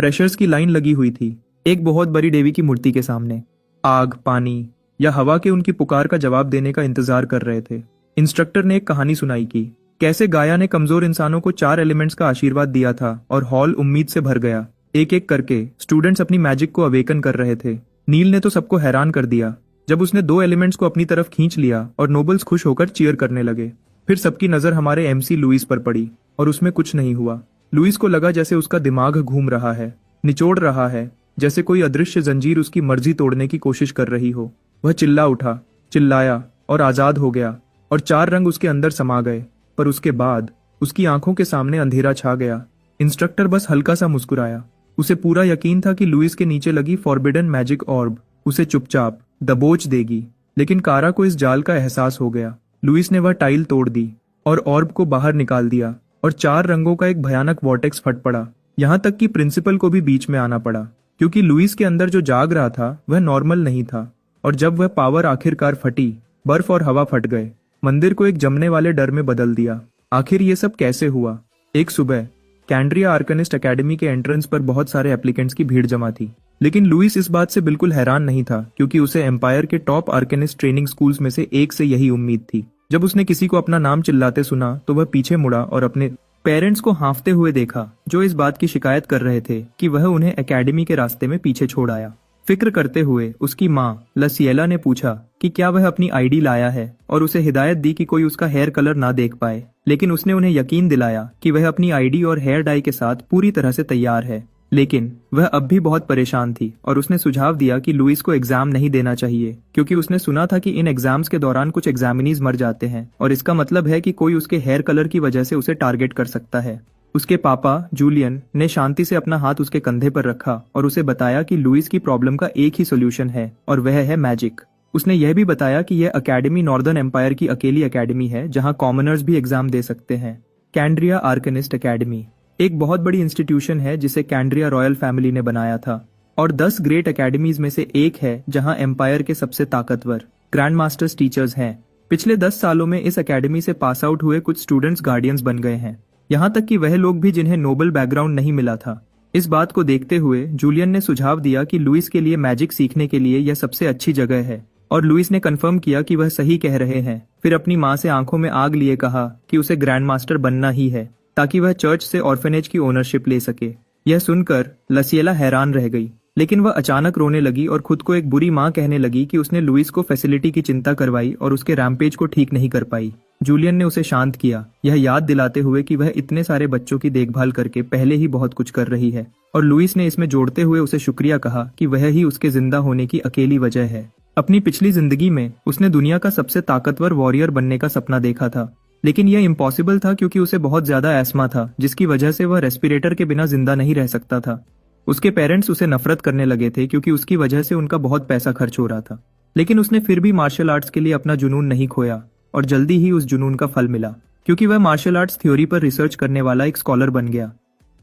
Freshers की line लगी हुई थी, एक बहुत बड़ी देवी की मूर्ति के सामने। आग, पानी या हवा के उनकी पुकार का जवाब देने का इंतजार कर रहे थे। इंस्ट्रक्टर ने एक कहानी सुनाई कि कैसे गाया ने कमजोर इंसानों को 4 एलिमेंट्स का आशीर्वाद दिया था और हॉल उम्मीद से भर गया। एक एक करके स्टूडेंट्स अपनी मैजिक को अवेकन कर रहे थे। नील ने तो सबको हैरान कर दिया जब उसने 2 एलिमेंट्स को अपनी तरफ खींच लिया और नोबल्स खुश होकर चीयर करने लगे। फिर सबकी नजर हमारे एमसी लुइस पर पड़ी और उसमें कुछ नहीं हुआ। लुइस को लगा जैसे उसका दिमाग घूम रहा है, निचोड़ रहा है, जैसे कोई अदृश्य जंजीर उसकी मर्जी तोड़ने की कोशिश कर रही हो। वह चिल्ला उठा, चिल्लाया और आजाद हो गया और 4 रंग उसके अंदर समा गए। पर उसके बाद उसकी आंखों के सामने अंधेरा छा गया। इंस्ट्रक्टर बस हल्का सा मुस्कुराया। उसे पूरा यकीन था कि लुइस के नीचे लगी फॉरबिडन मैजिक ऑर्ब उसे चुपचाप दबोच देगी, लेकिन कारा को इस जाल का एहसास हो गया। लुइस ने वह टाइल तोड़ दी और ऑर्ब को बाहर निकाल दिया और 4 रंगों का एक भयानक वॉर्टेक्स फट पड़ा। यहाँ तक कि प्रिंसिपल को भी बीच में आना पड़ा, क्योंकि लुइस के अंदर जो जाग रहा था वह नॉर्मल नहीं था। और जब वह पावर आखिरकार फटी, बर्फ और हवा फट गए, मंदिर को एक जमने वाले डर में बदल दिया। आखिर ये सब कैसे हुआ? एक सुबह कैंड्रिया आर्कनिस्ट एकेडमी के एंट्रेंस पर बहुत सारे एप्लीकेंट्स की भीड़ जमा थी, लेकिन लुइस इस बात से बिल्कुल हैरान नहीं था, क्योंकि उसे एम्पायर के टॉप आर्कनिस्ट ट्रेनिंग स्कूल्स में से एक से यही उम्मीद थी। जब उसने किसी को अपना नाम चिल्लाते सुना तो वह पीछे मुड़ा और अपने पेरेंट्स को हाँफते हुए देखा, जो इस बात की शिकायत कर रहे थे कि वह उन्हें एकेडमी के रास्ते में पीछे छोड़ आया। फिक्र करते हुए उसकी माँ लसिएला ने पूछा कि क्या वह अपनी आईडी लाया है और उसे हिदायत दी कि कोई उसका हेयर कलर ना देख पाए, लेकिन उसने उन्हें यकीन दिलाया कि वह अपनी आईडी और हेयर डाई के साथ पूरी तरह से तैयार है। लेकिन वह अब भी बहुत परेशान थी और उसने सुझाव दिया कि लुइस को एग्जाम नहीं देना चाहिए, क्योंकि उसने सुना था कि इन एग्जाम्स के दौरान कुछ एग्जामिनीज मर जाते हैं और इसका मतलब है कि कोई उसके हेयर कलर की वजह से उसे टारगेट कर सकता है। उसके पापा जूलियन ने शांति से अपना हाथ उसके कंधे पर रखा और उसे बताया कि लुइस की प्रॉब्लम का एक ही सोल्यूशन है और वह है मैजिक। उसने यह भी बताया कि यह एकेडमी नॉर्दर्न एम्पायर की अकेली एकेडमी है जहां कॉमनर्स भी एग्जाम दे सकते हैं। कैंड्रिया आर्कनिस्ट एकेडमी एक बहुत बड़ी इंस्टीट्यूशन है जिसे कैंड्रिया रॉयल फैमिली ने बनाया था और 10 ग्रेट एकेडमीज में से एक है जहां एम्पायर के सबसे ताकतवर ग्रैंड मास्टर्स टीचर्स हैं। पिछले 10 सालों में इस एकेडमी से पास आउट हुए कुछ स्टूडेंट्स गार्डियंस बन गए हैं, यहाँ तक कि वह लोग भी जिन्हें नोबल बैकग्राउंड नहीं मिला था। इस बात को देखते हुए जूलियन ने सुझाव दिया कि लुइस के लिए मैजिक सीखने के लिए यह सबसे अच्छी जगह है और लुइस ने कंफर्म किया कि वह सही कह रहे हैं। फिर अपनी माँ से आंखों में आग लिए कहा कि उसे ग्रैंड मास्टर बनना ही है ताकि वह चर्च से ऑर्फेनेज की ओनरशिप ले सके। यह सुनकर लसिएला हैरान रह गई, लेकिन वह अचानक रोने लगी और खुद को एक बुरी माँ कहने लगी कि उसने लुइस को फैसिलिटी की चिंता करवाई और उसके रैम्पेज को ठीक नहीं कर पाई। जूलियन ने उसे शांत किया, यह याद दिलाते हुए कि वह इतने सारे बच्चों की देखभाल करके पहले ही बहुत कुछ कर रही है, और लुइस ने इसमें जोड़ते हुए उसे शुक्रिया कहा कि वह ही उसके जिंदा होने की अकेली वजह है। अपनी पिछली जिंदगी में उसने दुनिया का सबसे ताकतवर वॉरियर बनने का सपना देखा था, लेकिन यह इम्पॉसिबल था क्योंकि उसे बहुत ज्यादा एस्मा था, जिसकी वजह से वह रेस्पिरेटर के बिना जिंदा नहीं रह सकता था। उसके पेरेंट्स उसे नफरत करने लगे थे क्योंकि उसकी वजह से उनका बहुत पैसा खर्च हो रहा था, लेकिन उसने फिर भी मार्शल आर्ट्स के लिए अपना जुनून नहीं खोया और जल्दी ही उस जुनून का फल मिला, क्योंकि वह मार्शल आर्ट्स थ्योरी पर रिसर्च करने वाला एक स्कॉलर बन गया।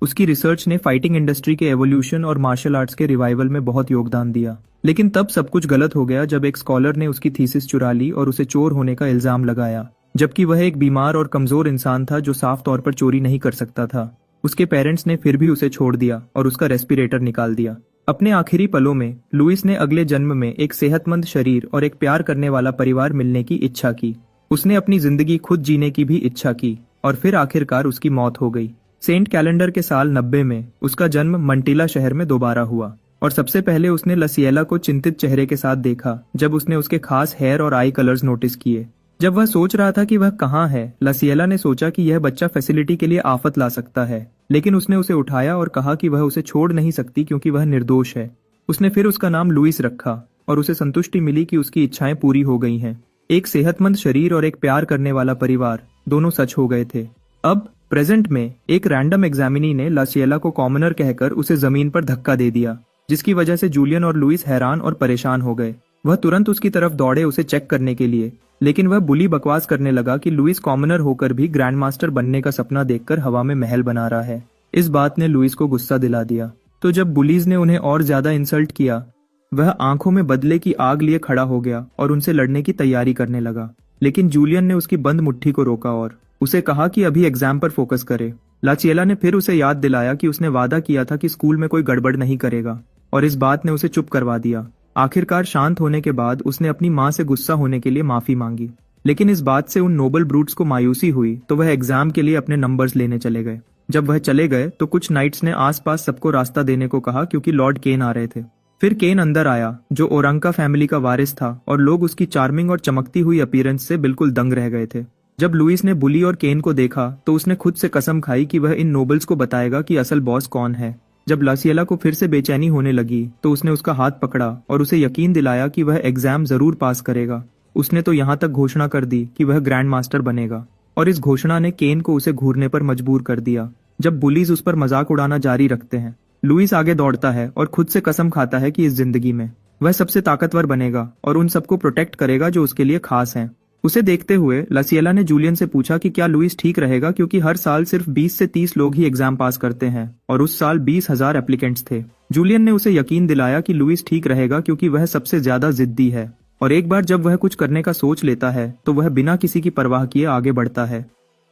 उसकी रिसर्च ने फाइटिंग इंडस्ट्री के एवोल्यूशन और मार्शल आर्ट्स के रिवाइवल में बहुत योगदान दिया। लेकिन तब सब कुछ गलत हो गया जब एक स्कॉलर ने उसकी थीसिस चुरा ली और उसे चोर होने का इल्जाम लगाया, जबकि वह एक बीमार और कमजोर इंसान था जो साफ तौर पर चोरी नहीं कर सकता था। उसके पेरेंट्स ने फिर भी उसे छोड़ दिया और उसका रेस्पिरेटर निकाल दिया। अपने आखिरी पलों में लुइस ने अगले जन्म में एक सेहतमंद शरीर और एक प्यार करने वाला परिवार मिलने की इच्छा की। उसने अपनी जिंदगी खुद जीने की भी इच्छा की और फिर आखिरकार उसकी मौत हो गई। सेंट कैलेंडर के साल 90 में उसका जन्म मंटिला शहर में दोबारा हुआ और सबसे पहले उसने लसिएला को चिंतित चेहरे के साथ देखा जब उसने उसके खास हेयर और आई कलर्स नोटिस किए। जब वह सोच रहा था कि वह कहाँ है, लसिएला ने सोचा कि यह बच्चा फैसिलिटी के लिए आफत ला सकता है, लेकिन उसने उसे उठाया और कहा कि वह उसे छोड़ नहीं सकती क्योंकि वह निर्दोष है। उसने फिर उसका नाम लुइस रखा और उसे संतुष्टि मिली कि उसकी इच्छाएं पूरी हो गई हैं। एक सेहतमंद शरीर और एक प्यार करने वाला परिवार दोनों सच हो गए थे। अब प्रेजेंट में एक रैंडम एग्जामिनी ने लसिएला को कॉमनर कहकर उसे जमीन पर धक्का दे दिया, जिसकी वजह से जूलियन और लुइस हैरान और परेशान हो गए। वह तुरंत उसकी तरफ दौड़े उसे चेक करने के लिए, लेकिन वह बुली बकवास करने लगा कि लुइस कॉमनर होकर भी ग्रैंड मास्टर बनने का सपना देखकर हवा में महल बना रहा है। इस बात ने लुइस को गुस्सा दिला दिया, तो जब बुलीज ने उन्हें और ज्यादा इंसल्ट किया, वह आंखों में बदले की आग लिए खड़ा हो गया और उनसे लड़ने की तैयारी करने लगा। लेकिन जूलियन ने उसकी बंद मुट्ठी को रोका और उसे कहा कि अभी एग्जाम पर फोकस करे। लाचिएला ने फिर उसे याद दिलाया कि उसने वादा किया था कि स्कूल में कोई गड़बड़ नहीं करेगा, और इस बात ने उसे चुप करवा दिया। आखिरकार शांत होने के बाद उसने अपनी माँ से गुस्सा होने के लिए माफी मांगी, लेकिन इस बात से उन नोबल ब्रूट्स को मायूसी हुई तो वह एग्जाम के लिए अपने नंबर्स लेने चले गए। जब वह चले गए तो कुछ नाइट्स ने आसपास सबको रास्ता देने को कहा क्योंकि लॉर्ड केन आ रहे थे। फिर केन अंदर आया, जो ओरंका फैमिली का वारिस था, और लोग उसकी चार्मिंग और चमकती हुई अपीयरेंस से बिल्कुल दंग रह गए थे। जब लुइस ने बुली और केन को देखा तो उसने खुद से कसम खाई कि वह इन नोबल्स को बताएगा कि असल बॉस कौन है। जब लासिएला को फिर से बेचैनी होने लगी तो उसने उसका हाथ पकड़ा और उसे यकीन दिलाया कि वह एग्जाम जरूर पास करेगा। उसने तो यहाँ तक घोषणा कर दी कि वह ग्रैंड मास्टर बनेगा, और इस घोषणा ने केन को उसे घूरने पर मजबूर कर दिया। जब बुलीज उस पर मजाक उड़ाना जारी रखते हैं, लुइस आगे दौड़ता है और खुद से कसम खाता है कि इस जिंदगी में वह सबसे ताकतवर बनेगा और उन सबको प्रोटेक्ट करेगा जो उसके लिए खास हैं। उसे देखते हुए लासिएला ने जूलियन से पूछा कि क्या लुइस ठीक रहेगा, क्योंकि हर साल सिर्फ 20 से 30 लोग ही एग्जाम पास करते हैं और उस साल 20,000 एप्लीकेंट्स थे। जूलियन ने उसे यकीन दिलाया कि लुइस ठीक रहेगा क्योंकि वह सबसे ज्यादा जिद्दी है, और एक बार जब वह कुछ करने का सोच लेता है तो वह बिना किसी की परवाह किए आगे बढ़ता है।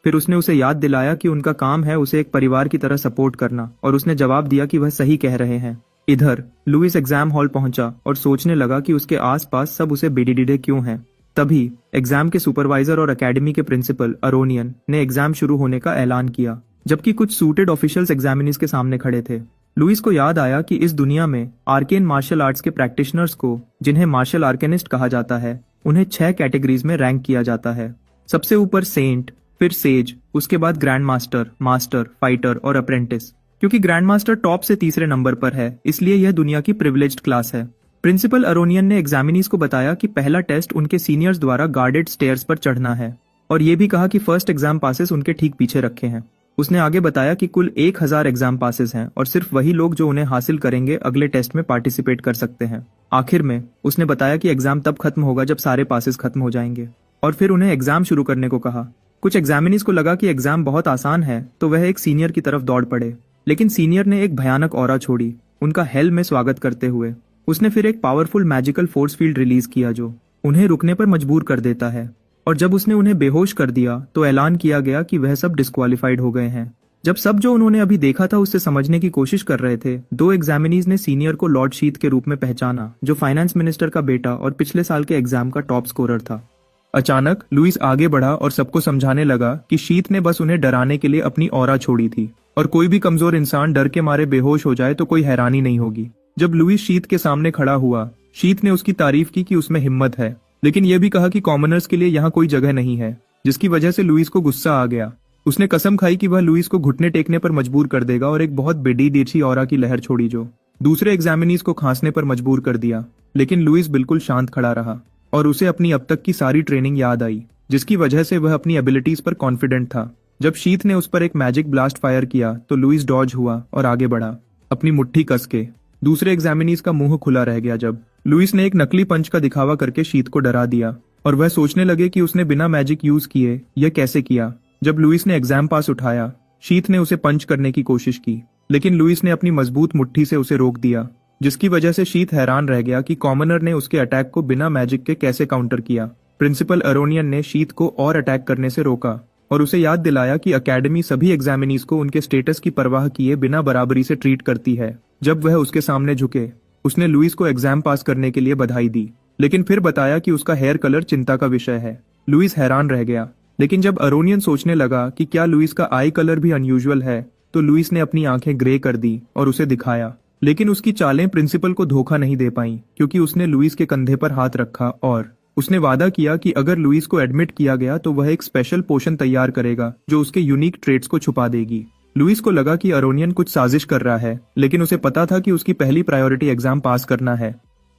फिर उसने उसे याद दिलाया कि उनका काम है उसे एक परिवार की तरह सपोर्ट करना, और उसने जवाब दिया कि वह सही कह रहे हैं। इधर लुइस एग्जाम हॉल पहुंचा और सोचने लगा कि उसके आसपास सब उसे बेडिडे क्यों हैं। तभी एग्जाम के सुपरवाइजर और एकेडमी के प्रिंसिपल अरोनियन ने एग्जाम शुरू होने का ऐलान किया, जबकि कुछ सूटेड ऑफिशियल्स एग्जामिनीज के सामने खड़े थे। लुइस को याद आया कि इस दुनिया में आर्केन मार्शल आर्ट्स के प्रैक्टिशनर्स को, जिन्हें मार्शल आर्केनिस्ट कहा जाता है, उन्हें 6 कैटेगरीज में रैंक किया जाता है। सबसे ऊपर सेंट, फिर सेज, उसके बाद ग्रैंड मास्टर, मास्टर, फाइटर और अप्रेंटिस। क्योंकि ग्रैंड मास्टर टॉप से तीसरे नंबर पर है, इसलिए यह दुनिया की प्रिविलेज्ड क्लास है। प्रिंसिपल अरोनियन ने एग्जामिनीज को बताया कि पहला टेस्ट उनके सीनियर्स द्वारा गार्डेड स्टेयर्स पर चढ़ना है, और ये भी कहा कि फर्स्ट एग्जाम पासेस उनके ठीक पीछे रखे हैं। उसने आगे बताया कि कुल 1000 एग्जाम पासेस हैं और सिर्फ वही लोग जो उन्हें हासिल करेंगे अगले टेस्ट में पार्टिसिपेट कर सकते हैं। आखिर में उसने बताया कि एग्जाम तब खत्म होगा जब सारे पासेस खत्म हो जाएंगे, और फिर उन्हें एग्जाम शुरू करने को कहा। कुछ एग्जामिनीज को लगा कि एग्जाम बहुत आसान है तो वह एक सीनियर की तरफ दौड़ पड़े, लेकिन सीनियर ने एक भयानक ऑरा छोड़ी उनका हेल में स्वागत करते हुए। उसने फिर एक powerful magical force field release किया जो उन्हें रुकने पर मजबूर कर देता है, और जब उसने उन्हें बेहोश कर दिया तो ऐलान किया गया कि वह सब डिस्क्वालिफाइड हो गए हैं। जब सब जो उन्होंने अभी देखा था उससे समझने की कोशिश कर रहे थे, 2 एग्जामिनीज ने सीनियर को लॉर्ड शीथ के रूप में पहचाना, जो फाइनेंस मिनिस्टर का बेटा और पिछले साल के एग्जाम का टॉप स्कोरर था। अचानक लुइस आगे बढ़ा और सबको समझाने लगा कि शीथ ने बस उन्हें डराने के लिए अपनी ऑरा छोड़ी थी, और कोई भी कमजोर इंसान डर के मारे बेहोश हो जाए तो कोई हैरानी नहीं होगी। जब लुइस शीथ के सामने खड़ा हुआ, शीथ ने उसकी तारीफ की कि उसमें हिम्मत है, लेकिन यह भी कहा कि कॉमनर्स के लिए यहाँ कोई जगह नहीं है, जिसकी वजह से लुइस को गुस्सा आ गया। उसने कसम खाई कि वह लुइस को घुटने टेकने पर मजबूर कर देगा, और एक बहुत बेडी ऑरा की लहर छोड़ी जो दूसरे एग्जामिनीज को खांसने पर मजबूर कर दिया। लेकिन लुइस बिल्कुल शांत खड़ा रहा, और उसे अपनी अब तक की सारी ट्रेनिंग याद आई, जिसकी वजह से वह अपनी एबिलिटीज पर कॉन्फिडेंट था। जब शीथ ने उस पर एक मैजिक ब्लास्ट फायर किया तो लुइस डॉज हुआ और आगे बढ़ा, अपनी मुट्ठी कस के। दूसरे एग्जामिनीज का मुंह खुला रह गया जब लुइस ने एक नकली पंच का दिखावा करके शीथ को डरा दिया, और वह सोचने लगे कि उसने बिना मैजिक यूज किए यह कैसे किया। जब लुइस ने एग्जाम पास उठाया, शीथ ने उसे पंच करने की कोशिश की, लेकिन लुइस ने अपनी मजबूत मुट्ठी से उसे रोक दिया, जिसकी वजह से शीथ हैरान रह गया कि कॉमनर ने उसके अटैक को बिना मैजिक के कैसे काउंटर किया। प्रिंसिपल अरोनियन ने शीथ को और अटैक करने से रोका और उसे याद दिलाया कि अकेडमी सभी एग्जामिनीज को उनके स्टेटस की परवाह किए बिना बराबरी से ट्रीट करती है। जब वह उसके सामने झुके, उसने लुइस को एग्जाम पास करने के लिए बधाई दी, लेकिन फिर बताया कि उसका हेयर कलर चिंता का विषय है। लुइस हैरान रह गया, लेकिन जब अरोनियन सोचने लगा कि क्या लुइस का आई कलर भी अनयूजुअल है, तो लुइस ने अपनी आंखें ग्रे कर दी और उसे दिखाया। लेकिन उसकी चालें प्रिंसिपल को धोखा नहीं दे पाईं, क्योंकि उसने लुइस के कंधे पर हाथ रखा और उसने वादा किया कि अगर लुइस को एडमिट किया गया तो वह एक स्पेशल पोशन तैयार करेगा जो उसके यूनिक ट्रेट्स को छुपा देगी। लुइस को लगा कि अरोनियन कुछ साजिश कर रहा है, लेकिन उसे पता था कि उसकी पहली प्रायोरिटी एग्जाम पास करना है,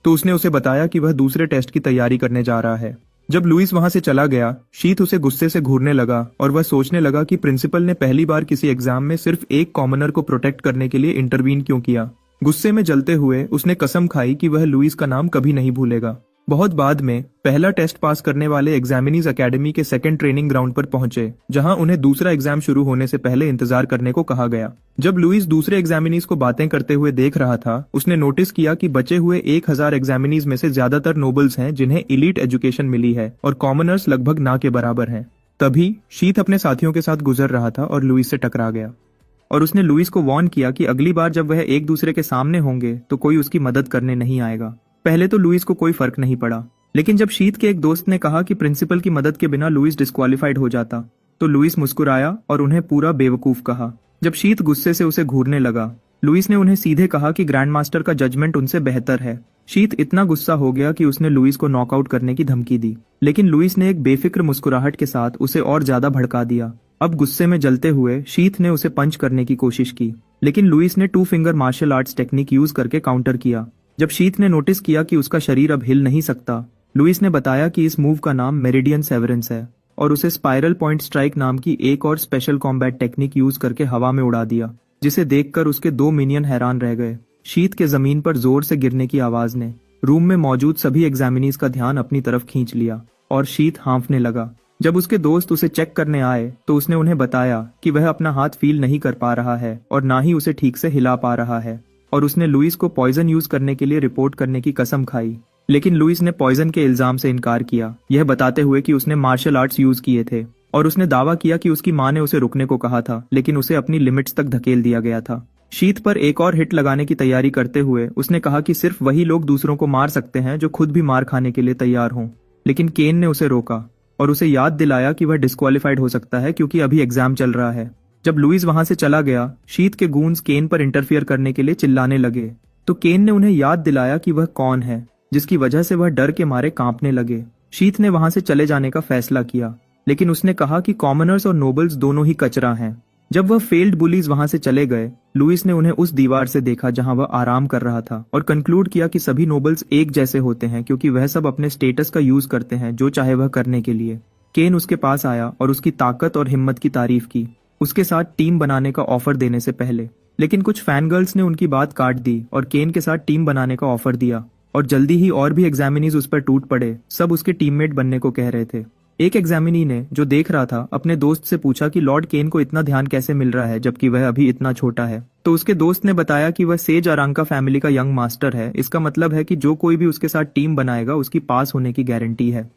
तो उसने उसे बताया कि वह दूसरे टेस्ट की तैयारी करने जा रहा है। जब लुइस वहां से चला गया, शीथ उसे गुस्से से घूरने लगा और वह सोचने लगा कि प्रिंसिपल ने पहली बार किसी एग्जाम में सिर्फ एक कॉमनर को प्रोटेक्ट करने के लिए इंटरवीन क्यों किया। गुस्से में जलते हुए उसने कसम खाई कि वह लुइस का नाम कभी नहीं भूलेगा। बहुत बाद में पहला टेस्ट पास करने वाले एग्जामिनीज अकेडमी के सेकंड ट्रेनिंग ग्राउंड पर पहुंचे, जहां उन्हें दूसरा एग्जाम शुरू होने से पहले इंतजार करने को कहा गया। जब लुइस दूसरे एग्जामिनीज को बातें करते हुए देख रहा था, उसने नोटिस किया कि बचे हुए 1000 एग्जामिनीज में से ज्यादातर नोबल्स हैं जिन्हें इलीट एजुकेशन मिली है और कॉमनर्स लगभग ना के बराबर हैं। तभी शीत अपने साथियों के साथ गुजर रहा था और लुइस से टकरा गया, और उसने लुइस को वार्न किया कि अगली बार जब वह एक दूसरे के सामने होंगे तो कोई उसकी मदद करने नहीं आएगा। पहले तो लुइस को कोई फर्क नहीं पड़ा, लेकिन जब शीत के एक दोस्त ने कहा कि प्रिंसिपल की मदद के बिना लुइस डिस्क्वालीफाइड हो जाता, तो लुइस मुस्कुराया और उन्हें पूरा बेवकूफ कहा। जब शीत गुस्से से उसे घूरने लगा, लुइस ने उन्हें सीधे कहा कि ग्रैंड मास्टर का जजमेंट उनसे बेहतर है। शीत इतना गुस्सा हो गया कि उसने लुइस को नॉकआउट करने की धमकी दी, लेकिन लुइस ने एक बेफिक्र मुस्कुराहट के साथ उसे और ज्यादा भड़का दिया। अब गुस्से में जलते हुए शीत ने उसे पंच करने की कोशिश की, लेकिन लुइस ने 2 finger martial arts technique use करके काउंटर किया। जब शीत ने नोटिस किया कि उसका शरीर अब हिल नहीं सकता, लुइस ने बताया कि इस मूव का नाम मेरिडियन सेवरेंस है और उसे स्पाइरल पॉइंट स्ट्राइक नाम की एक और स्पेशल कॉम्बैट टेक्निक यूज करके हवा में उड़ा दिया, जिसे देखकर उसके 2 मिनियन हैरान रह गए। शीत के जमीन पर जोर से गिरने की आवाज ने रूम में मौजूद सभी एग्जामिनीज का ध्यान अपनी तरफ खींच लिया और शीत हाँफने लगा। जब उसके दोस्त उसे चेक करने आए तो उसने उन्हें बताया कि वह अपना हाथ फील नहीं कर पा रहा है और ना ही उसे ठीक से हिला पा रहा है, और उसने लुइस को पॉइजन यूज करने के लिए रिपोर्ट करने की कसम खाई। लेकिन लुइस ने पॉइजन के इल्जाम से इनकार किया, यह बताते हुए कि उसने मार्शल आर्ट्स यूज किए थे, और उसने दावा किया कि उसकी मां ने उसे रुकने को कहा था, लेकिन उसे अपनी लिमिट्स तक धकेल दिया गया था। शीत पर एक और हिट लगाने की तैयारी करते हुए उसने कहा कि सिर्फ वही लोग दूसरों को मार सकते हैं जो खुद भी मार खाने के लिए तैयार हों, लेकिन केन ने उसे रोका और उसे याद दिलाया कि वह डिस्क्वालीफाइड हो सकता है क्योंकि अभी एग्जाम चल रहा है। जब लुइस वहां से चला गया, शीत के गूंज केन पर इंटरफियर करने के लिए चिल्लाने लगे, तो केन ने उन्हें याद दिलाया कि वह कौन है, जिसकी वजह से वह डर के मारे कांपने लगे। शीत ने वहां से चले जाने का फैसला किया, लेकिन उसने कहा कि कॉमनर्स और नोबल्स दोनों ही कचरा हैं। जब वह फेल्ड बुलीज वहां से चले गए, लुइस ने उन्हें उस दीवार से देखा जहां वह आराम कर रहा था और कंक्लूड किया कि सभी नोबल्स एक जैसे होते हैं क्योंकि वह सब अपने स्टेटस का यूज करते हैं जो चाहे वह करने के लिए। केन उसके पास आया और उसकी ताकत और हिम्मत की तारीफ की, उसके साथ टीम बनाने का ऑफर देने से पहले, लेकिन कुछ फैन गर्ल्स ने उनकी बात काट दी और केन के साथ टीम बनाने का ऑफर दिया, और जल्दी ही और भी एग्जामिनीज उस पर टूट पड़े। सब उसके टीममेट बनने को कह रहे थे। एक एग्जामिनी ने, जो देख रहा था, अपने दोस्त से पूछा कि लॉर्ड केन को इतना ध्यान कैसे मिल रहा है जबकि वह अभी इतना छोटा है। तो उसके दोस्त ने बताया कि वह सेज अरांका फैमिली का यंग मास्टर है, इसका मतलब है कि जो कोई भी उसके साथ टीम बनाएगा उसकी पास होने की गारंटी है।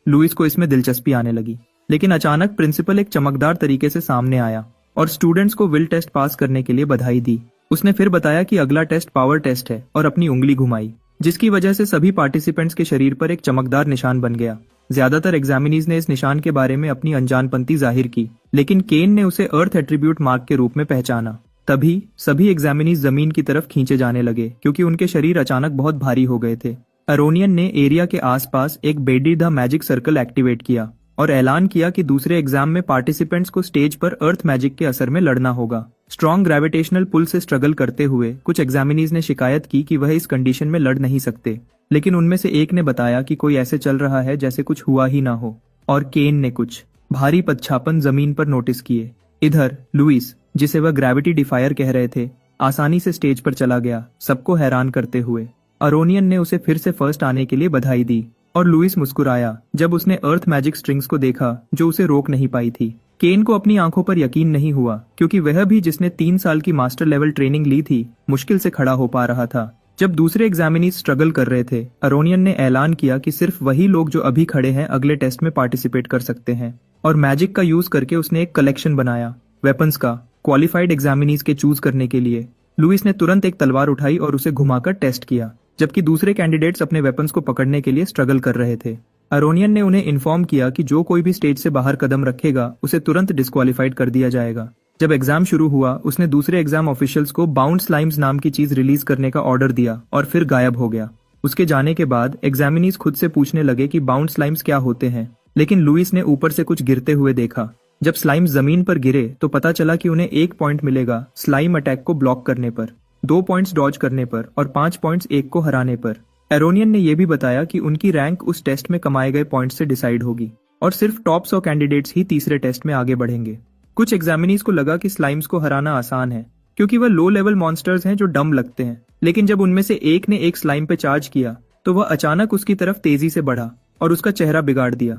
लुइस को इसमें दिलचस्पी आने लगी, लेकिन अचानक प्रिंसिपल एक चमकदार तरीके से सामने आया और स्टूडेंट्स को विल टेस्ट पास करने के लिए बधाई दी। उसने फिर बताया कि अगला टेस्ट पावर टेस्ट है और अपनी उंगली घुमाई, जिसकी वजह से सभी पार्टिसिपेंट्स के शरीर पर एक चमकदार निशान बन गया। ज्यादातर एग्जामिनीज ने इस निशान के बारे में अपनी अनजानपंती जाहिर की, लेकिन केन ने उसे अर्थ एट्रीब्यूट मार्क के रूप में पहचाना। तभी सभी एग्जामिनीज जमीन की तरफ खींचे जाने लगे क्योंकि उनके शरीर अचानक बहुत भारी हो गए थे। अरोनियन ने एरिया के आसपास एक बेडी द मैजिक सर्कल एक्टिवेट किया और ऐलान किया कि दूसरे एग्जाम में पार्टिसिपेंट्स को स्टेज पर अर्थ मैजिक के असर में लड़ना होगा। स्ट्रॉन्ग ग्रेविटेशनल पुल से स्ट्रगल करते हुए कुछ एग्जामिनीज ने शिकायत की कि वह इस कंडीशन में लड़ नहीं सकते, लेकिन उनमें से एक ने बताया कि कोई ऐसे चल रहा है जैसे कुछ हुआ ही ना हो, और केन ने कुछ भारी पदछापन जमीन पर नोटिस किए। इधर लुइस, जिसे वह ग्रेविटी डिफायर कह रहे थे, आसानी से स्टेज पर चला गया, सबको हैरान करते हुए। अरोनियन ने उसे फिर से फर्स्ट आने के लिए बधाई दी और लुइस मुस्कुराया जब उसने अर्थ मैजिक स्ट्रिंग्स को देखा जो उसे रोक नहीं पाई थी। केन को अपनी आंखों पर यकीन नहीं हुआ क्योंकि वह भी, जिसने 3 साल की मास्टर लेवल ट्रेनिंग ली थी, मुश्किल से खड़ा हो पा रहा था। जब दूसरे एग्जामिनीज स्ट्रगल कर रहे थे, अरोनियन ने ऐलान किया कि सिर्फ वही लोग जो अभी खड़े हैं अगले टेस्ट में पार्टिसिपेट कर सकते हैं, और मैजिक का यूज करके उसने एक कलेक्शन बनाया वेपन्स का क्वालिफाइड एग्जामिनीज के चूज करने के लिए। लुइस ने तुरंत एक तलवार उठाई और उसे घुमाकर टेस्ट किया, जबकि दूसरे कैंडिडेट्स अपने वेपन्स को पकड़ने के लिए स्ट्रगल कर रहे थे। अरोनियन ने उन्हें इन्फॉर्म किया कि जो कोई भी स्टेज से बाहर कदम रखेगा उसे तुरंत डिस्क्वालीफाइड कर दिया जाएगा। जब एग्जाम शुरू हुआ, उसने दूसरे एग्जाम ऑफिशियल्स को बाउंड स्लाइम्स नाम की चीज रिलीज करने का ऑर्डर दिया और फिर गायब हो गया। उसके जाने के बाद एग्जामिनीज खुद से पूछने लगे कि बाउंड स्लाइम्स क्या होते हैं, लेकिन लुइस ने ऊपर से कुछ गिरते हुए देखा। जब स्लाइम्स जमीन पर गिरे तो पता चला कि उन्हें 1 पॉइंट मिलेगा स्लाइम अटैक को ब्लॉक करने पर, 2 पॉइंट्स डॉज करने पर और 5 पॉइंट्स एक को हराने पर। एरोनियन ने यह भी बताया कि उनकी रैंक उस टेस्ट में कमाए गए पॉइंट से डिसाइड होगी और सिर्फ टॉप 100 कैंडिडेट्स ही तीसरे टेस्ट में आगे बढ़ेंगे। कुछ एग्जामिनीज को लगा कि स्लाइम्स को हराना आसान है क्योंकि वह लो लेवल मॉन्स्टर्स हैं जो डम लगते हैं, लेकिन जब उनमें से एक ने एक स्लाइम पे चार्ज किया तो वह अचानक उसकी तरफ तेजी से बढ़ा और उसका चेहरा बिगाड़ दिया।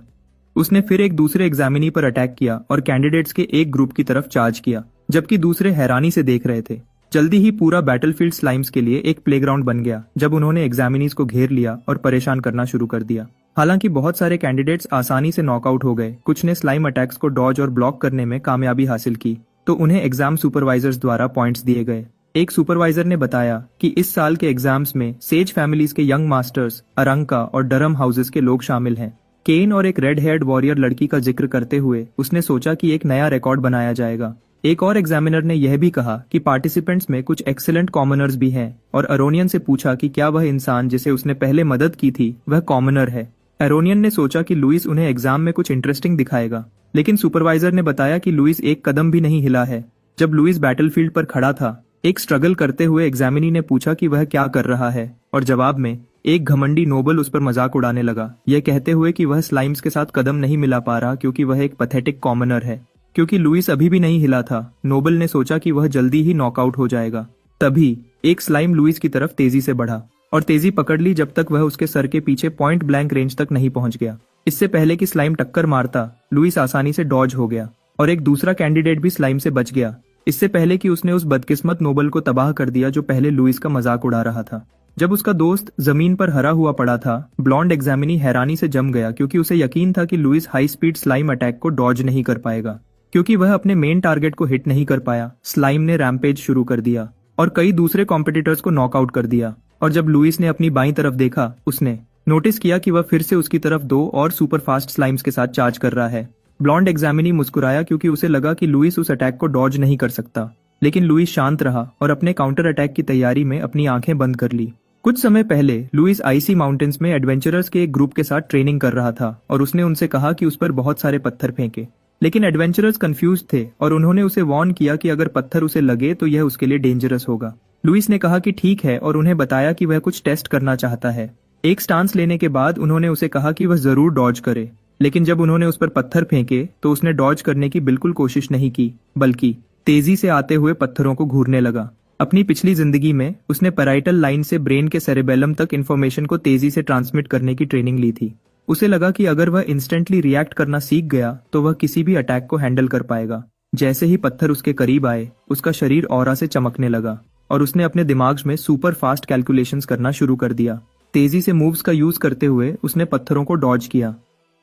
उसने फिर एक दूसरे एग्जामिनी पर अटैक किया और कैंडिडेट्स के एक ग्रुप की तरफ चार्ज किया, जबकि दूसरे हैरानी से देख रहे थे। जल्दी ही पूरा बैटलफील्ड स्लाइम्स के लिए एक प्लेग्राउंड बन गया जब उन्होंने एग्जामिनीज को घेर लिया और परेशान करना शुरू कर दिया। हालांकि बहुत सारे कैंडिडेट्स आसानी से नॉकआउट हो गए, कुछ ने स्लाइम अटैक्स को डॉज और ब्लॉक करने में कामयाबी हासिल की, तो उन्हें एग्जाम सुपरवाइजर्स द्वारा पॉइंट्स दिए गए। एक सुपरवाइजर ने बताया कि इस साल के एग्जाम्स में सेज फैमिलीज के यंग मास्टर्स, अरंका और डरम हाउसेस के लोग शामिल हैं। केन और एक रेड हेयर्ड वॉरियर लड़की का जिक्र करते हुए उसने सोचा कि एक नया रिकॉर्ड बनाया जाएगा। एक और एग्जामिनर ने यह भी कहा कि पार्टिसिपेंट्स में कुछ एक्सीलेंट कॉमनर्स भी हैं और अरोनियन से पूछा कि क्या वह इंसान जिसे उसने पहले मदद की थी वह कॉमनर है। एरोनियन ने सोचा कि लुइस उन्हें एग्जाम में कुछ इंटरेस्टिंग दिखाएगा, लेकिन सुपरवाइजर ने बताया कि लुइस एक कदम भी नहीं हिला है। जब लुइस बैटलफील्ड पर खड़ा था, एक स्ट्रगल करते हुए एग्जामिनी ने पूछा कि वह क्या कर रहा है, और जवाब में एक घमंडी नोबल उस पर मजाक उड़ाने लगा, यह कहते हुए कि वह स्लाइम्स के साथ कदम नहीं मिला पा रहा क्योंकि वह एक पैथेटिक कॉमनर है। क्योंकि लुइस अभी भी नहीं हिला था, नोबल ने सोचा कि वह जल्दी ही नॉकआउट हो जाएगा। तभी एक स्लाइम लुइस की तरफ तेजी से बढ़ा और तेजी पकड़ ली जब तक वह उसके सर के पीछे पॉइंट ब्लैंक रेंज तक नहीं पहुंच गया। इससे पहले कि स्लाइम टक्कर मारता, लुइस आसानी से डॉज हो गया और एक दूसरा कैंडिडेट भी स्लाइम से बच गया, इससे पहले कि उसने उस बदकिस्मत नोबल को तबाह कर दिया जो पहले लुइस का मजाक उड़ा रहा था। जब उसका दोस्त जमीन पर हरा हुआ पड़ा था, ब्लॉन्ड एग्जामिनी हैरानी से जम गया क्योंकि उसे यकीन था कि Louis high speed slime attack को डॉज नहीं कर पाएगा। क्योंकि वह अपने मेन टारगेट को हिट नहीं कर पाया, स्लाइम ने रैम्पेज शुरू कर दिया और कई दूसरे कॉम्पिटिटर्स को नॉकआउट कर दिया। और जब लुइस ने अपनी बाईं तरफ देखा, उसने नोटिस किया कि वह फिर से उसकी तरफ दो और सुपर फास्ट स्लाइम्स के साथ चार्ज कर रहा है। ब्लॉन्ड एग्जामिनी मुस्कुराया क्योंकि उसे लगा कि लुइस उस अटैक को डॉज नहीं कर सकता, लेकिन लुइस शांत रहा और अपने काउंटर अटैक की तैयारी में अपनी आंखें बंद कर ली। कुछ समय पहले लुइस आईसी माउंटेन्स में एडवेंचरर्स के एक ग्रुप के साथ ट्रेनिंग कर रहा था और उसने उनसे कहा कि उस पर बहुत सारे पत्थर फेंके, लेकिन एडवेंचरर्स कंफ्यूज थे और उन्होंने उसे वार्न किया कि अगर पत्थर उसे लगे तो यह उसके लिए डेंजरस होगा। लुइस ने कहा कि ठीक है और उन्हें बताया कि वह कुछ टेस्ट करना चाहता है। एक स्टांस लेने के बाद उन्होंने उसे कहा कि वह जरूर डॉज करे, लेकिन जब उन्होंने उस पर पत्थर फेंके तो उसने डॉज करने की बिल्कुल कोशिश नहीं की, बल्कि तेजी से आते हुए पत्थरों को घूरने लगा। अपनी पिछली जिंदगी में उसने पैराइटल लाइन से ब्रेन के सेरेबेलम तक इन्फॉर्मेशन को तेजी से ट्रांसमिट करने की ट्रेनिंग ली थी। उसे लगा कि अगर वह इंस्टेंटली रिएक्ट करना सीख गया तो वह किसी भी अटैक को हैंडल कर पाएगा। जैसे ही पत्थर उसके करीब आए, उसका शरीर ऑरा से चमकने लगा और उसने अपने दिमाग में सुपर फास्ट कैलकुलेशंस करना शुरू कर दिया। तेजी से मूव्स का यूज करते हुए उसने पत्थरों को डॉज किया।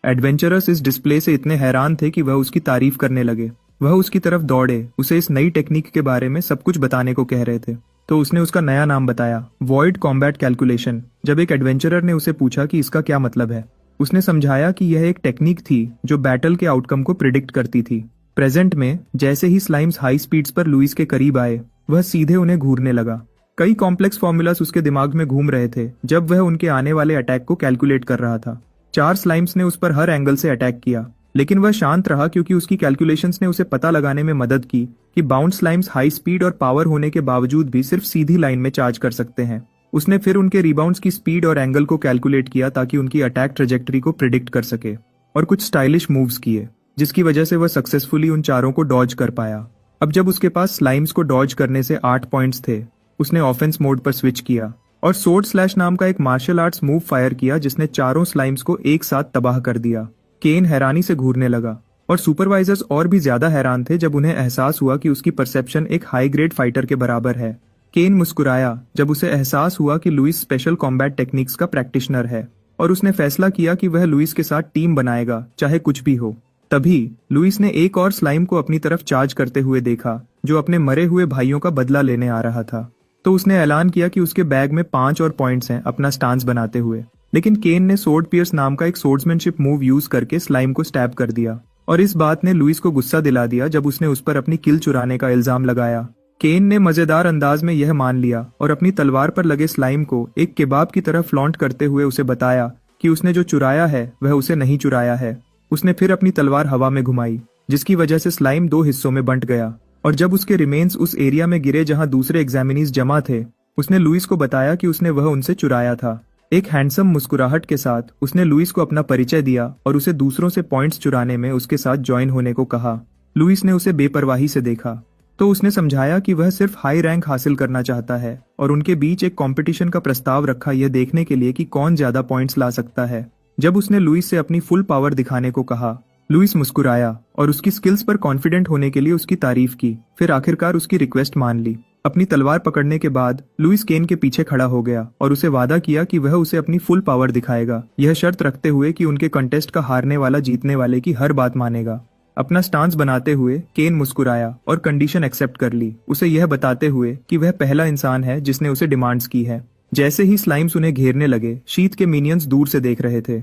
एडवेंचरर्स इस डिस्प्ले से इतने हैरान थे कि वह उसकी तारीफ करने लगे। वह उसकी तरफ दौड़े, उसे इस नई टेक्निक के बारे में सब कुछ बताने को कह रहे थे, तो उसने उसका नया नाम बताया, वॉइड कॉम्बैट कैलकुलेशन। जब एक एडवेंचरर ने उसे पूछा कि इसका क्या मतलब है, उसने समझाया कि यह एक टेक्निक थी जो बैटल के आउटकम को प्रिडिक्ट करती थी। प्रेजेंट में जैसे ही स्लाइम्स हाई स्पीड्स पर लुइस के करीब आए, वह सीधे उन्हें घूरने लगा। कई कॉम्प्लेक्स फॉर्मूलास उसके दिमाग में घूम रहे थे जब वह उनके आने वाले अटैक को कैलकुलेट कर रहा था। 4 स्लाइम्स ने उस पर हर एंगल से अटैक किया, लेकिन वह शांत रहा क्योंकि उसकी कैलकुलेशंस ने उसे पता लगाने में मदद की कि बाउंड स्लाइम्स हाई स्पीड और पावर होने के बावजूद भी सिर्फ सीधी लाइन में चार्ज कर सकते हैं। उसने फिर उनके रिबाउंड्स की स्पीड और एंगल को कैलकुलेट किया ताकि उनकी अटैक ट्रेजेक्टरी को प्रिडिक्ट कर सके, और कुछ स्टाइलिश मूव्स किए जिसकी वजह से वह सक्सेसफुली उन चारों को डॉज कर पाया। अब जब उसके पास स्लाइम्स को डॉज करने से 8 पॉइंट्स थे, उसने ऑफेंस मोड पर स्विच किया और सोर्ड स्लैश नाम का एक मार्शल आर्ट्स मूव फायर किया जिसने चारों स्लाइम्स को एक साथ तबाह कर दिया। केन हैरानी से घूरने लगा और सुपरवाइजर्स और भी ज्यादा हैरान थे जब उन्हें एहसास हुआ कि उसकी परसेप्शन एक हाई ग्रेड फाइटर के बराबर है। केन मुस्कुराया जब उसे एहसास हुआ कि लुइस स्पेशल कॉम्बैट टेक्निक्स का प्रैक्टिशनर है, और उसने फैसला किया कि वह लुइस के साथ टीम बनाएगा चाहे कुछ भी हो। तभी लुइस ने एक और स्लाइम को अपनी तरफ चार्ज करते हुए देखा जो अपने मरे हुए भाइयों का बदला लेने आ रहा था, तो उसने ऐलान किया कि उसके बैग में 5 और पॉइंट्स हैं अपना स्टांस बनाते हुए। लेकिन केन ने सोर्ड पियर्स नाम का एक सोर्ड्समैनशिप मूव यूज करके स्लाइम को स्टैब कर दिया, और इस बात ने लुइस को गुस्सा दिला दिया जब उसने उस पर अपनी किल चुराने का इल्जाम लगाया। केन ने मजेदार अंदाज में यह मान लिया और अपनी तलवार पर लगे स्लाइम को एक केबाब की तरह फ्लॉन्ट करते हुए उसे बताया कि उसने जो चुराया है वह उसे नहीं चुराया है। उसने फिर अपनी तलवार हवा में घुमाई, जिसकी वजह से स्लाइम 2 हिस्सों में बंट गया, और जब उसके रिमेन्स उस एरिया में गिरे जहां दूसरे एग्जामिनीज जमा थे, उसने लुइस को बताया कि उसने वह उनसे चुराया था। एक हैंडसम मुस्कुराहट के साथ उसने लुइस को अपना परिचय दिया और उसे दूसरों से पॉइंट्स चुराने में उसके साथ ज्वाइन होने को कहा। लुइस ने उसे बेपरवाही से देखा, तो उसने समझाया कि वह सिर्फ हाई रैंक हासिल करना चाहता है, और उनके बीच एक कंपटीशन का प्रस्ताव रखा यह देखने के लिए कि कौन ज्यादा पॉइंट्स ला सकता है। जब उसने लुइस से अपनी फुल पावर दिखाने को कहा, लुइस मुस्कुराया और उसकी स्किल्स पर कॉन्फिडेंट होने के लिए उसकी तारीफ की, फिर आखिरकार उसकी रिक्वेस्ट मान ली। अपनी तलवार पकड़ने के बाद लुइस केन के पीछे खड़ा हो गया और उसे वादा किया कि वह उसे अपनी फुल पावर दिखाएगा, यह शर्त रखते हुए कि उनके कंटेस्ट का हारने वाला जीतने वाले की हर बात मानेगा। अपना स्टांस बनाते हुए केन मुस्कुराया और कंडीशन एक्सेप्ट कर ली, उसे यह बताते हुए कि वह पहला इंसान है जिसने उसे डिमांड्स की है। जैसे ही स्लाइम्स उन्हें घेरने लगे, शीत के मिनियंस दूर से देख रहे थे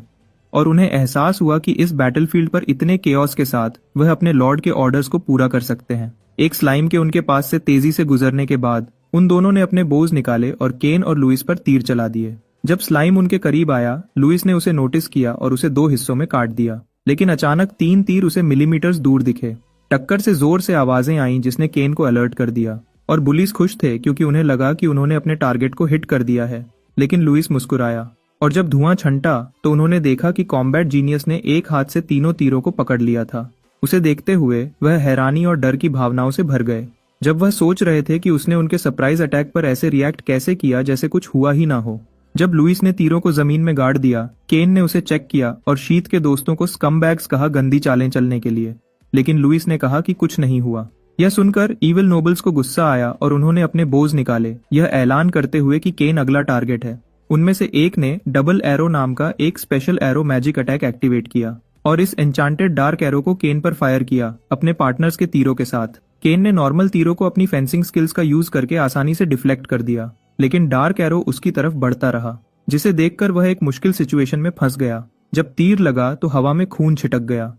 और उन्हें एहसास हुआ कि इस बैटलफील्ड पर इतने केओस के साथ वह अपने लॉर्ड के ऑर्डर्स को पूरा कर सकते हैं। एक स्लाइम के उनके पास से तेजी से गुजरने के बाद उन दोनों ने अपने बोझ निकाले और केन और लुइस पर तीर चला दिए। जब स्लाइम उनके करीब आया, लुइस ने उसे नोटिस किया और उसे 2 हिस्सों में काट दिया, लेकिन अचानक 3 तीर उसे मिलीमीटर्स दूर दिखे। टक्कर से जोर से आवाजें आईं जिसने केन को अलर्ट कर दिया और बुलिस खुश थे क्योंकि उन्हें लगा कि उन्होंने अपने टारगेट को हिट कर दिया है। लेकिन लुइस मुस्कुराया और जब धुआं छंटा तो उन्होंने देखा कि कॉम्बैट जीनियस ने एक हाथ से तीनों तीरों को पकड़ लिया था। उसे देखते हुए वह हैरानी और डर की भावनाओं से भर गए। जब वह सोच रहे थे कि उसने उनके सरप्राइज अटैक पर ऐसे रिएक्ट कैसे किया जैसे कुछ हुआ ही ना हो। जब लुइस ने तीरों को जमीन में गाड़ दिया, केन ने उसे चेक किया और शीत के दोस्तों को स्कमबैग्स कहा गंदी चालें चलने के लिए, लेकिन लुइस ने कहा कि कुछ नहीं हुआ। यह सुनकर इविल नोबल्स को गुस्सा आया और उन्होंने अपने बोझ निकाले, यह ऐलान करते हुए कि केन अगला टारगेट है। उनमें से एक ने डबल एरो नाम का एक special arrow magic attack activate किया और इस एन्चांटेड डार्क एरो को केन पर फायर किया अपने पार्टनर्स के तीरों के साथ। केन ने नॉर्मल तीरों को अपनी फेंसिंग स्किल्स का यूज करके आसानी से डिफ्लेक्ट कर दिया, लेकिन डार्क एरो उसकी तरफ बढ़ता रहा, जिसे देखकर वह एक मुश्किल सिचुएशन में फंस गया। जब तीर लगा तो हवा में खून छिटक गया।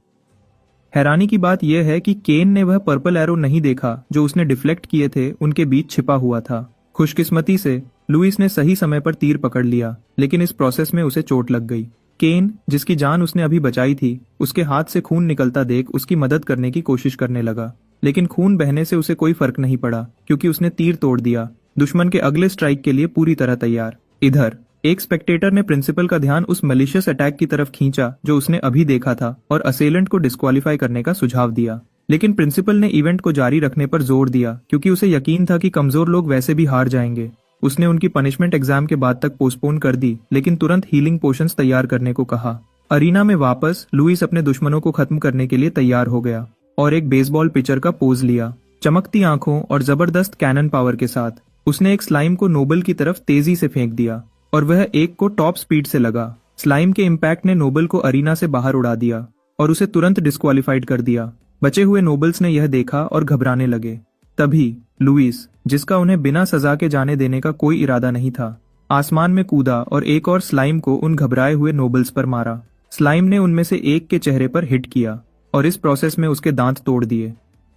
हैरानी की बात यह है कि केन ने वह पर्पल एरो नहीं देखा जो उसने डिफ्लेक्ट किए थे, उनके बीच छिपा हुआ था। खुशकिस्मती से लुइस ने सही समय पर तीर पकड़ लिया, लेकिन इस प्रोसेस में उसे चोट लग गई। केन, जिसकी जान उसने अभी बचाई थी, उसके हाथ से खून निकलता देख उसकी मदद करने की कोशिश करने लगा, लेकिन खून बहने से उसे कोई फर्क नहीं पड़ा क्योंकि उसने तीर तोड़ दिया, दुश्मन के अगले स्ट्राइक के लिए पूरी तरह तैयार। इधर एक स्पेक्टेटर ने प्रिंसिपल का ध्यान उस मलिशियस अटैक की तरफ खींचा जो उसने अभी देखा था और असेलेंट को डिस्क्वालीफाई करने का सुझाव दिया, लेकिन प्रिंसिपल ने इवेंट को जारी रखने पर जोर दिया क्योंकि उसे यकीन था कि कमजोर लोग वैसे भी हार जाएंगे। उसने उनकी पनिशमेंट एग्जाम के बाद तक पोस्टपोन कर दी, लेकिन तुरंत हीलिंग पोशंस तैयार करने को कहा। अरीना में वापस लुइस अपने दुश्मनों को खत्म करने के लिए तैयार हो गया और एक बेसबॉल पिचर का पोज लिया। चमकती आंखों और जबरदस्त कैनन पावर के साथ उसने एक स्लाइम को नोबल की तरफ तेजी से फेंक दिया और वह एक को टॉप स्पीड से लगा। स्लाइम के इम्पैक्ट ने नोबल को अरीना से बाहर उड़ा दिया और उसे तुरंत डिस्क्वालीफाइड कर दिया। बचे हुए नोबल्स ने यह देखा और घबराने लगे। तभी लुइस, जिसका उन्हें बिना सजा के जाने देने का कोई इरादा नहीं था, आसमान में कूदा और एक और स्लाइम को उन घबराए हुए नोबल्स पर मारा। स्लाइम ने उनमें से एक के चेहरे पर हिट किया और इस प्रोसेस में उसके दांत तोड़ दिए।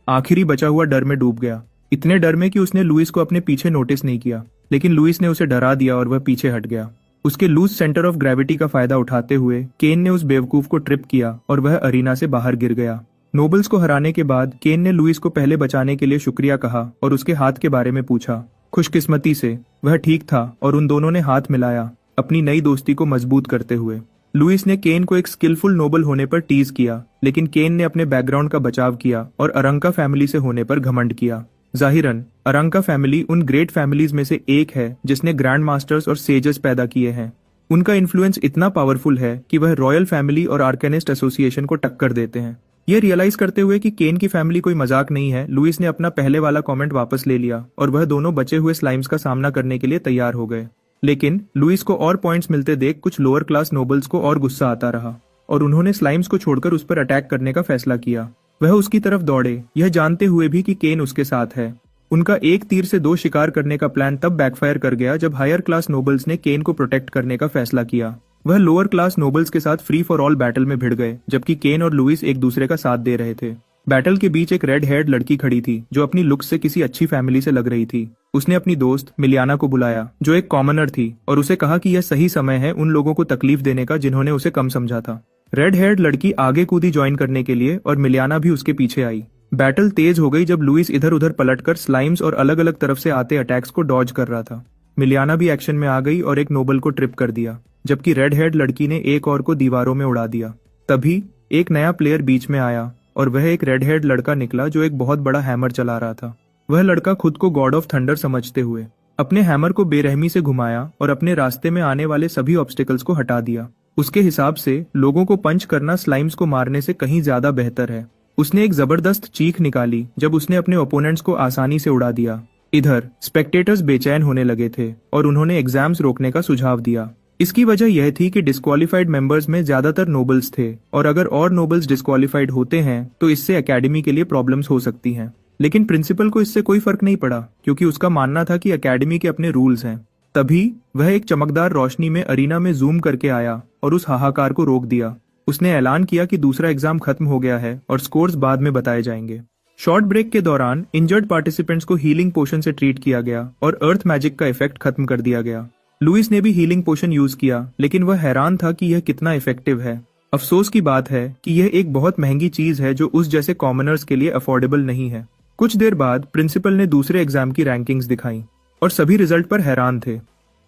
आखिरी बचा हुआ डर में डूब गया, इतने डर में कि उसने लुइस को अपने पीछे नोटिस नहीं किया, लेकिन लुइस ने उसे डरा दिया और वह पीछे हट गया। उसके लूज सेंटर ऑफ ग्रेविटी का फायदा उठाते हुए केन ने उस बेवकूफ को ट्रिप किया और वह अरीना से बाहर गिर गया। नोबल्स को हराने के बाद केन ने लुइस को पहले बचाने के लिए शुक्रिया कहा और उसके हाथ के बारे में पूछा। खुशकिस्मती से वह ठीक था और उन दोनों ने हाथ मिलाया, अपनी नई दोस्ती को मजबूत करते हुए। लुइस ने केन को एक स्किलफुल नोबल होने पर टीज किया, लेकिन केन ने अपने बैकग्राउंड का बचाव किया और अरंका फैमिली से होने पर घमंड किया। जाहिरन अरंका फैमिली उन ग्रेट फैमिलीज में से एक है जिसने ग्रैंड मास्टर्स और सेजस पैदा किए हैं। उनका इन्फ्लुएंस इतना पावरफुल है कि वह रॉयल फैमिली और आर्केनिस्ट एसोसिएशन को टक्कर देते हैं। ये रियलाइज करते हुए कि केन की फैमिली कोई मजाक नहीं है, लुइस ने अपना पहले वाला कमेंट वापस ले लिया और वह दोनों बचे हुए स्लाइम्स का सामना करने के लिए तैयार हो गए। लेकिन लुइस को और पॉइंट्स मिलते देख कुछ लोअर क्लास नोबल्स को और गुस्सा आता रहा और उन्होंने स्लाइम्स को छोड़कर उस पर अटैक करने का फैसला किया। वह उसकी तरफ दौड़े, यह जानते हुए भी कि केन उसके साथ है। उनका एक तीर से 2 शिकार करने का प्लान तब बैकफायर कर गया जब हायर क्लास नोबल्स ने केन को प्रोटेक्ट करने का फैसला किया। वह लोअर क्लास नोबल्स के साथ फ्री फॉर ऑल बैटल में भिड़ गए, जबकि केन और लुइस एक दूसरे का साथ दे रहे थे। बैटल के बीच एक रेड हेयर्ड लड़की खड़ी थी जो अपनी लुक से किसी अच्छी फैमिली से लग रही थी। उसने अपनी दोस्त मिलियाना को बुलाया जो एक कॉमनर थी और उसे कहा कि यह सही समय है उन लोगों को तकलीफ देने का जिन्होंने उसे कम समझा था। रेड हेयर्ड लड़की आगे कूदी ज्वाइन करने के लिए और मिलियाना भी उसके पीछे आई। बैटल तेज हो गई जब लुइस इधर उधर पलटकर स्लाइम्स और अलग अलग तरफ से आते अटैक्स को डॉज कर रहा था। मिलियाना भी एक्शन में आ गई और एक नोबल को ट्रिप कर दिया, जबकि रेड हेयर्ड लड़की ने एक और को दीवारों में उड़ा दिया। तभी एक नया प्लेयर बीच में आया और वह एक रेड हेयर्ड लड़का निकला जो एक बहुत बड़ा हैमर चला रहा था। वह लड़का खुद को गॉड ऑफ थंडर समझते हुए अपने हैमर को बेरहमी से घुमाया और अपने रास्ते में आने वाले सभी ऑब्स्टिकल्स को हटा दिया। उसके हिसाब से लोगों को पंच करना स्लाइम्स को मारने से कहीं ज्यादा बेहतर है। उसने एक जबरदस्त चीख निकाली जब उसने अपने ओपोनेंट्स को आसानी से उड़ा दिया। इधर स्पेक्टेटर्स बेचैन होने लगे थे और उन्होंने एग्जाम्स रोकने का सुझाव दिया। इसकी वजह यह थी कि डिस्क्वालिफाइड मेंबर्स में ज्यादातर नोबल्स थे और अगर और नोबल्स डिस्क्वालिफाइड होते हैं तो इससे एकेडमी के लिए प्रॉब्लम्स हो सकती हैं। लेकिन प्रिंसिपल को इससे कोई फर्क नहीं पड़ा क्योंकि उसका मानना था कि एकेडमी के अपने रूल्स हैं। तभी वह एक चमकदार रोशनी में अरीना में जूम करके आया और उस हाहाकार को रोक दिया। उसने ऐलान किया कि दूसरा एग्जाम खत्म हो गया है और स्कोर्स बाद में बताए जाएंगे। शॉर्ट ब्रेक के दौरान इंजर्ड पार्टिसिपेंट्स को हीलिंग पोशन से ट्रीट किया गया और अर्थ मैजिक का इफेक्ट खत्म कर दिया गया। लुइस ने भी हीलिंग पोशन यूज किया लेकिन वह हैरान था कि यह कितना इफेक्टिव है। अफसोस की बात है कि यह एक बहुत महंगी चीज है जो उस जैसे कॉमनर्स के लिए अफोर्डेबल नहीं है। कुछ देर बाद प्रिंसिपल ने दूसरे एग्जाम की रैंकिंग्स दिखाई और सभी रिजल्ट पर हैरान थे।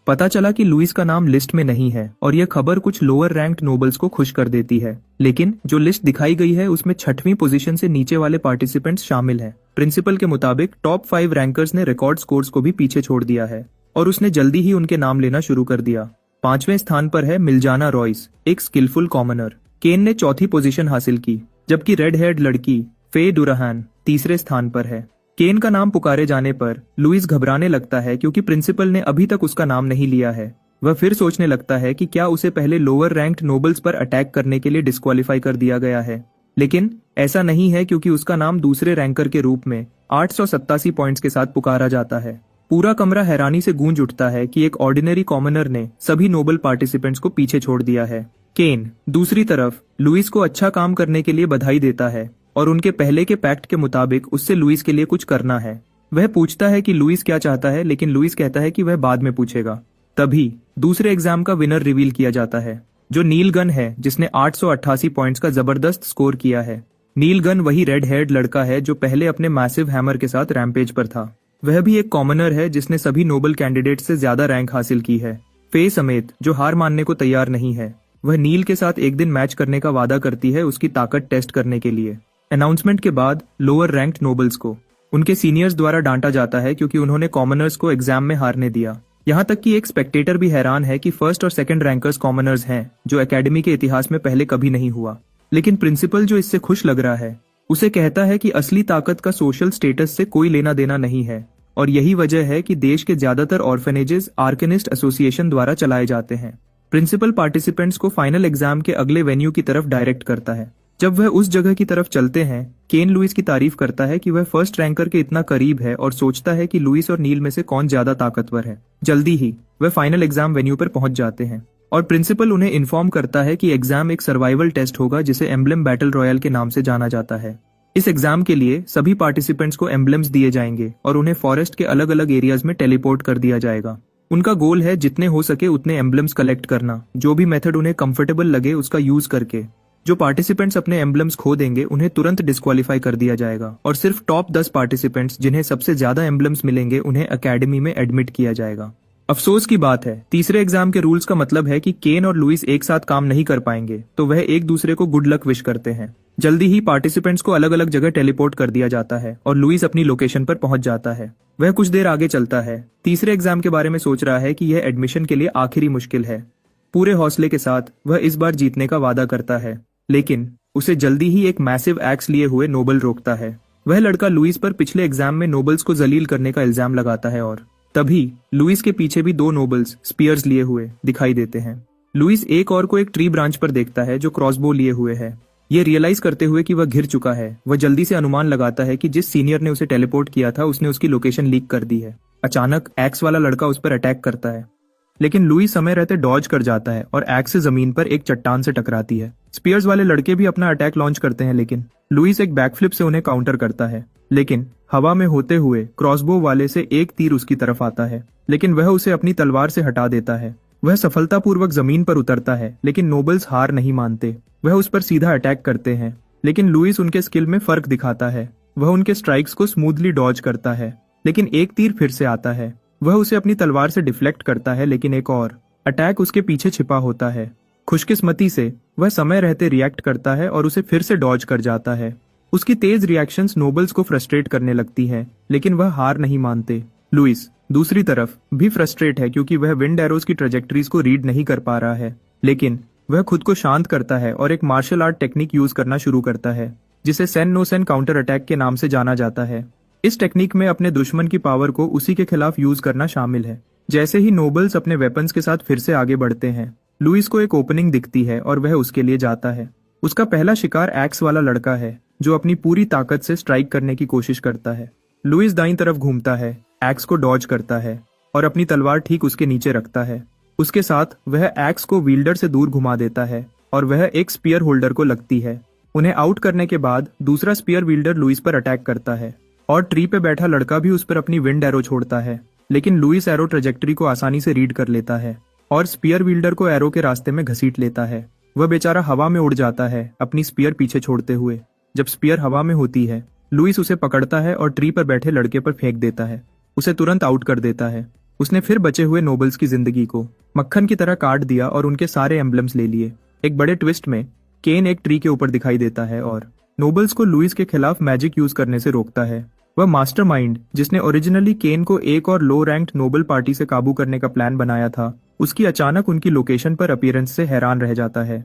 पता चला कि लुइस का नाम लिस्ट में नहीं है और यह खबर कुछ लोअर रैंक्ड नोबल्स को खुश कर देती है। लेकिन जो लिस्ट दिखाई गई है उसमें 6वीं पोजीशन से नीचे वाले पार्टिसिपेंट्स शामिल हैं। प्रिंसिपल के मुताबिक टॉप 5 रैंकर्स ने रिकॉर्ड स्कोर्स को भी पीछे छोड़ दिया है और उसने जल्दी ही उनके नाम लेना शुरू कर दिया। 5वें स्थान पर है मिल्जाना रॉयस, एक स्किलफुल कॉमनर। केन ने 4थी पोजीशन हासिल की जबकि रेड हेयर्ड लड़की फे डुराहान तीसरे स्थान पर है। केन का नाम पुकारे जाने पर लुइस घबराने लगता है क्योंकि प्रिंसिपल ने अभी तक उसका नाम नहीं लिया है। वह फिर सोचने लगता है कि क्या उसे पहले लोअर रैंक्ड नोबल्स पर अटैक करने के लिए डिस्क्वालीफाई कर दिया गया है। लेकिन ऐसा नहीं है क्योंकि उसका नाम दूसरे रैंकर के रूप में 887 पॉइंट्स के साथ पुकारा जाता है। पूरा कमरा हैरानी से गूंज उठता है कि एक ऑर्डिनरी कॉमनर ने सभी नोबल पार्टिसिपेंट्स को पीछे छोड़ दिया है। केन दूसरी तरफ लुइस को अच्छा काम करने के लिए बधाई देता है और उनके पहले के पैक्ट के मुताबिक उससे लुइस के लिए कुछ करना है। वह पूछता है कि लुइस क्या चाहता है लेकिन लुइस कहता है कि वह बाद में पूछेगा। तभी दूसरे एग्जाम का विनर रिवील किया जाता है जो नील गन है जिसने 888 पॉइंट्स का जबरदस्त स्कोर किया है। नील गन वही रेड हेयर्ड लड़का है जो पहले अपने मैसिव हैमर के साथ रैम्पेज पर था। वह भी एक कॉमनर है जिसने सभी नोबल कैंडिडेट से ज्यादा रैंक हासिल की है। फे समेत जो हार मानने को तैयार नहीं है, वह नील के साथ एक दिन मैच करने का वादा करती है उसकी ताकत टेस्ट करने के लिए। अनाउंसमेंट के बाद लोअर रैंक्ड नोबल्स को उनके सीनियर्स द्वारा डांटा जाता है क्योंकि उन्होंने कॉमनर्स को एग्जाम में हारने दिया। यहाँ तक कि एक स्पेक्टेटर भी हैरान है कि फर्स्ट और सेकंड रैंकर्स कॉमनर्स हैं जो एकेडमी के इतिहास में पहले कभी नहीं हुआ। लेकिन प्रिंसिपल जो इससे खुश लग रहा है उसे कहता है कि असली ताकत का सोशल स्टेटस से कोई लेना देना नहीं है और यही वजह है कि देश के ज्यादातर ऑर्फेनेजेस आर्केनिस्ट एसोसिएशन द्वारा चलाए जाते हैं। प्रिंसिपल पार्टिसिपेंट्स को फाइनल एग्जाम के अगले वेन्यू की तरफ डायरेक्ट करता है। जब वह उस जगह की तरफ चलते हैं, केन लुइस की तारीफ करता है कि वह फर्स्ट रैंकर के इतना करीब है और सोचता है कि लुइस और नील में से कौन ज्यादा ताकतवर है। जल्दी ही वह फाइनल एग्जाम वेन्यू पर पहुंच जाते हैं और प्रिंसिपल उन्हें इन्फॉर्म करता है कि एग्जाम एक सर्वाइवल टेस्ट होगा जिसे एम्ब्लेम बैटल रॉयल के नाम से जाना जाता है। इस एग्जाम के लिए सभी पार्टिसिपेंट्स को एम्ब्लेम्स दिए जाएंगे और उन्हें फॉरेस्ट के अलग अलग एरियाज में टेलीपोर्ट कर दिया जाएगा। उनका गोल है जितने हो सके उतने एम्ब्लेम्स कलेक्ट करना, जो भी मेथड उन्हें कंफर्टेबल लगे उसका यूज करके। जो पार्टिसिपेंट्स अपने एम्ब्लेम्स खो देंगे उन्हें तुरंत डिस्क्वालीफाई कर दिया जाएगा और सिर्फ टॉप 10 पार्टिसिपेंट्स जिन्हें सबसे ज्यादा एम्ब्लेम्स मिलेंगे उन्हें एकेडमी में एडमिट किया जाएगा। अफसोस की बात है, तीसरे एग्जाम के रूल्स का मतलब है कि केन और लुइस एक साथ काम नहीं कर पाएंगे, तो वह एक दूसरे को गुड लक विश करते हैं। जल्दी ही पार्टिसिपेंट्स को अलग अलग जगह टेलीपोर्ट कर दिया जाता है और लुइस अपनी लोकेशन पर पहुंच जाता है। वह कुछ देर आगे चलता है, तीसरे एग्जाम के बारे में सोच रहा है कि यह एडमिशन के लिए आखिरी मुश्किल है। पूरे हौसले के साथ वह इस बार जीतने का वादा करता है, लेकिन उसे जल्दी ही एक मैसिव एक्स लिए हुए नोबल रोकता है। वह लड़का लुइस पर पिछले एग्जाम में नोबल्स को जलील करने का इल्जाम लगाता है और तभी लुइस के पीछे भी 2 नोबल्स स्पीयर्स लिए हुए दिखाई देते हैं। लुइस एक और को एक ट्री ब्रांच पर देखता है जो क्रॉसबो लिए हुए है। ये रियलाइज करते हुए कि वह घिर चुका है, वह जल्दी से अनुमान लगाता है कि जिस सीनियर ने उसे टेलीपोर्ट किया था उसने उसकी लोकेशन लीक कर दी है। अचानक एक्स वाला लड़का उस पर अटैक करता है, लेकिन लुइस समय रहते डॉज कर जाता है और एक्स से जमीन पर एक चट्टान से टकराती है। स्पीयर्स वाले लड़के भी अपना अटैक लॉन्च करते हैं, लेकिन लुइस एक बैकफ्लिप से उन्हें काउंटर करता है। लेकिन हवा में होते हुए क्रॉसबो वाले से एक तीर उसकी तरफ आता है, लेकिन वह उसे अपनी तलवार से हटा देता है। वह सफलतापूर्वक जमीन पर उतरता है, लेकिन नोबल्स हार नहीं मानते। वह उस पर सीधा अटैक करते हैं, लेकिन लुइस उनके स्किल में फर्क दिखाता है। वह उनके स्ट्राइक्स को स्मूथली डॉज करता है, लेकिन एक तीर फिर से आता है। वह उसे अपनी तलवार से डिफ्लेक्ट करता है, लेकिन एक और अटैक उसके पीछे छिपा होता है। खुशकिस्मती से वह समय रहते रिएक्ट करता है और उसे फिर से डॉज कर जाता है। उसकी तेज रिएक्शंस नोबल्स को फ्रस्ट्रेट करने लगती हैं, लेकिन वह हार नहीं मानते। लुइस दूसरी तरफ भी फ्रस्ट्रेट है क्योंकि वह विंड एरोज की ट्रेजेक्टरीज को रीड नहीं कर पा रहा है, लेकिन वह खुद को शांत करता है और एक मार्शल आर्ट टेक्निक यूज करना शुरू करता है जिसे सेन नो सेन काउंटर अटैक के नाम से जाना जाता है। इस टेक्निक में अपने दुश्मन की पावर को उसी के खिलाफ यूज करना शामिल है। जैसे ही नोबल्स अपने वेपन्स के साथ फिर से आगे बढ़ते हैं, लुइस को एक ओपनिंग दिखती है और वह उसके लिए जाता है। उसका पहला शिकार एक्स वाला लड़का है जो अपनी पूरी ताकत से स्ट्राइक करने की कोशिश करता है। लुइस दाईं तरफ घूमता है, एक्स को डॉज करता है और अपनी तलवार ठीक उसके नीचे रखता है। उसके साथ वह एक्स को विल्डर से दूर घुमा देता है और वह एक स्पीयर होल्डर को लगती है। उन्हें आउट करने के बाद दूसरा स्पीयर विल्डर लुइस पर अटैक करता है और ट्री पे बैठा लड़का भी उस पर अपनी विंड एरो छोड़ता है, लेकिन लुइस एरो ट्रेजेक्टरी को आसानी से रीड कर लेता है और स्पीयर विल्डर को एरो के रास्ते में घसीट लेता है। वह बेचारा हवा में उड़ जाता है, अपनी स्पीयर पीछे छोड़ते हुए। जब स्पीयर हवा में होती है, लुइस उसे पकड़ता है और ट्री पर बैठे लड़के पर फेंक देता है, उसे तुरंत आउट कर देता है। उसने फिर बचे हुए नोबल्स की जिंदगी को मक्खन की तरह काट दिया और उनके सारे एम्बलम्स ले लिए। एक बड़े ट्विस्ट में केन एक ट्री के ऊपर दिखाई देता है और नोबल्स को लुइस के खिलाफ मैजिक यूज करने से रोकता है। वह मास्टरमाइंड जिसने ओरिजिनली केन को एक और लो रैंक्ड नोबल पार्टी से काबू करने का प्लान बनाया था, उसकी अचानक उनकी लोकेशन पर अपीयरेंस से हैरान रह जाता है।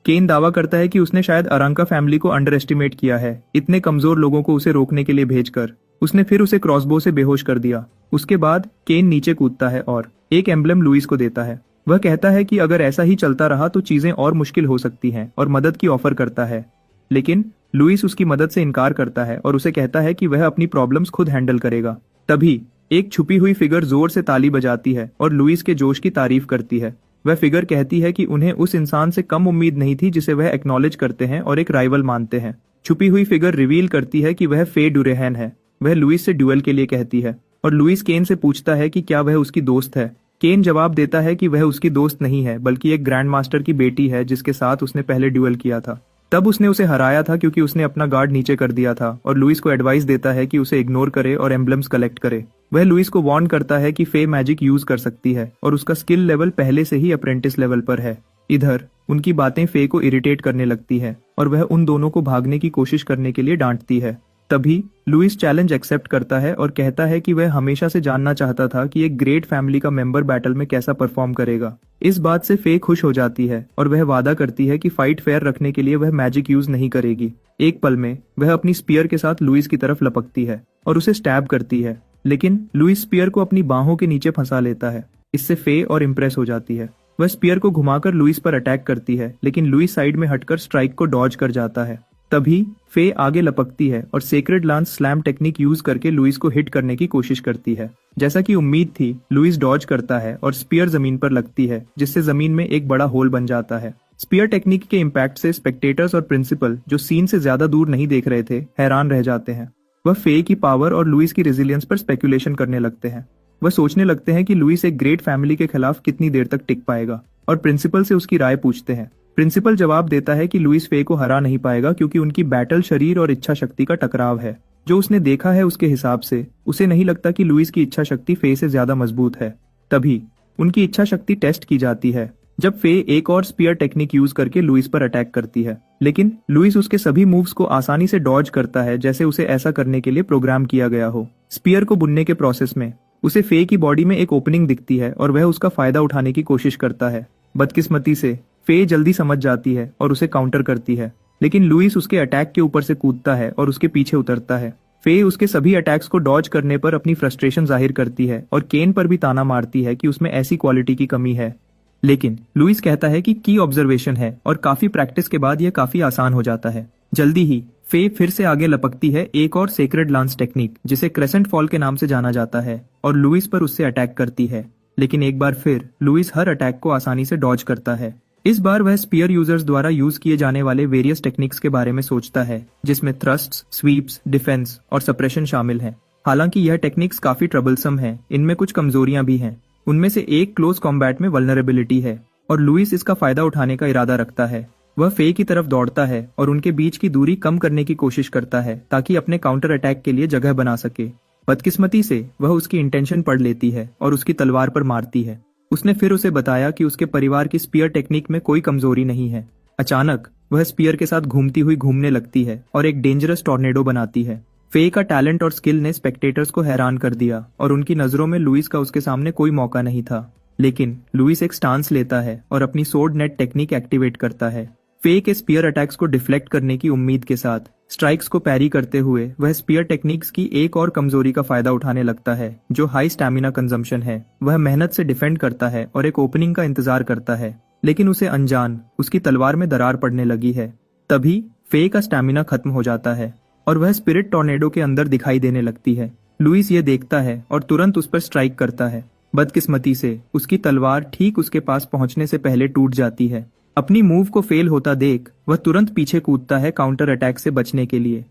केन दावा करता है कि उसने शायद अरांका फैमिली को अंडर एस्टिमेट किया है, इतने कमजोर लोगों को उसे रोकने के लिए भेजकर। उसने फिर उसे क्रॉसबो से बेहोश कर दिया। उसके बाद केन नीचे कूदता है और एक एम्बलम लुइस को देता है। वह कहता है कि अगर ऐसा ही चलता रहा तो चीजें और मुश्किल हो सकती हैं और मदद की ऑफर करता है, लेकिन लुइस उसकी मदद से इनकार करता है और उसे कहता है कि वह अपनी प्रॉब्लम्स खुद हैंडल करेगा। तभी एक छुपी हुई फिगर जोर से ताली बजाती है और लुइस के जोश की तारीफ करती है। वह फिगर कहती है कि उन्हें उस इंसान से कम उम्मीद नहीं थी जिसे वह एक्नॉलेज करते हैं और एक राइवल मानते हैं। छुपी हुई फिगर रिवील करती है कि वह फे डुरेहन है। वह लुइस से ड्यूएल के लिए कहती है और लुइस केन से पूछता है कि क्या वह उसकी दोस्त है। केन जवाब देता है कि वह उसकी दोस्त नहीं है, बल्कि एक ग्रैंड मास्टर की बेटी है जिसके साथ उसने पहले ड्यूएल किया था। तब उसने उसे हराया था क्योंकि उसने अपना गार्ड नीचे कर दिया था और लुइस को एडवाइस देता है कि उसे इग्नोर करे और एम्बलम्स कलेक्ट करे। वह लुइस को वार्न करता है कि फे मैजिक यूज कर सकती है और उसका स्किल लेवल पहले से ही अप्रेंटिस लेवल पर है। इधर उनकी बातें फे को इरिटेट करने लगती है और वह उन दोनों को भागने की कोशिश करने के लिए डांटती है। तभी लुइस चैलेंज एक्सेप्ट करता है और कहता है कि वह हमेशा से जानना चाहता था कि एक ग्रेट फैमिली का मेंबर बैटल में कैसा परफॉर्म करेगा। इस बात से फे खुश हो जाती है और वह वादा करती है कि फाइट फेयर रखने के लिए वह मैजिक यूज नहीं करेगी। एक पल में वह अपनी स्पीयर के साथ लुइस की तरफ लपकती है और उसे स्टैब करती है, लेकिन लुइस स्पीयर को अपनी बाहों के नीचे फंसा लेता है। इससे फे और इम्प्रेस हो जाती है। वह स्पीयर को घुमाकर लुइस पर अटैक करती है, लेकिन लुइस साइड में हटकर स्ट्राइक को डॉज कर जाता है। तभी फे आगे लपकती है और sacred lance slam technique use करके लुइस को हिट करने की कोशिश करती है। जैसा कि उम्मीद थी, लुइस डॉज करता है और स्पीयर जमीन पर लगती है, जिससे जमीन में एक बड़ा होल बन जाता है। स्पीयर टेक्निक के इम्पैक्ट से स्पेक्टेटर्स और प्रिंसिपल, जो सीन से ज्यादा दूर नहीं देख रहे थे, हैरान रह जाते हैं। वह फे की पावर और लुइस की रेजिलियंस पर स्पेकुलेशन करने लगते हैं। वह सोचने लगते हैं कि लुइस एक ग्रेट फैमिली के खिलाफ कितनी देर तक टिक पाएगा और प्रिंसिपल से उसकी राय पूछते हैं। प्रिंसिपल जवाब देता है कि लुइस फे को हरा नहीं पाएगा क्योंकि उनकी बैटल शरीर और इच्छा शक्ति का टकराव है। जो उसने देखा है उसके हिसाब से उसे नहीं लगता कि लुइस की इच्छा शक्ति फे से ज्यादा मजबूत है। तभी उनकी इच्छा शक्ति टेस्ट की जाती है जब फे एक और स्पीयर टेक्निक यूज करके लुइस पर अटैक करती है, लेकिन लुइस उसके सभी मूव्स को आसानी से डॉज करता है जैसे उसे ऐसा करने के लिए प्रोग्राम किया गया हो। स्पीयर को बुनने के प्रोसेस में उसे फे की बॉडी में एक ओपनिंग दिखती है और वह उसका फायदा उठाने की कोशिश करता है। बदकिस्मती से फे जल्दी समझ जाती है और उसे काउंटर करती है, लेकिन लुइस उसके अटैक के ऊपर से कूदता है और उसके पीछे उतरता है। फे उसके सभी अटैक्स को डॉज करने पर अपनी फ्रस्ट्रेशन जाहिर करती है और केन पर भी ताना मारती है कि उसमें ऐसी क्वालिटी की कमी है, लेकिन लुइस कहता है कि की ऑब्जर्वेशन है और काफी प्रैक्टिस के बाद यह काफी आसान हो जाता है। जल्दी ही फे फिर से आगे लपकती है एक और सेक्रेड लांस टेक्निक, जिसे क्रेसेंट फॉल के नाम से जाना जाता है, और लुइस पर उससे अटैक करती है। लेकिन एक बार फिर लुइस हर अटैक को आसानी से डॉज करता है। इस बार वह स्पीयर यूजर्स द्वारा यूज किए जाने वाले वेरियस टेक्निक्स के बारे में सोचता है, जिसमें थ्रस्ट्स, स्वीप्स, डिफेंस और सप्रेशन शामिल हैं। हालांकि यह टेक्निक्स काफी ट्रबलसम हैं, इनमें कुछ कमजोरियां भी हैं। उनमें से एक क्लोज कॉम्बैट में वल्नरेबिलिटी है और लुइस इसका फायदा उठाने का इरादा रखता है। वह फे की तरफ दौड़ता है और उनके बीच की दूरी कम करने की कोशिश करता है ताकि अपने काउंटर अटैक के लिए जगह बना सके। बदकिस्मती से वह उसकी इंटेंशन पढ़ लेती है और उसकी तलवार पर मारती है। उसने फिर उसे बताया कि उसके परिवार की स्पीयर टेक्निक में कोई कमजोरी नहीं है। अचानक वह स्पीयर के साथ घूमती हुई घूमने लगती है और एक डेंजरस टॉर्नेडो बनाती है। फे का टैलेंट और स्किल ने स्पेक्टेटर्स को हैरान कर दिया और उनकी नजरों में लुइस का उसके सामने कोई मौका नहीं था। लेकिन लुइस एक स्टांस लेता है और अपनी सोर्ड नेट टेक्निक एक्टिवेट करता है। फे के स्पीयर अटैक्स को डिफ्लेक्ट करने की उम्मीद के साथ स्ट्राइक्स को पैरी करते हुए वह स्पीयर टेक्निक्स की एक और कमजोरी का फायदा उठाने लगता है, जो हाई स्टैमिना कंजम्पशन है। वह मेहनत से डिफेंड करता है और एक ओपनिंग का इंतजार करता है, लेकिन उसे अनजान उसकी तलवार में दरार पड़ने लगी है। तभी फे का स्टैमिना खत्म हो जाता है और वह स्पिरिट टॉर्नेडो के अंदर दिखाई देने लगती है। लुइस ये देखता है और तुरंत उस पर स्ट्राइक करता है। बदकिस्मती से उसकी तलवार ठीक उसके पास पहुंचने से पहले टूट जाती है। अपनी मूव को फेल होता देख वह तुरंत पीछे कूदता है काउंटर अटैक से बचने के लिए।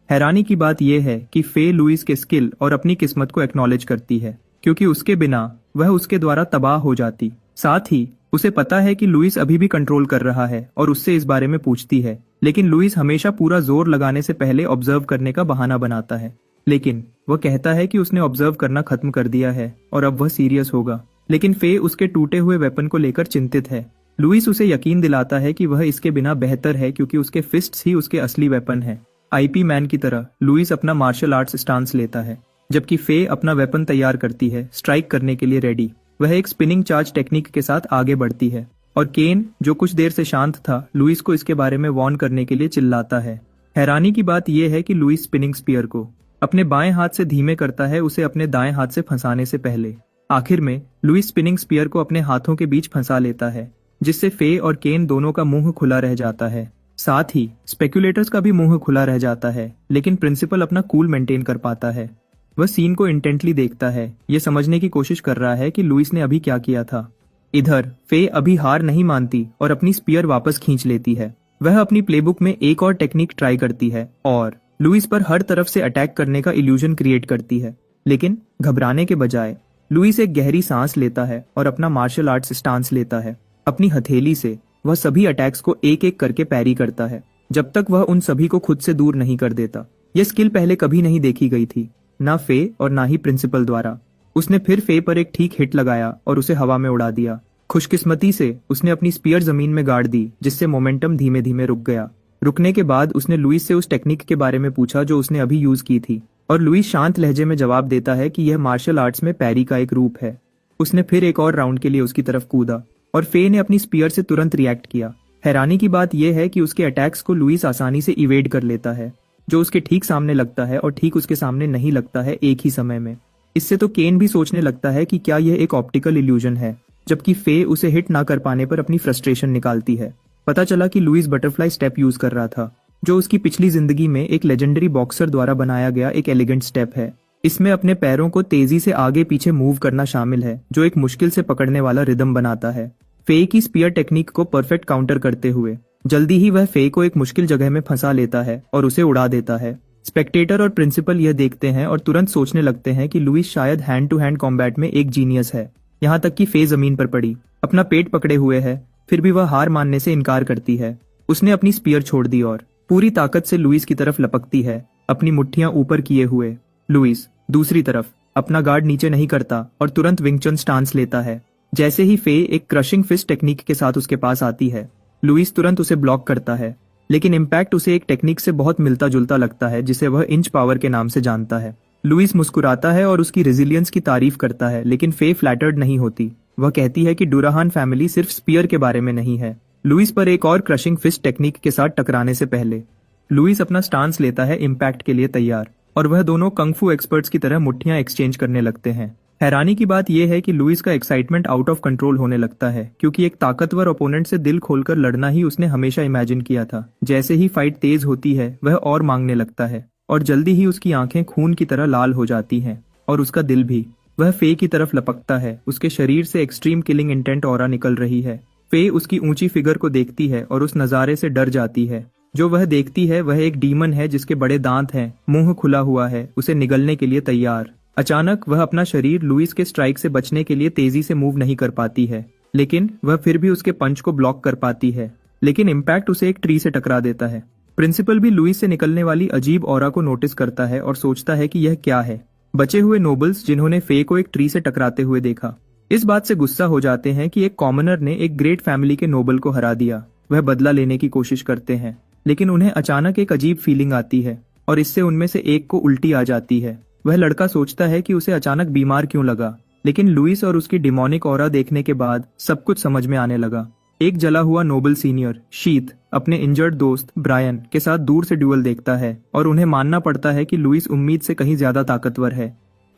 हैरानी की बात यह है कि फे लुइस के स्किल और अपनी किस्मत को एक्नॉलेज करती है, क्योंकि उसके बिना वह उसके द्वारा तबाह हो जाती। साथ ही उसे पता है कि लुइस अभी भी कंट्रोल कर रहा है और उससे इस बारे में पूछती है, लेकिन लुइस हमेशा पूरा जोर लगाने से पहले ऑब्जर्व करने का बहाना बनाता है। लेकिन वह कहता है कि उसने ऑब्जर्व करना खत्म कर दिया है और अब वह सीरियस होगा। लेकिन फे उसके टूटे हुए वेपन को लेकर चिंतित है। लुइस उसे यकीन दिलाता है कि वह इसके बिना बेहतर है, क्योंकि उसके फिस्ट्स ही उसके असली वेपन है। आईपी मैन की तरह लुइस अपना मार्शल आर्ट्स स्टांस लेता है, जबकि फे अपना वेपन तैयार करती है, स्ट्राइक करने के लिए रेडी। वह एक स्पिनिंग चार्ज टेक्निक के साथ आगे बढ़ती है और केन, जो कुछ देर से शांत था, लुइस को इसके बारे में वार्न करने के लिए चिल्लाता है। हैरानी की बात यह है कि लुइस स्पिनिंग स्पीयर को अपने बाएं हाथ से धीमे करता है, उसे अपने दाएं हाथ से फंसाने से पहले। आखिर में लुइस स्पिनिंग स्पीयर को अपने हाथों के बीच फंसा लेता है, जिससे फे और केन दोनों का मुंह खुला रह जाता है। साथ ही स्पेक्यूलेटर्स का भी मुंह खुला रह जाता है, लेकिन प्रिंसिपल अपना कूल मेंटेन कर पाता है। वह सीन को इंटेंटली देखता है, ये समझने की कोशिश कर रहा है कि लुइस ने अभी क्या किया था। इधर फे अभी हार नहीं मानती और अपनी स्पीयर वापस खींच लेती है। वह अपनी प्लेबुक में एक और टेक्निक ट्राई करती है और लुइस पर हर तरफ से अटैक करने का इल्यूजन क्रिएट करती है। लेकिन घबराने के बजाय लुइस एक गहरी सांस लेता है और अपना मार्शल आर्ट्स स्टांस लेता है। अपनी हथेली से वह सभी अटैक्स को एक एक करके पैरी करता है, जब तक वह उन सभी को खुद से दूर नहीं कर देता। यह स्किल पहले कभी नहीं देखी गई थी, ना फे और ना ही प्रिंसिपल द्वारा। उसने फिर फे पर एक ठीक हिट लगाया और उसे हवा में उड़ा दिया। खुशकिस्मती से उसने अपनी स्पीयर जमीन में गाड़ दी, जिससे मोमेंटम धीमे धीमे रुक गया। रुकने के बाद उसने लुइस से उस टेक्निक के बारे में पूछा जो उसने अभी यूज की थी, और लुइस शांत लहजे में जवाब देता है कि यह मार्शल आर्ट्स में पैरी का एक रूप है। उसने फिर एक और राउंड के लिए उसकी तरफ कूदा और फे ने अपनी स्पीयर से तुरंत रिएक्ट किया। हैरानी की बात यह है कि उसके अटैक्स को लुइस आसानी से इवेड कर लेता है, जो उसके ठीक सामने लगता है और ठीक उसके सामने नहीं लगता है एक ही समय में। इससे तो केन भी सोचने लगता है कि क्या यह एक ऑप्टिकल इल्यूजन है, जबकि फे उसे हिट ना कर पाने पर अपनी फ्रस्ट्रेशन निकालती है। पता चला कि लुइस बटरफ्लाई स्टेप यूज कर रहा था, जो उसकी पिछली जिंदगी में एक लेजेंडरी बॉक्सर द्वारा बनाया गया एक एलिगेंट स्टेप है। इसमें अपने पैरों को तेजी से आगे पीछे मूव करना शामिल है, जो एक मुश्किल से पकड़ने वाला रिदम बनाता है। फे की स्पीयर टेक्निक को परफेक्ट काउंटर करते हुए जल्दी ही वह फे को एक मुश्किल जगह में फंसा लेता है और उसे उड़ा देता है। स्पेक्टेटर और प्रिंसिपल यह देखते हैं और तुरंत सोचने लगते हैं कि लुइस शायद हैंड टू हैंड कॉम्बैट में एक जीनियस है। यहाँ तक कि फे जमीन पर पड़ी, अपना पेट पकड़े हुए है, फिर भी वह हार मानने से इनकार करती है। उसने अपनी स्पीयर छोड़ दी और पूरी ताकत से लुइस की तरफ लपकती है, अपनी मुट्ठियां ऊपर किए हुए। लुइस दूसरी तरफ अपना गार्ड नीचे नहीं करता और तुरंत विंग चन स्टांस लेता है। जैसे ही फे एक क्रशिंग फिस्ट टेक्निक के साथ उसके पास आती है, लुइस तुरंत उसे ब्लॉक करता है, लेकिन इम्पैक्ट उसे एक टेक्निक से बहुत मिलता जुलता लगता है, जिसे वह इंच पावर के नाम से जानता है। लुइस मुस्कुराता है और उसकी रेजिलियंस की तारीफ करता है, लेकिन फे फ्लैटर्ड नहीं होती। वह कहती है कि डुराहान फैमिली सिर्फ स्पीयर के बारे में नहीं है। लुइस पर एक और क्रशिंग फिस्ट टेक्निक के साथ टकराने से पहले लुइस अपना स्टांस लेता है, इम्पैक्ट के लिए तैयार, और वह दोनों कंगफू एक्सपर्ट्स की तरह मुट्ठियां एक्सचेंज करने लगते हैं। हैरानी की बात यह है कि लुइस का एक्साइटमेंट आउट ऑफ कंट्रोल होने लगता है, क्योंकि एक ताकतवर ओपोनेंट से दिल खोलकर लड़ना ही उसने हमेशा इमेजिन किया था। जैसे ही फाइट तेज होती है, वह और मांगने लगता है और जल्दी ही उसकी आंखें खून की तरह लाल हो जाती हैं और उसका दिल भी। वह फे की तरफ लपकता है, उसके शरीर से एक्सट्रीम किलिंग इंटेंट ऑरा निकल रही है। फे उसकी ऊंची फिगर को देखती है और उस नजारे से डर जाती है। जो वह देखती है वह एक डीमन है जिसके बड़े दांत हैं, मुंह खुला हुआ है, उसे निगलने के लिए तैयार। अचानक वह अपना शरीर लुइस के स्ट्राइक से बचने के लिए तेजी से मूव नहीं कर पाती है, लेकिन वह फिर भी उसके पंच को ब्लॉक कर पाती है। लेकिन इम्पैक्ट उसे एक ट्री से टकरा देता है। प्रिंसिपल भी लुइस से निकलने वाली अजीब ऑरा को नोटिस करता है और सोचता है कि यह क्या है। बचे हुए नोबल्स जिन्होंने फे को एक ट्री से टकराते हुए देखा, इस बात से गुस्सा हो जाते हैं कि एक कॉमनर ने एक ग्रेट फैमिली के नोबल को हरा दिया। वह बदला लेने की कोशिश करते हैं, लेकिन उन्हें अचानक एक अजीब फीलिंग आती है और इससे उनमें से एक को उल्टी आ जाती है। वह लड़का सोचता है कि उसे अचानक बीमार क्यों लगा, लेकिन लुइस और उसकी डिमोनिक ऑरा देखने के बाद सब कुछ समझ में आने लगा। एक जला हुआ नोबल सीनियर शीत अपने इंजर्ड दोस्त ब्रायन के साथ दूर से ड्यूल देखता है और उन्हें मानना पड़ता है कि लुइस उम्मीद से कहीं ज्यादा ताकतवर है।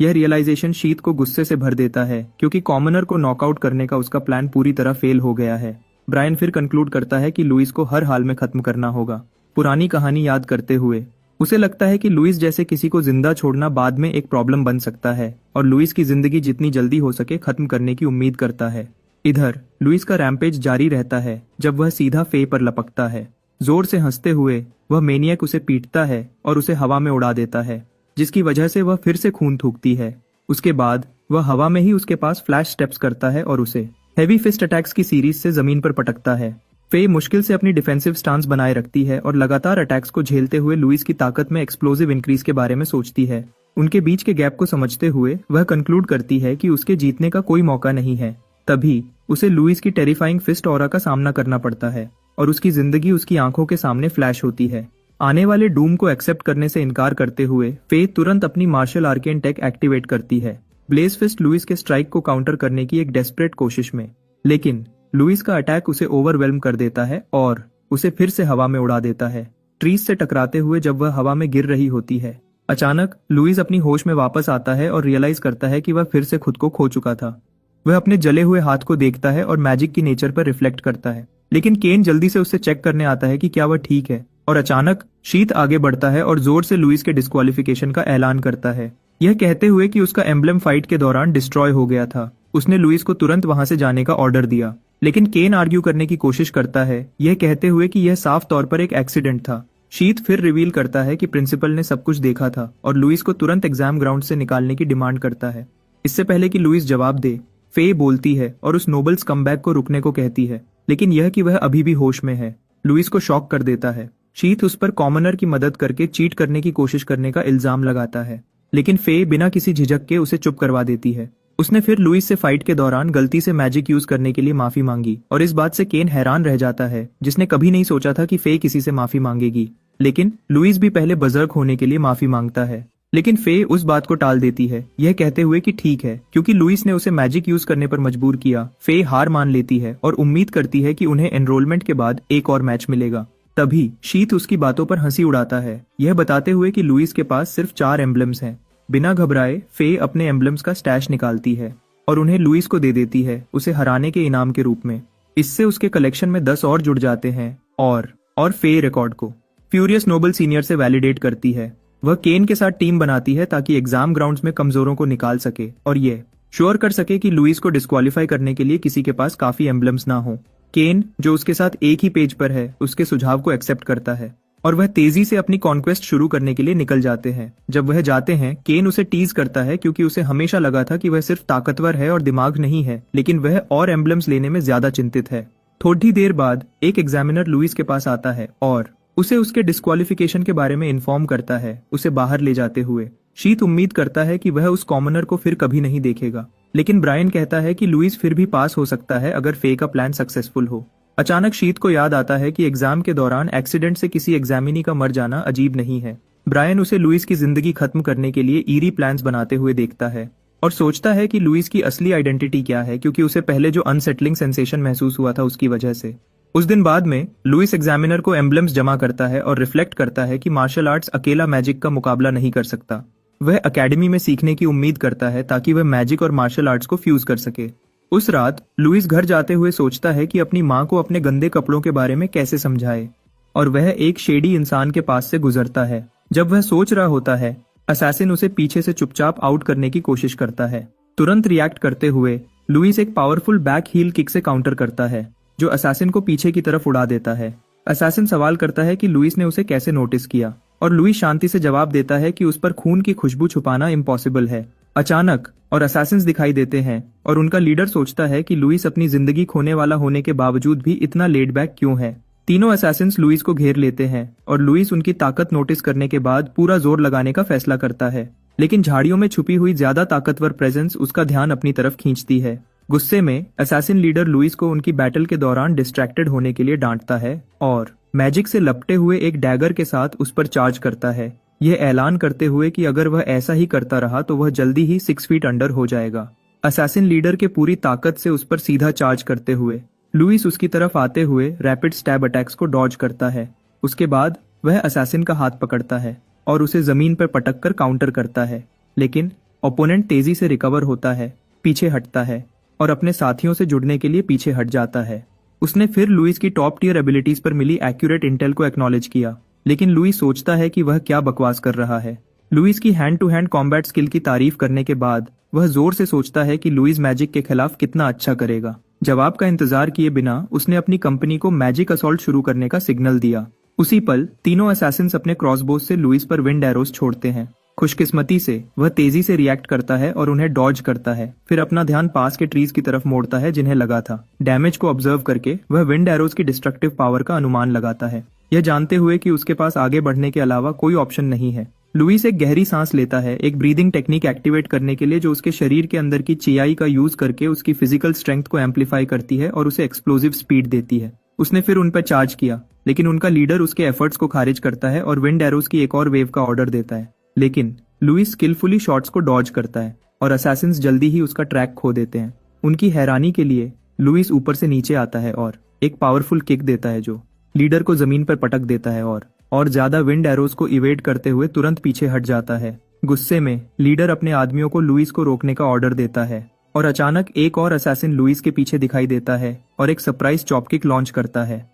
यह रियलाइजेशन शीत को गुस्से से भर देता है क्योंकि कॉमनर को नॉकआउट करने का उसका प्लान पूरी तरह फेल हो गया है। ब्रायन फिर कंक्लूड करता है कि लुइस को हर हाल में खत्म करना होगा। पुरानी कहानी याद करते हुए उसे लगता है कि लुइस जैसे किसी को जिंदा छोड़ना बाद में एक प्रॉब्लम बन सकता है और लुइस की जिंदगी जितनी जल्दी हो सके खत्म करने की उम्मीद करता है। इधर लुइस का रैम्पेज जारी रहता है जब वह सीधा फे पर लपकता है। जोर से हंसते हुए वह मेनियक उसे पीटता है और उसे हवा में उड़ा देता है, जिसकी वजह से वह फिर से खून थूकती है। उसके बाद वह हवा में ही उसके पास फ्लैश स्टेप्स करता है और उसे हेवी फिस्ट अटैक्स की सीरीज से जमीन पर पटकता है। फे मुश्किल से अपनी डिफेंसिव स्टांस बनाए रखती है और लगातार अटैक्स को झेलते हुए लुइस की ताकत में एक्सप्लोसिव इंक्रीज के बारे में सोचती है। उनके बीच के गैप को समझते हुए वह कंक्लूड करती है कि उसके जीतने का कोई मौका नहीं है। तभी उसे लुइस की टेरिफाइंग फिस्ट ऑरा का सामना करना पड़ता है और उसकी जिंदगी उसकी आंखों के सामने फ्लैश होती है। आने वाले डूम को एक्सेप्ट करने से इनकार करते हुए फे तुरंत अपनी मार्शल आर्केन टेक एक्टिवेट करती है, ब्लेज फिस्ट लुइस के स्ट्राइक को काउंटर करने की एक डेस्परेट कोशिश में। लेकिन लुइस का अटैक उसे ओवरवेल्म कर देता है और उसे फिर से हवा में उड़ा देता है, ट्रीज से टकराते हुए जब वह हवा में गिर रही होती है। अचानक लुइस अपनी होश में वापस आता है और रियलाइज करता है कि वह फिर से खुद को खो चुका था। वह अपने जले हुए हाथ को देखता है और मैजिक की नेचर पर रिफ्लेक्ट करता है, लेकिन केन जल्दी से उससे चेक करने आता है कि क्या वह ठीक है। और अचानक शीत आगे बढ़ता है और जोर से लुइस के डिस्क्वालिफिकेशन का ऐलान करता है, यह कहते हुए कि उसका एम्बलम फाइट के दौरान डिस्ट्रॉय हो गया था। उसने लुइस को तुरंत वहां से जाने का ऑर्डर दिया, लेकिन केन आर्ग्यू करने की कोशिश करता है, यह कहते हुए कि यह साफ तौर पर एक एक्सीडेंट था। शीत फिर रिवील करता है कि प्रिंसिपल ने सब कुछ देखा था और लुइस को तुरंत एग्जाम ग्राउंड से निकालने की डिमांड करता है। इससे पहले कि लुइस जवाब दे, फे बोलती है और उस नोबल्स कमबैक को रुकने को कहती है, लेकिन यह कि वह अभी भी होश में है लुइस को शॉक कर देता है। शीत उस पर कॉमनर की मदद करके चीट करने की कोशिश करने का इल्जाम लगाता है, लेकिन फे बिना किसी झिझक के उसे चुप करवा देती है। उसने फिर लुइस से फाइट के दौरान गलती से मैजिक यूज करने के लिए माफी मांगी और इस बात से केन हैरान रह जाता है, जिसने कभी नहीं सोचा था कि फे किसी से माफी मांगेगी। लेकिन लुइस भी पहले बजर्क होने के लिए माफी मांगता है, लेकिन फे उस बात को टाल देती है, यह कहते हुए कि ठीक है, क्योंकि लुइस ने उसे मैजिक यूज करने पर मजबूर किया। फे हार मान लेती है और उम्मीद करती है कि उन्हें एनरोलमेंट के बाद एक और मैच मिलेगा। तभी शीत उसकी बातों पर हंसी उड़ाता है, यह बताते हुए कि लुइस के पास सिर्फ 4 एम्बलम्स हैं। बिना घबराए फे अपने एम्बलम्स का स्टैश निकालती है और उन्हें लुइस को दे देती है, उसे हराने के इनाम के रूप में। इससे उसके कलेक्शन में 10 और जुड़ जाते हैं और फे रिकॉर्ड को फ्यूरियस नोबल सीनियर से वैलिडेट करती है। वह केन के साथ टीम बनाती है ताकि एग्जाम ग्राउंड्स में कमजोरों को निकाल सके और ये श्योर कर सके कि लुइस को डिस्क्वालीफाई करने के लिए किसी के पास काफी एम्बलम्स ना हो। केन, जो उसके साथ एक ही पेज पर है, उसके सुझाव को एक्सेप्ट करता है और वह तेजी से अपनी कॉन्क्वेस्ट शुरू करने के लिए निकल जाते हैं। जब वह जाते हैं, केन उसे टीज करता है क्योंकि उसे हमेशा लगा था कि वह सिर्फ ताकतवर है और दिमाग नहीं है, लेकिन वह और एम्बलम्स लेने में ज्यादा चिंतित है। थोड़ी देर बाद एक एग्जामिनर लुइस के पास आता है और उसे उसके डिस्क्वालिफिकेशन के बारे में इन्फॉर्म करता है, उसे बाहर ले जाते हुए। शीत उम्मीद करता है कि वह उस कॉमनर को फिर कभी नहीं देखेगा, लेकिन ब्रायन कहता है कि लुइस फिर भी पास हो सकता है अगर फे का प्लान सक्सेसफुल हो। अचानक शीत को याद आता है कि एग्जाम के दौरान एक्सीडेंट से किसी एग्जामिनी का मर जाना अजीब नहीं है। ब्रायन उसे लुइस की जिंदगी खत्म करने के लिए ईरी प्लान्स बनाते हुए देखता है और सोचता है कि लुइस की असली आइडेंटिटी क्या है, क्योंकि उसे पहले जो अनसेटलिंग सेंसेशन महसूस हुआ था उसकी वजह से। उस दिन बाद में लुइस एग्जामिनर को एम्बलम्स जमा करता है और रिफ्लेक्ट करता है कि मार्शल आर्ट्स अकेला मैजिक का मुकाबला नहीं कर सकता। वह एकेडमी में सीखने की उम्मीद करता है ताकि वह मैजिक और मार्शल आर्ट्स को फ्यूज कर सके। उस रात लुइस घर जाते हुए सोचता है कि अपनी माँ को अपने गंदे कपड़ों के बारे में कैसे समझाए, और वह एक शेडी इंसान के पास से गुजरता है। जब वह सोच रहा होता है, असैसिन उसे पीछे से चुपचाप आउट करने की कोशिश करता है। तुरंत रिएक्ट करते हुए लुइस एक पावरफुल बैक हील किक से काउंटर करता है, जो असैसिन को पीछे की तरफ उड़ा देता है। असैसिन सवाल करता है कि लुइस ने उसे कैसे नोटिस किया, और लुइस शांति से जवाब देता है कि उस पर खून की खुशबू छुपाना इम्पॉसिबल है। अचानक और असैसिन्स दिखाई देते हैं और उनका लीडर सोचता है कि लुइस अपनी जिंदगी खोने वाला होने के बावजूद भी इतना लेड बैक क्यों है। तीनों असैसिन्स लुइस को घेर लेते हैं और लुइस उनकी ताकत नोटिस करने के बाद पूरा जोर लगाने का फैसला करता है, लेकिन झाड़ियों में छुपी हुई ज्यादा ताकतवर प्रेजेंस उसका ध्यान अपनी तरफ खींचती है। गुस्से में असैसिन लीडर लुइस को उनकी बैटल के दौरान डिस्ट्रैक्टेड होने के लिए डांटता है और मैजिक से लपटे हुए एक डैगर के साथ उस पर चार्ज करता है, यह ऐलान करते हुए कि अगर वह ऐसा ही करता रहा तो वह जल्दी ही 6 फीट अंडर हो जाएगा। असैसिन लीडर के पूरी ताकत से उस पर सीधा चार्ज करते हुए लुइस उसकी तरफ आते हुए रैपिड स्टैब अटैक्स को डॉज करता है। उसके बाद वह असैसिन का हाथ पकड़ता है और उसे जमीन पर पटक कर काउंटर करता है, लेकिन ओपोनेंट तेजी से रिकवर होता है, पीछे हटता है और अपने साथियों से जुड़ने के लिए पीछे हट जाता है। उसने फिर लुइस की टॉप टियर एबिलिटीज पर मिली एक्यूरेट इंटेल को एक्नॉलेज किया, लेकिन लुइस सोचता है कि वह क्या बकवास कर रहा है। लुइस की hand to hand combat skill की तारीफ करने के बाद वह जोर से सोचता है कि लुइस मैजिक के खिलाफ कितना अच्छा करेगा। जवाब का इंतजार किए बिना उसने अपनी कंपनी को मैजिक असॉल्ट शुरू करने का सिग्नल दिया। उसी पल तीनों असैसिन्स अपने क्रॉसबोज से लुइस पर विंड एरोस छोड़ते हैं। खुशकिस्मती से वह तेजी से रिएक्ट करता है और उन्हें डॉज करता है, फिर अपना ध्यान पास के ट्रीज की तरफ मोड़ता है जिन्हें लगा था। डैमेज को ऑब्जर्व करके वह विंड एरोस की डिस्ट्रक्टिव पावर का अनुमान लगाता है, यह जानते हुए कि उसके पास आगे बढ़ने के अलावा कोई ऑप्शन नहीं है। लुइस एक गहरी सांस लेता है, एक ब्रीदिंग टेक्निक एक्टिवेट करने के लिए जो उसके शरीर के अंदर की चियाई का यूज करके उसकी फिजिकल स्ट्रेंथ को एम्पलीफाई करती है और उसे एक्सप्लोजिव स्पीड देती है। उसने फिर उन पर चार्ज किया, लेकिन उनका लीडर उसके एफर्ट्स को खारिज करता है और विंड एरोस की एक और वेव का ऑर्डर देता है। लेकिन लुइस स्किलफुली शॉट्स को डॉज करता है और असैसिन्स जल्दी ही उसका ट्रैक खो देते हैं। उनकी हैरानी के लिए लुइस ऊपर से नीचे आता है और एक पावरफुल किक देता है जो लीडर को जमीन पर पटक देता है और ज्यादा विंड एरोस को इवेड करते हुए तुरंत पीछे हट जाता है। गुस्से में लीडर अपने आदमियों को लुइस को रोकने का ऑर्डर देता है और अचानक एक और असैसिन लुइस के पीछे दिखाई देता है और एक सरप्राइज चॉप किक लॉन्च करता है।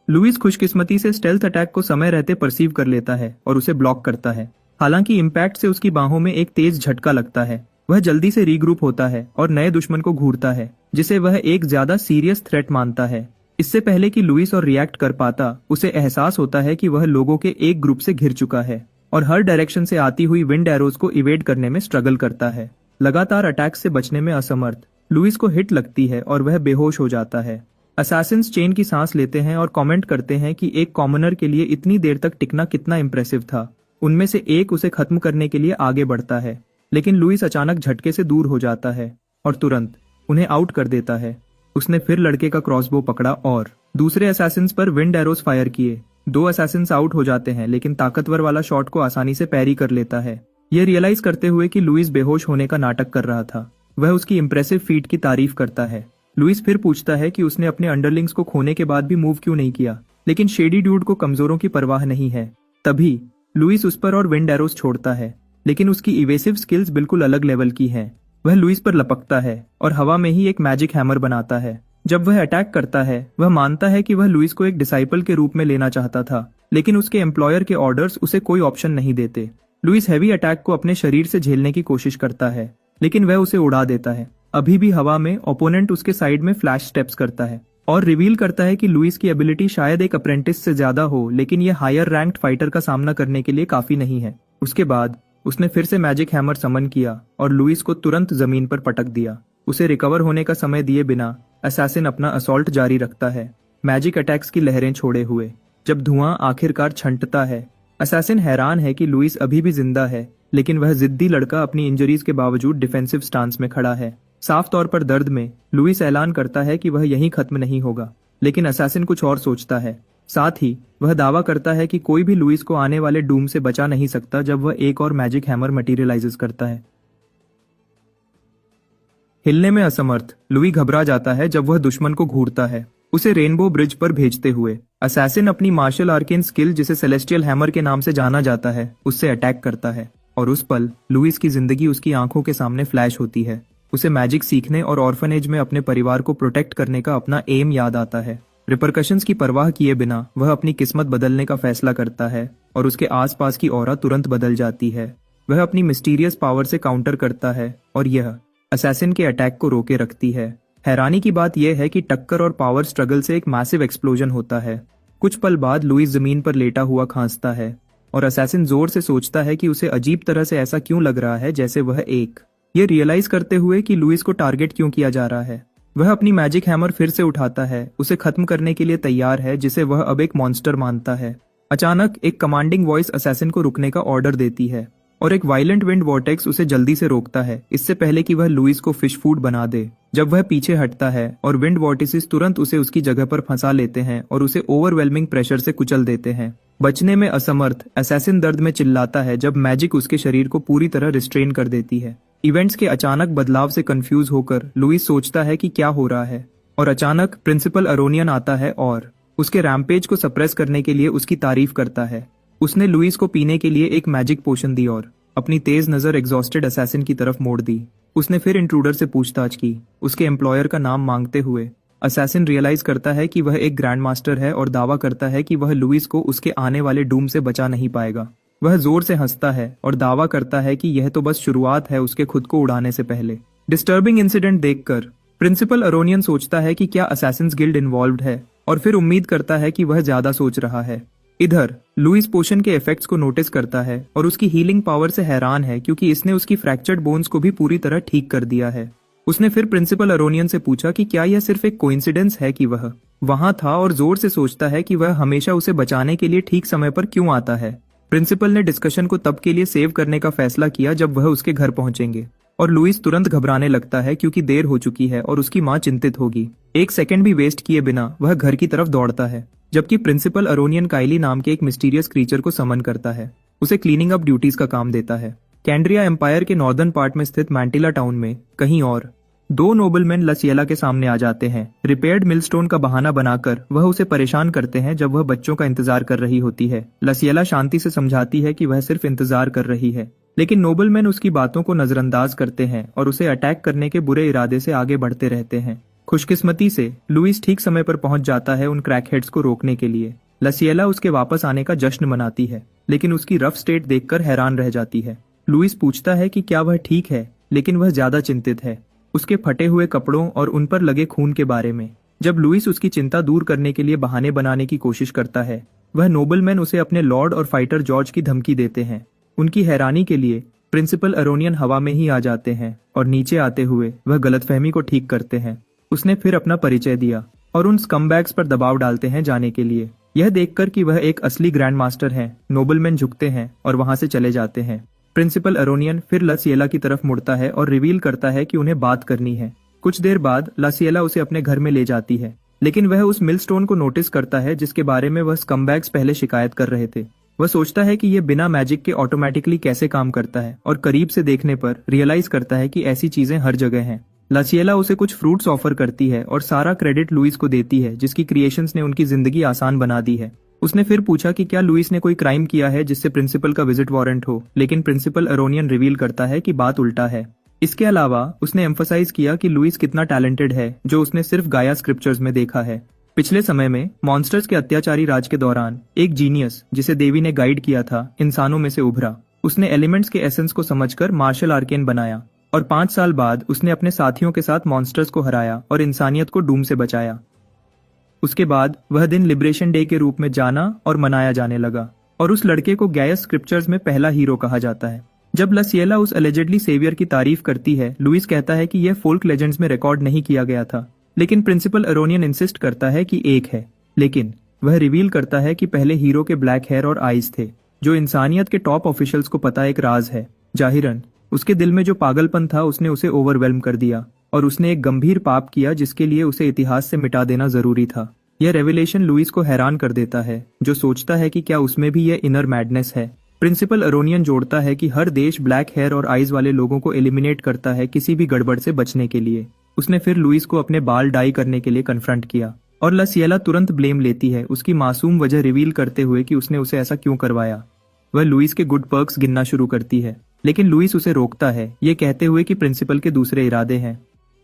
लुइस खुशकिस्मती से स्टेल्थ अटैक को समय रहते परसीव कर लेता है और उसे ब्लॉक करता है। हालांकि इम्पैक्ट से उसकी बाहों में एक तेज झटका लगता है। वह जल्दी से रीग्रुप होता है और नए दुश्मन को घूरता है, जिसे वह एक ज्यादा सीरियस थ्रेट मानता है। इससे पहले कि लुइस और रिएक्ट कर पाता, उसे एहसास होता है कि वह लोगों के एक ग्रुप से घिर चुका है और हर डायरेक्शन से आती हुई विंड एरोस को इवेड करने में स्ट्रगल करता है। लगातार अटैक से बचने में असमर्थ लुइस को हिट लगती है और वह बेहोश हो जाता है। असैसिन्स चेन की सांस लेते हैं और कमेंट करते हैं कि एक कॉमनर के लिए इतनी देर तक टिकना कितना इंप्रेसिव था। उनमें से एक उसे खत्म करने के लिए आगे बढ़ता है, लेकिन लुइस अचानक झटके से दूर हो जाता है और तुरंत उन्हें आउट कर देता है। उसने फिर लड़के का क्रॉसबो पकड़ा और दूसरे असैसिन्स पर विंड एरोस फायर किए। 2 असैसिन्स आउट हो जाते हैं, लेकिन ताकतवर वाला शॉट को आसानी से पैरी कर लेता है। यह रियलाइज करते हुए कि लुइस बेहोश होने का नाटक कर रहा था, वह उसकी इंप्रेसिव फीट की तारीफ करता है। लुइस फिर पूछता है कि उसने अपने अंडरलिंग्स को खोने के बाद भी मूव क्यों नहीं किया, लेकिन शेडी ड्यूड को कमजोरों की परवाह नहीं है। तभी लुइस उस पर और विंड एरोस छोड़ता है, लेकिन उसकी इवेसिव स्किल्स बिल्कुल अलग लेवल की हैं। वह लुइस पर लपकता है और हवा में ही एक मैजिक हैमर बनाता है। जब वह अटैक करता है, वह मानता है कि वह लुइस को एक डिसाइपल के रूप में लेना चाहता था, लेकिन उसके एम्प्लॉयर के ऑर्डर्स उसे कोई ऑप्शन नहीं देते। लुइस हैवी अटैक को अपने शरीर से झेलने की कोशिश करता है, लेकिन वह उसे उड़ा देता है। अभी भी हवा में ओपोनेंट उसके साइड में फ्लैश स्टेप्स करता है और रिवील करता है कि लुइस की एबिलिटी शायद एक अप्रेंटिस से ज्यादा हो, लेकिन यह हायर रैंक्ड फाइटर का सामना करने के लिए काफी नहीं है। उसके बाद उसने फिर से मैजिक हैमर समन किया और लुइस को तुरंत जमीन पर पटक दिया। उसे रिकवर होने का समय दिए बिना असैसिन अपना असॉल्ट जारी रखता है, मैजिक अटैक्स की लहरें छोड़े हुए। जब धुआं आखिरकार छंटता है, असैसिन हैरान है कि लुइस अभी भी जिंदा है, लेकिन वह जिद्दी लड़का अपनी इंजरीज के बावजूद डिफेंसिव स्टांस में खड़ा है। साफ तौर पर दर्द में लुइस ऐलान करता है कि वह यहीं खत्म नहीं होगा, लेकिन असैसिन कुछ और सोचता है। साथ ही वह दावा करता है कि कोई भी लुइस को आने वाले डूम से बचा नहीं सकता जब वह एक और मैजिक हैमर मटेरियलाइजेस करता है। हिलने में असमर्थ लुई घबरा जाता है जब वह दुश्मन को घूरता है, उसे रेनबो ब्रिज पर भेजते हुए। असैसिन अपनी मार्शल आर्केन स्किल, जिसे सेलेस्टियल हैमर के नाम से जाना जाता है, उससे अटैक करता है और उस पल लुइस की जिंदगी उसकी आंखों के सामने फ्लैश होती है। उसे मैजिक सीखने और ऑर्फनेज में अपने परिवार को प्रोटेक्ट करने का अपना एम याद आता है। रिपरकशंस की परवाह किए बिना वह अपनी किस्मत बदलने का फैसला करता है और उसके आसपास की ऑरा तुरंत बदल जाती है। वह अपनी मिस्टीरियस पावर से काउंटर करता है और यह असैसिन के अटैक को रोके रखती है। हैरानी की बात यह है कि टक्कर और पावर स्ट्रगल से एक मैसिव एक्सप्लोजन होता है। कुछ पल बाद लुइस जमीन पर लेटा हुआ खांसता है और असैसिन जोर से सोचता है कि उसे अजीब तरह से ऐसा क्यों लग रहा है जैसे वह ये रियलाइज करते हुए कि लुइस को टारगेट क्यों किया जा रहा है। वह अपनी मैजिक हैमर फिर से उठाता है, उसे खत्म करने के लिए तैयार है, जिसे वह अब एक मॉन्स्टर मानता है। अचानक एक कमांडिंग वॉइस असैसिन को रुकने का ऑर्डर देती है और एक वायलेंट विंड वॉर्टेक्स उसे जल्दी से रोकता है, इससे पहले कि वह लुइस को फिश फूड बना दे। जब वह पीछे हटता है और विंड वॉर्टिसिस तुरंत उसे उसकी जगह पर फंसा लेते हैं और उसे ओवरवेलमिंग प्रेशर से कुचल देते हैं। बचने में असमर्थ असैसिन दर्द में चिल्लाता है जब मैजिक उसके शरीर को पूरी तरह रिस्ट्रेन कर देती है। इवेंट्स के अचानक बदलाव से कंफ्यूज होकर लुइस सोचता है कि क्या हो रहा है। और अचानक प्रिंसिपल अरोनियन आता है और उसके रैम्पेज को सप्रेस करने के लिए उसकी तारीफ करता है। उसने लुइस को पीने के लिए एक मैजिक पोशन दी और अपनी तेज नजर एग्जॉस्टेड असैसिन की तरफ मोड़ दी। उसने फिर इंट्रूडर से पूछताछ की, उसके एम्प्लॉयर का नाम मांगते हुए। असैसिन रियलाइज करता है कि वह एक ग्रैंड मास्टर है और दावा करता है कि वह लुइस को उसके आने वाले डूम से बचा नहीं पाएगा। वह जोर से हंसता है और दावा करता है कि यह तो बस शुरुआत है उसके खुद को उड़ाने से पहले। डिस्टर्बिंग इंसिडेंट देखकर प्रिंसिपल अरोनियन सोचता है कि क्या असैसिन्स गिल्ड इन्वॉल्व्ड है और फिर उम्मीद करता है कि वह ज्यादा सोच रहा है। इधर लुइस पोशन के इफेक्ट्स को नोटिस करता है और उसकी हीलिंग पावर से हैरान है क्योंकि इसने उसकी फ्रैक्चर्ड बोन्स को भी पूरी तरह ठीक कर दिया है। उसने फिर प्रिंसिपल अरोनियन से पूछा कि क्या यह सिर्फ एक कोइंसिडेंस है कि वह वहां था और जोर से सोचता है कि वह हमेशा उसे बचाने के लिए ठीक समय पर क्यों आता है। प्रिंसिपल ने डिस्कशन को तब के लिए सेव करने का फैसला किया जब वह उसके घर पहुंचेंगे और लुइस तुरंत घबराने लगता है क्योंकि देर हो चुकी है और उसकी मां चिंतित होगी। एक सेकंड भी वेस्ट किए बिना वह घर की तरफ दौड़ता है, जबकि प्रिंसिपल अरोनियन काइली नाम के एक मिस्टीरियस क्रीचर को समन करता है। उसे क्लीनिंग अप ड्यूटीज का काम देता है। कैंड्रिया एम्पायर के नॉर्दर्न पार्ट में स्थित मैंटिला टाउन में कहीं और दो नोबलमैन लसिएला के सामने आ जाते हैं। रिपेयर्ड मिलस्टोन का बहाना बनाकर वह उसे परेशान करते हैं जब वह बच्चों का इंतजार कर रही होती है। लसिएला शांति से समझाती है कि वह सिर्फ इंतजार कर रही है, लेकिन नोबलमैन उसकी बातों को नजरअंदाज करते हैं और उसे अटैक करने के बुरे इरादे से आगे बढ़ते रहते हैं। खुशकिस्मती से लुइस ठीक समय पर पहुंच जाता है उन क्रैकहेड्स को रोकने के लिए। लसिएला उसके वापस आने का जश्न मनाती है, लेकिन उसकी रफ स्टेट देखकर हैरान रह जाती है। लुइस पूछता है कि क्या वह ठीक है, लेकिन वह ज्यादा चिंतित है उसके फटे हुए कपड़ों और उन पर लगे खून के बारे में। जब लुइस उसकी चिंता दूर करने के लिए बहाने बनाने की कोशिश करता है, वह नोबलमैन उसे अपने लॉर्ड और फाइटर जॉर्ज की धमकी देते हैं। उनकी हैरानी के लिए प्रिंसिपल अरोनियन हवा में ही आ जाते हैं और नीचे आते हुए वह गलतफहमी को ठीक करते हैं। उसने फिर अपना परिचय दिया और उन स्कमबैग्स पर दबाव डालते हैं जाने के लिए। यह देखकर कि वह एक असली ग्रैंड मास्टर है, नोबलमैन झुकते हैं और वहां से चले जाते हैं। प्रिंसिपल अरोनियन फिर लसिएला की तरफ मुड़ता है और रिवील करता है कि उन्हें बात करनी है। कुछ देर बाद लसिएला उसे अपने घर में ले जाती है, लेकिन वह उस मिलस्टोन को नोटिस करता है जिसके बारे में वह स्कमबैग्स पहले शिकायत कर रहे थे। वह सोचता है कि यह बिना मैजिक के ऑटोमेटिकली कैसे काम करता है और करीब से देखने पर रियलाइज करता है कि ऐसी चीजें हर जगह हैं। लसिएला उसे कुछ फ्रूट्स ऑफर करती है और सारा क्रेडिट लुइस को देती है, जिसकी क्रिएशंस ने उनकी जिंदगी आसान बना दी है। उसने फिर पूछा कि क्या लुइस ने कोई क्राइम किया है जिससे प्रिंसिपल का विजिट वारंट हो, लेकिन प्रिंसिपल अरोनियन रिवील करता है कि बात उल्टा है। इसके अलावा उसने एम्फसाइज किया कि लुइस कितना टैलेंटेड है, जो उसने सिर्फ गाया स्क्रिप्चर्स में देखा है। पिछले समय में मॉन्स्टर्स के अत्याचारी राज के दौरान एक जीनियस जिसे देवी ने गाइड किया था इंसानों में से उभरा। उसने एलिमेंट्स के एसेंस को समझकर मार्शल आर्केन बनाया और 5 साल बाद उसने अपने साथियों के साथ मॉन्स्टर्स को हराया और इंसानियत को डूम से बचाया। उसके बाद वह दिन लिबरेशन डे के रूप में जाना और मनाया जाने लगा और उस लड़के को गायस स्क्रिप्चर्स में पहला हीरो कहा जाता है। जब लसिएला उस एलिजेडली सेवियर की तारीफ करती है, लुइस कहता है कि यह फोल्क लेजेंड्स में रिकॉर्ड नहीं किया गया था, लेकिन प्रिंसिपल अरोनियन इंसिस्ट करता है कि एक है। लेकिन वह रिवील करता है कि पहले हीरो के ब्लैक हेयर और आईज थे, जो इंसानियत के टॉप ऑफिशियल्स को पता एक राज है। जाहिरन उसके दिल में जो पागलपन था उसने उसे ओवरवेल्म कर दिया और उसने एक गंभीर पाप किया जिसके लिए उसे इतिहास से मिटा देना जरूरी था। यह रेवलेशन लुइस को हैरान कर देता है, जो सोचता है कि क्या उसमें भी यह इनर मैडनेस है। प्रिंसिपल अरोनियन जोड़ता है कि हर देश ब्लैक हेयर और आईज वाले लोगों को एलिमिनेट करता है किसी भी गड़बड़ से बचने के लिए। उसने फिर लुइस को अपने बाल डाई करने के लिए कन्फ्रंट किया और लसिएला तुरंत ब्लेम लेती है, उसकी मासूम वजह रिवील करते हुए कि उसने उसे ऐसा क्यों करवाया। वह लुइस के गुड पर्क्स गिनना शुरू करती है, लेकिन लुइस उसे रोकता है, ये कहते हुए कि प्रिंसिपल के दूसरे इरादे हैं।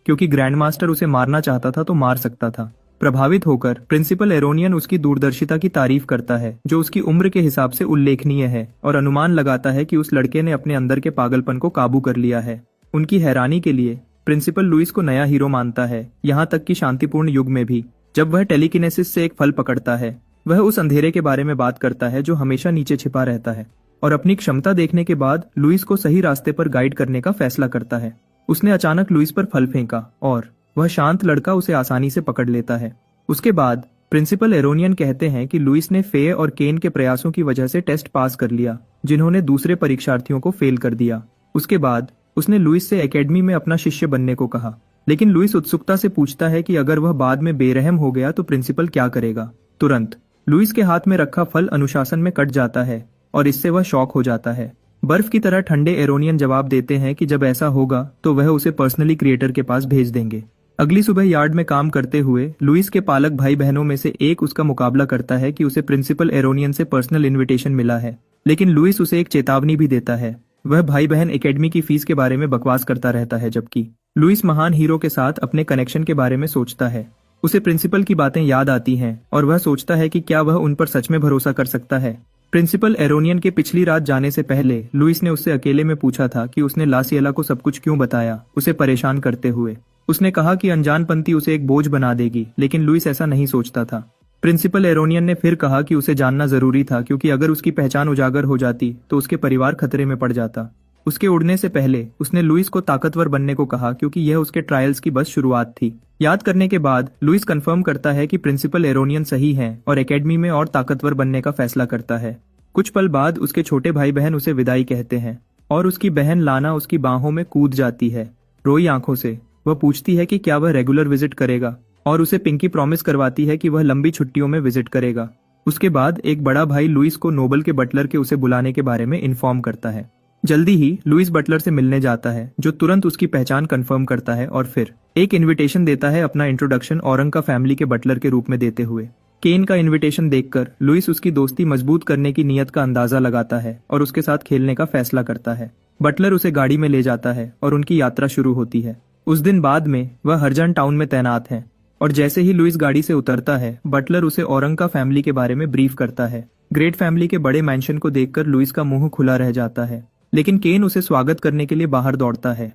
क्योंकि ग्रैंड मास्टर उसे मारना चाहता था तो मार सकता था। प्रभावित होकर प्रिंसिपल एरोनियन उसकी दूरदर्शिता की तारीफ करता है, जो उसकी उम्र के हिसाब से उल्लेखनीय है, और अनुमान लगाता है कि उस लड़के ने अपने अंदर के पागलपन को काबू कर लिया है। उनकी हैरानी के लिए प्रिंसिपल लुइस को नया हीरो मानता है, यहाँ तक कि शांतिपूर्ण युग में भी। जब वह टेलीकिनेसिस से एक फल पकड़ता है, वह उस अंधेरे के बारे में बात करता है जो हमेशा नीचे छिपा रहता है, और अपनी क्षमता देखने के बाद लुइस को सही रास्ते पर गाइड करने का फैसला करता है। उसने अचानक लुइस पर फल फेंका और वह शांत लड़का उसे आसानी से पकड़ लेता है। उसके बाद प्रिंसिपल एरोनियन कहते हैं कि लुइस ने फे और केन के प्रयासों की वजह से टेस्ट पास कर लिया, जिन्होंने दूसरे परीक्षार्थियों को फेल कर दिया। उसके बाद उसने लुइस से एकेडमी में अपना शिष्य बनने को कहा, लेकिन लुइस उत्सुकता से पूछता है कि अगर वह बाद में बेरहम हो गया तो प्रिंसिपल क्या करेगा। तुरंत लुइस के हाथ में रखा फल अनुशासन में कट जाता है और इससे वह शॉक हो जाता है। बर्फ की तरह ठंडे एरोनियन जवाब देते हैं कि जब ऐसा होगा तो वह उसे पर्सनली क्रिएटर के पास भेज देंगे। अगली सुबह यार्ड में काम करते हुए लुइस के पालक भाई बहनों में से एक उसका मुकाबला करता है कि उसे प्रिंसिपल एरोनियन से पर्सनल इनविटेशन मिला है, लेकिन लुइस उसे एक चेतावनी भी देता है। वह भाई बहन एकेडमी की फीस के बारे में बकवास करता रहता है, जबकि लुइस महान हीरो के साथ अपने कनेक्शन के बारे में सोचता है। उसे प्रिंसिपल की बातें याद आती हैं और वह सोचता है कि क्या वह उन पर सच में भरोसा कर सकता है। प्रिंसिपल एरोनियन के पिछली रात जाने से पहले लुइस ने उससे अकेले में पूछा था कि उसने लासिएला को सब कुछ क्यों बताया, उसे परेशान करते हुए। उसने कहा कि अनजानपंती उसे एक बोझ बना देगी, लेकिन लुइस ऐसा नहीं सोचता था। प्रिंसिपल एरोनियन ने फिर कहा कि उसे जानना जरूरी था, क्योंकि अगर उसकी पहचान उजागर हो जाती तो उसके परिवार खतरे में पड़ जाता। उसके उड़ने से पहले उसने लुइस को ताकतवर बनने को कहा, क्योंकि यह उसके ट्रायल्स की बस शुरुआत थी। याद करने के बाद लुइस कंफर्म करता है कि प्रिंसिपल एरोनियन सही है और एकेडमी में और ताकतवर बनने का फैसला करता है। कुछ पल बाद उसके छोटे भाई बहन उसे विदाई कहते हैं और उसकी बहन लाना उसकी बाहों में कूद जाती है, रोई आंखों से। वह पूछती है कि क्या वह रेगुलर विजिट करेगा और उसे पिंकी प्रॉमिस करवाती है कि वह लंबी छुट्टियों में विजिट करेगा। उसके बाद एक बड़ा भाई लुइस को नोबल के बटलर के उसे बुलाने के बारे में इन्फॉर्म करता है। जल्दी ही लुइस बटलर से मिलने जाता है, जो तुरंत उसकी पहचान कंफर्म करता है और फिर एक इनविटेशन देता है, अपना इंट्रोडक्शन औरंग का फैमिली के बटलर के रूप में देते हुए। केन का इनविटेशन देखकर लुइस उसकी दोस्ती मजबूत करने की नीयत का अंदाजा लगाता है और उसके साथ खेलने का फैसला करता है। बटलर उसे गाड़ी में ले जाता है और उनकी यात्रा शुरू होती है। उस दिन बाद में वह हरजन टाउन में तैनात है और जैसे ही लुइस गाड़ी से उतरता है, बटलर उसे औरंग का फैमिली के बारे में ब्रीफ करता है। ग्रेट फैमिली के बड़े मैंशन को देखकर लुइस का मुंह खुला रह जाता है, लेकिन केन उसे स्वागत करने के लिए बाहर दौड़ता है।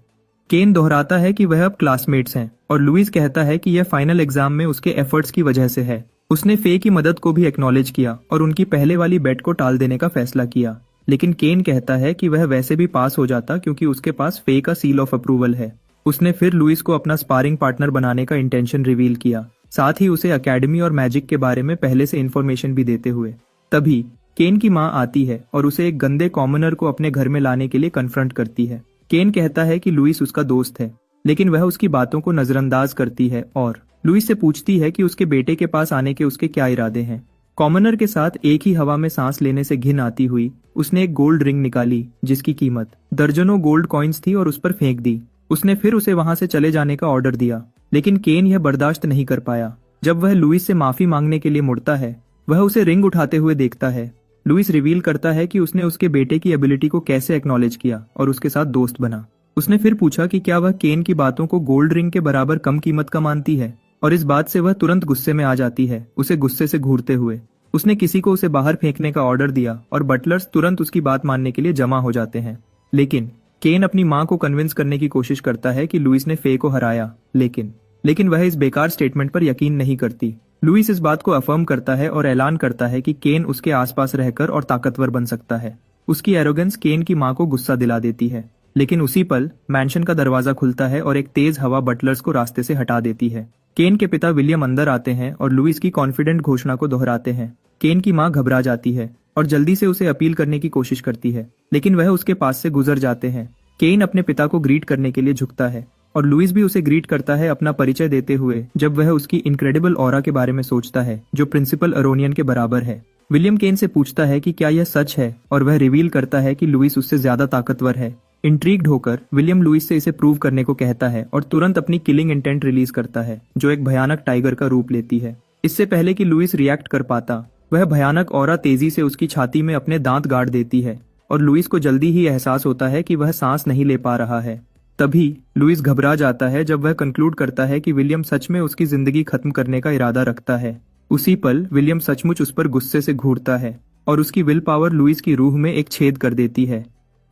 केन दोहराता है कि वह अब क्लासमेट्स हैं और लुइस कहता है कि यह फाइनल एग्जाम में उसके एफर्ट्स की वजह से है। उसने फे की मदद को भी एक्नॉलेज किया और उनकी पहले वाली बेट को टाल देने का फैसला किया, लेकिन केन कहता है कि वह वैसे भी पास हो जाता क्योंकि उसके पास फे का सील ऑफ अप्रूवल है। उसने फिर लुइस को अपना स्पारिंग पार्टनर बनाने का इंटेंशन रिवील किया, साथ ही उसे एकेडमी और मैजिक के बारे में पहले से इन्फॉर्मेशन भी देते हुए। तभी केन की माँ आती है और उसे एक गंदे कॉमनर को अपने घर में लाने के लिए कन्फ्रंट करती है। केन कहता है कि लुइस उसका दोस्त है, लेकिन वह उसकी बातों को नजरअंदाज करती है और लुइस से पूछती है कि उसके बेटे के पास आने के उसके क्या इरादे हैं। कॉमनर के साथ एक ही हवा में सांस लेने से घिन आती हुई उसने एक गोल्ड रिंग निकाली, जिसकी कीमत दर्जनों गोल्ड कॉइन्स थी, और उस पर फेंक दी। उसने फिर उसे वहां से चले जाने का ऑर्डर दिया, लेकिन केन यह बर्दाश्त नहीं कर पाया। जब वह लुइस से माफी मांगने के लिए मुड़ता है, वह उसे रिंग उठाते हुए देखता है। लुइस रिवील करता है कि उसने उसके बेटे की एबिलिटी को कैसे एक्नॉलेज किया और उसके साथ दोस्त बना। उसने फिर पूछा कि क्या वह केन की बातों को गोल्ड रिंग के बराबर कम कीमत का मानती है, और इस बात से वह तुरंत गुस्से में आ जाती है, उसे गुस्से से घूरते हुए। उसने किसी को उसे बाहर फेंकने का ऑर्डर दिया और बटलर्स तुरंत उसकी बात मानने के लिए जमा हो जाते हैं। लेकिन केन अपनी मां को कन्विंस करने की कोशिश करता है कि लुइस ने फे को हराया, लेकिन वह इस बेकार स्टेटमेंट पर यकीन नहीं करती। लुइस इस बात को अफर्म करता है और ऐलान करता है कि केन उसके आसपास रहकर और ताकतवर बन सकता है। उसकी एरोगेंस केन की मां को गुस्सा दिला देती है, लेकिन उसी पल मैंशन का दरवाजा खुलता है और एक तेज हवा बटलर्स को रास्ते से हटा देती है। केन के पिता विलियम अंदर आते हैं और लुइस की कॉन्फिडेंट घोषणा को दोहराते हैं। केन की मां घबरा जाती है और जल्दी से उसे अपील करने की कोशिश करती है, लेकिन वह उसके पास से गुजर जाते हैं। केन अपने पिता को ग्रीट करने के लिए झुकता है और लुइस भी उसे ग्रीट करता है, अपना परिचय देते हुए, जब वह उसकी इनक्रेडिबल ऑरा के बारे में सोचता है जो प्रिंसिपल एरोनियन के बराबर है। विलियम केन से पूछता है कि क्या यह सच है, और वह रिवील करता है कि लुइस उससे ज्यादा ताकतवर है। इंट्रीग्ड होकर विलियम लुइस से इसे प्रूव करने को कहता है और तुरंत अपनी किलिंग इंटेंट रिलीज करता है, जो एक भयानक टाइगर का रूप लेती है। इससे पहले कि लुइस रिएक्ट कर पाता, वह भयानक ऑरा तेजी से उसकी छाती में अपने दांत गाड़ देती है और लुइस को जल्दी ही एहसास होता है कि वह सांस नहीं ले पा रहा है। तभी लुइस घबरा जाता है जब वह कंक्लूड करता है कि विलियम सच में उसकी जिंदगी खत्म करने का इरादा रखता है। उसी पल विलियम सचमुच उस पर गुस्से से घूरता है और उसकी विल पावर लुइस की रूह में एक छेद कर देती है।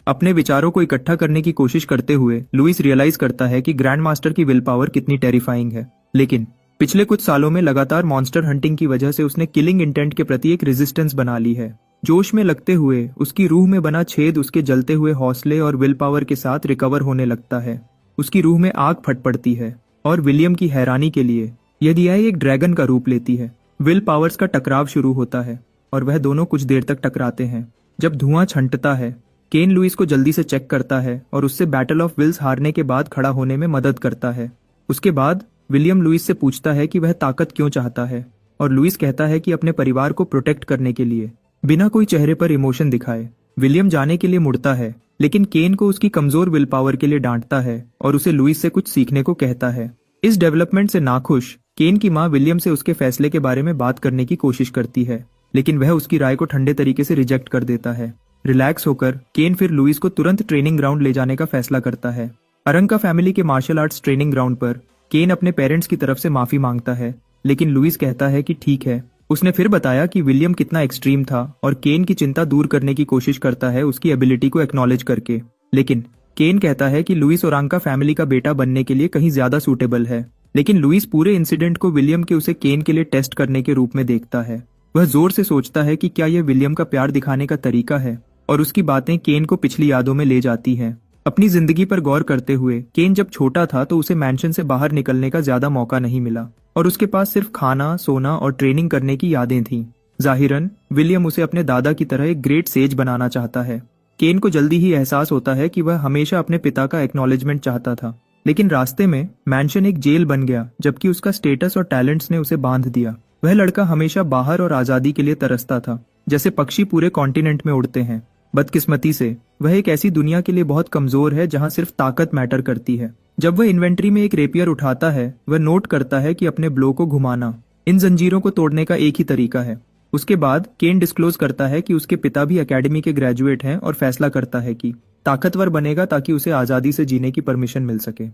अपने विचारों को इकट्ठा करने की कोशिश करते हुए लुइस रियलाइज करता है कि ग्रैंड मास्टर की विल पावर कितनी टेरिफाइंग है, लेकिन पिछले कुछ सालों में लगातार मॉन्स्टर हंटिंग की वजह से उसने किलिंग इंटेंट के प्रति एक रेजिस्टेंस बना ली है। जोश में लगते हुए उसकी रूह में बना छेद उसके जलते हुए हौसले और विल पावर के साथ रिकवर होने लगता है। उसकी रूह में आग फट पड़ती है और विलियम की हैरानी के लिए यह एक ड्रैगन का रूप लेती है। विल पावर्स का टकराव शुरू होता है और वह दोनों कुछ देर तक टकराते हैं। जब धुआं छंटता है, केन लुइस को जल्दी से चेक करता है और उससे बैटल ऑफ विल्स हारने के बाद खड़ा होने में मदद करता है। उसके बाद विलियम लुइस से पूछता है कि वह ताकत क्यों चाहता है, और लुइस कहता है कि अपने परिवार को प्रोटेक्ट करने के लिए, बिना कोई चेहरे पर इमोशन दिखाए। विलियम जाने के लिए मुड़ता है, लेकिन केन को उसकी कमजोर विल पावर के लिए डांटता है और उसे लुइस से कुछ सीखने को कहता है। इस डेवलपमेंट से नाखुश केन की मां विलियम से उसके फैसले के बारे में बात करने की कोशिश करती है, लेकिन वह उसकी राय को ठंडे तरीके से रिजेक्ट कर देता है। रिलैक्स होकर केन फिर लुइस को तुरंत ट्रेनिंग ग्राउंड ले जाने का फैसला करता है। अरंका फैमिली के मार्शल आर्ट्स ट्रेनिंग ग्राउंड पर केन अपने पेरेंट्स की तरफ से माफी मांगता है, लेकिन लुइस कहता है कि ठीक है। उसने फिर बताया कि विलियम कितना एक्सट्रीम था और केन की चिंता दूर करने की कोशिश करता है उसकी एबिलिटी को एक्नॉलेज करके। लेकिन केन कहता है कि लुइस ओरांका फैमिली का बेटा बनने के लिए कहीं ज्यादा सूटेबल है। लेकिन लुइस पूरे इंसिडेंट को विलियम के उसे केन के लिए टेस्ट करने के रूप में देखता है। वह जोर से सोचता है कि क्या यह विलियम का प्यार दिखाने का तरीका है, और उसकी बातें केन को पिछली यादों में ले जाती हैं। अपनी जिंदगी पर गौर करते हुए केन जब छोटा था तो उसे मैंशन से बाहर निकलने का ज्यादा मौका नहीं मिला और उसके पास सिर्फ खाना, सोना और ट्रेनिंग करने की यादें थीं। जाहिरन विलियम उसे अपने दादा की तरह एक ग्रेट सेज बनाना चाहता है। केन को जल्दी ही एहसास होता है कि वह हमेशा अपने पिता का एक्नॉलेजमेंट चाहता था, लेकिन रास्ते में मैंशन एक जेल बन गया, जबकि उसका स्टेटस और टैलेंट्स ने उसे बांध दिया। वह लड़का हमेशा बाहर और आजादी के लिए तरसता था, जैसे पक्षी पूरे कॉन्टिनेंट में उड़ते हैं। बदकिस्मती से वह एक ऐसी दुनिया के लिए बहुत कमजोर है जहां सिर्फ ताकत मैटर करती है। जब वह इन्वेंट्री में एक रेपियर उठाता है, वह नोट करता है कि अपने ब्लो को घुमाना इन जंजीरों को तोड़ने का एक ही तरीका है। उसके बाद केन डिस्क्लोज करता है कि उसके पिता भी एकेडमी के ग्रेजुएट हैं और फैसला करता है कि ताकतवर बनेगा ताकि उसे आजादी से जीने की परमिशन मिल सके।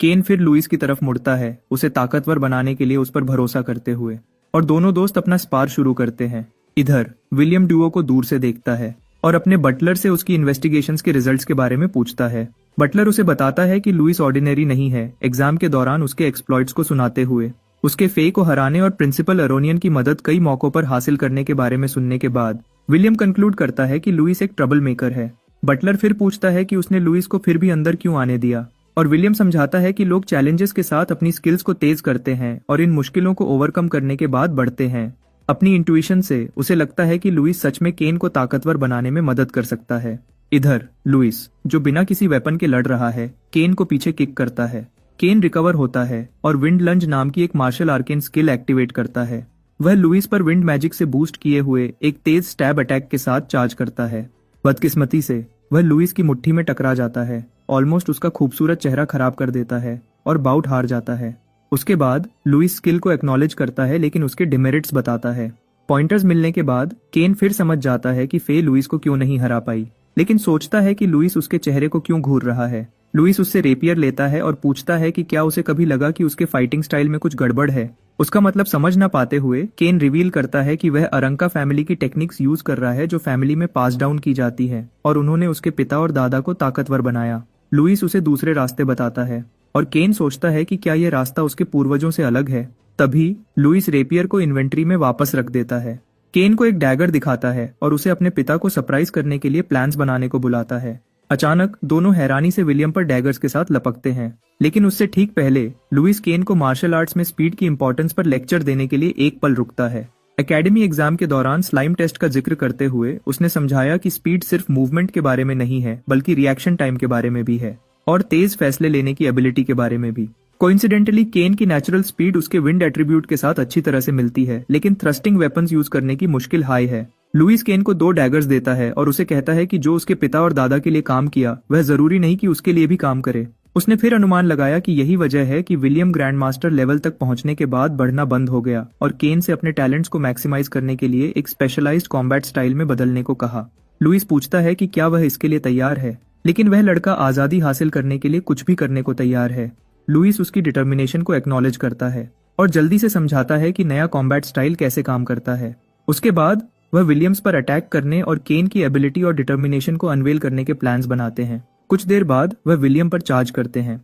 केन फिर लुइस की तरफ मुड़ता है, उसे ताकतवर बनाने के लिए उस पर भरोसा करते हुए, और दोनों दोस्त अपना स्पार शुरू करते हैं। इधर विलियम ड्यूओ को दूर से देखता है और अपने बटलर से उसकी इन्वेस्टिगेशंस के रिजल्ट्स के बारे में पूछता है। बटलर उसे बताता है कि लुइस ऑर्डिनरी नहीं है। एग्जाम के दौरान उसके एक्सप्लॉइट्स को सुनाते हुए, उसके फे को हराने और प्रिंसिपल अरोनियन की मदद कई मौकों पर हासिल करने के बारे में सुनने के बाद विलियम कंक्लूड करता है कि लुइस एक ट्रबल मेकर है। बटलर फिर पूछता है कि उसने लुइस को फिर भी अंदर क्यों आने दिया, और विलियम समझाता है कि लोग चैलेंजेस के साथ अपनी स्किल्स को तेज करते हैं और इन मुश्किलों को ओवरकम करने के बाद बढ़ते हैं। अपनी इंट्यूशन से उसे लगता है कि लुइस सच में केन को ताकतवर बनाने में मदद कर सकता है। इधर लुइस, जो बिना किसी वेपन के लड़ रहा है, केन को पीछे किक करता है। केन रिकवर होता है और विंड लंज नाम की एक मार्शल आर्केन स्किल एक्टिवेट करता है। वह लुइस पर विंड मैजिक से बूस्ट किए हुए एक तेज स्टैब अटैक के साथ चार्ज करता है। बदकिस्मती से वह लुइस की मुट्ठी में टकरा जाता है, ऑलमोस्ट उसका खूबसूरत चेहरा खराब कर देता है और बाउट हार जाता है। उसके बाद लुइस स्किल को एक्नॉलेज करता है, लेकिन उसके डिमेरिट्स बताता है। पॉइंटर्स मिलने के बाद केन फिर समझ जाता है कि फे लुइस को क्यों नहीं हरा पाई, लेकिन सोचता है कि लुइस उसके चेहरे को क्यों घूर रहा है। लुइस उससे रेपियर लेता है और पूछता है कि क्या उसे कभी लगा कि उसके फाइटिंग स्टाइल में कुछ गड़बड़ है। उसका मतलब समझ ना पाते हुए केन रिवील करता है कि वह अरंका फैमिली की टेक्निक्स यूज कर रहा है, जो फैमिली में पास डाउन की जाती है, और उन्होंने उसके पिता और दादा को ताकतवर बनाया। लुइस उसे दूसरे रास्ते बताता है और केन सोचता है कि क्या यह रास्ता उसके पूर्वजों से अलग है। तभी लुइस रेपियर को इन्वेंट्री में वापस रख देता है। केन को एक डैगर दिखाता है और उसे अपने पिता को सरप्राइज करने के लिए प्लान्स बनाने को बुलाता है। अचानक दोनों हैरानी से विलियम पर डैगर्स के साथ लपकते हैं, लेकिन उससे ठीक पहले लुइस केन को मार्शल आर्ट्स में स्पीड की इंपॉर्टेंस पर लेक्चर देने के लिए एक पल रुकता है। एकेडमी एग्जाम के दौरान स्लाइम टेस्ट का जिक्र करते हुए उसने समझाया कि स्पीड सिर्फ मूवमेंट के बारे में नहीं है, बल्कि रिएक्शन टाइम के बारे में भी है, और तेज फैसले लेने की एबिलिटी के बारे में भी। कोइंसिडेंटली केन की नेचुरल स्पीड उसके विंड एट्रीब्यूट के साथ अच्छी तरह से मिलती है, लेकिन थ्रस्टिंग वेपन्स यूज करने की मुश्किल हाई है। लुइस केन को 2 डैगर्स देता है और उसे कहता है कि जो उसके पिता और दादा के लिए काम किया, वह जरूरी नहीं कि उसके लिए भी काम करे। उसने फिर अनुमान लगाया कि यही वजह है कि विलियम ग्रैंड मास्टर लेवल तक पहुंचने के बाद बढ़ना बंद हो गया और केन से अपने टैलेंट्स को मैक्सिमाइज करने के लिए एक स्पेशलाइज्ड कॉम्बैट स्टाइल में बदलने को कहा। लुइस पूछता है कि क्या वह इसके लिए तैयार है, लेकिन वह लड़का आजादी हासिल करने के लिए कुछ भी करने को तैयार है। लुइस उसकी डिटर्मिनेशन को एक्नॉलेज करता है और जल्दी से समझाता है कि नया कॉम्बैट स्टाइल कैसे काम करता है। उसके बाद वह विलियम्स पर अटैक करने और केन की एबिलिटी और डिटर्मिनेशन को अनवेल करने के प्लान्स बनाते हैं। कुछ देर बाद वह विलियम पर चार्ज करते हैं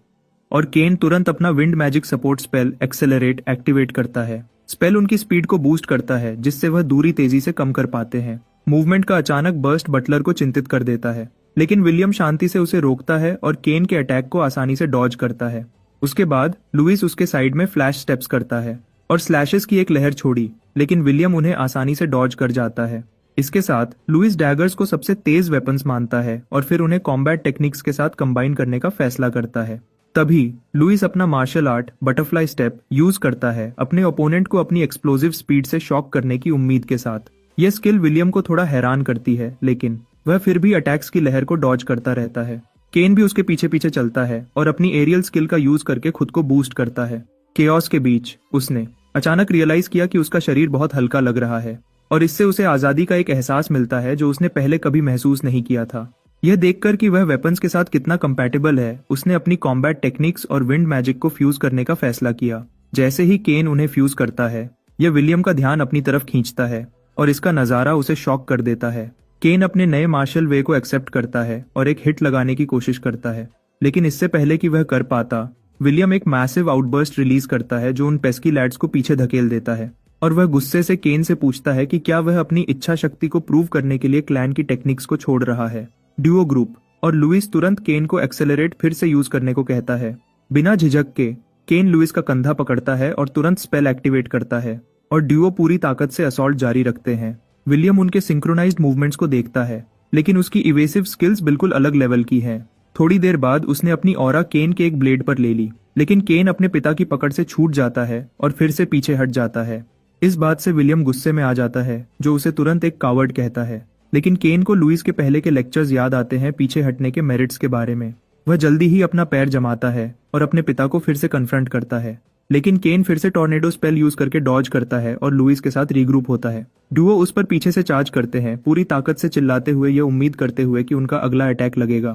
और केन तुरंत अपना wind magic support spell accelerate activate करता है। स्पेल उनकी स्पीड को बूस्ट करता है, जिससे वह दूरी तेजी से कम कर पाते हैं। मूवमेंट का अचानक बर्स्ट बटलर को चिंतित कर देता है, लेकिन विलियम शांति से उसे रोकता है और केन के अटैक को आसानी से डॉज करता है। उसके बाद लुइस उसके साइड में फ्लैश स्टेप्स करता है और स्लैशेस की एक लहर छोड़ी, लेकिन विलियम उन्हें आसानी से डॉज कर जाता है। इसके साथ लुइस डैगर्स को सबसे तेज वेपन्स मानता है और फिर उन्हें कॉम्बैट टेक्निक्स के साथ कंबाइन करने का फैसला करता है। तभी लुइस अपना martial art butterfly step use करता है, अपने ओपोनेंट को अपनी एक्सप्लोसिव स्पीड से शॉक करने की उम्मीद के साथ। यह स्किल विलियम को थोड़ा हैरान करती है, लेकिन वह फिर भी अटैक्स की लहर को डॉज करता रहता है। केन भी उसके पीछे पीछे चलता है और अपनी एरियल स्किल का यूज करके खुद को बूस्ट करता है। केओस के बीच उसने अचानक रियलाइज किया कि उसका शरीर बहुत हल्का लग रहा है और इससे उसे आजादी का एक एहसास मिलता है जो उसने पहले कभी महसूस नहीं किया था। यह देखकर कि वह वेपन्स के साथ कितना कंपैटिबल है, उसने अपनी कॉम्बैट टेक्निक्स और विंड मैजिक को फ्यूज करने का फैसला किया। जैसे ही केन उन्हें फ्यूज करता है, यह विलियम का ध्यान अपनी तरफ खींचता है और इसका नजारा उसे शॉक कर देता है। केन अपने नए मार्शल वे को एक्सेप्ट करता है और एक हिट लगाने की कोशिश करता है, लेकिन इससे पहले कि वह कर पाता, विलियम एक मैसिव आउटबर्स्ट रिलीज करता है जो उन पेस्की लैड्स को पीछे धकेल देता है और वह गुस्से से केन से पूछता है कि क्या वह अपनी इच्छा शक्ति को प्रूव करने के लिए क्लैन की टेक्निक्स को छोड़ रहा है। ड्यूओ ग्रुप और लुइस तुरंत केन को एक्सेलरेट फिर से यूज करने को कहता है। बिना झिझक के केन लुइस का कंधा पकड़ता है और तुरंत स्पेल एक्टिवेट करता है और ड्यूओ पूरी ताकत से असॉल्ट जारी रखते हैं। विलियम उनके सिंक्रोनाइज्ड मूवमेंट्स को देखता है, लेकिन उसकी इवेसिव स्किल्स बिल्कुल अलग लेवल की हैं। थोड़ी देर बाद उसने अपनी ऑरा केन के एक ब्लेड पर ले ली, लेकिन केन अपने पिता की पकड़ से छूट जाता है और फिर से पीछे हट जाता है। इस बात से विलियम गुस्से में आ जाता है, जो उसे तुरंत एक कावर्ड कहता है। लेकिन केन को लुइस के पहले के लेक्चर्स याद आते हैं पीछे हटने के मेरिट्स के बारे में। वह जल्दी ही अपना पैर जमाता है और अपने पिता को फिर से कन्फ्रंट करता है, लेकिन केन फिर से टॉर्नेडो स्पेल यूज करके डॉज करता है और लुइस के साथ रीग्रुप होता है। डुओ उस पर पीछे से चार्ज करते हैं, पूरी ताकत से चिल्लाते हुए ये उम्मीद करते हुए कि उनका अगला अटैक लगेगा।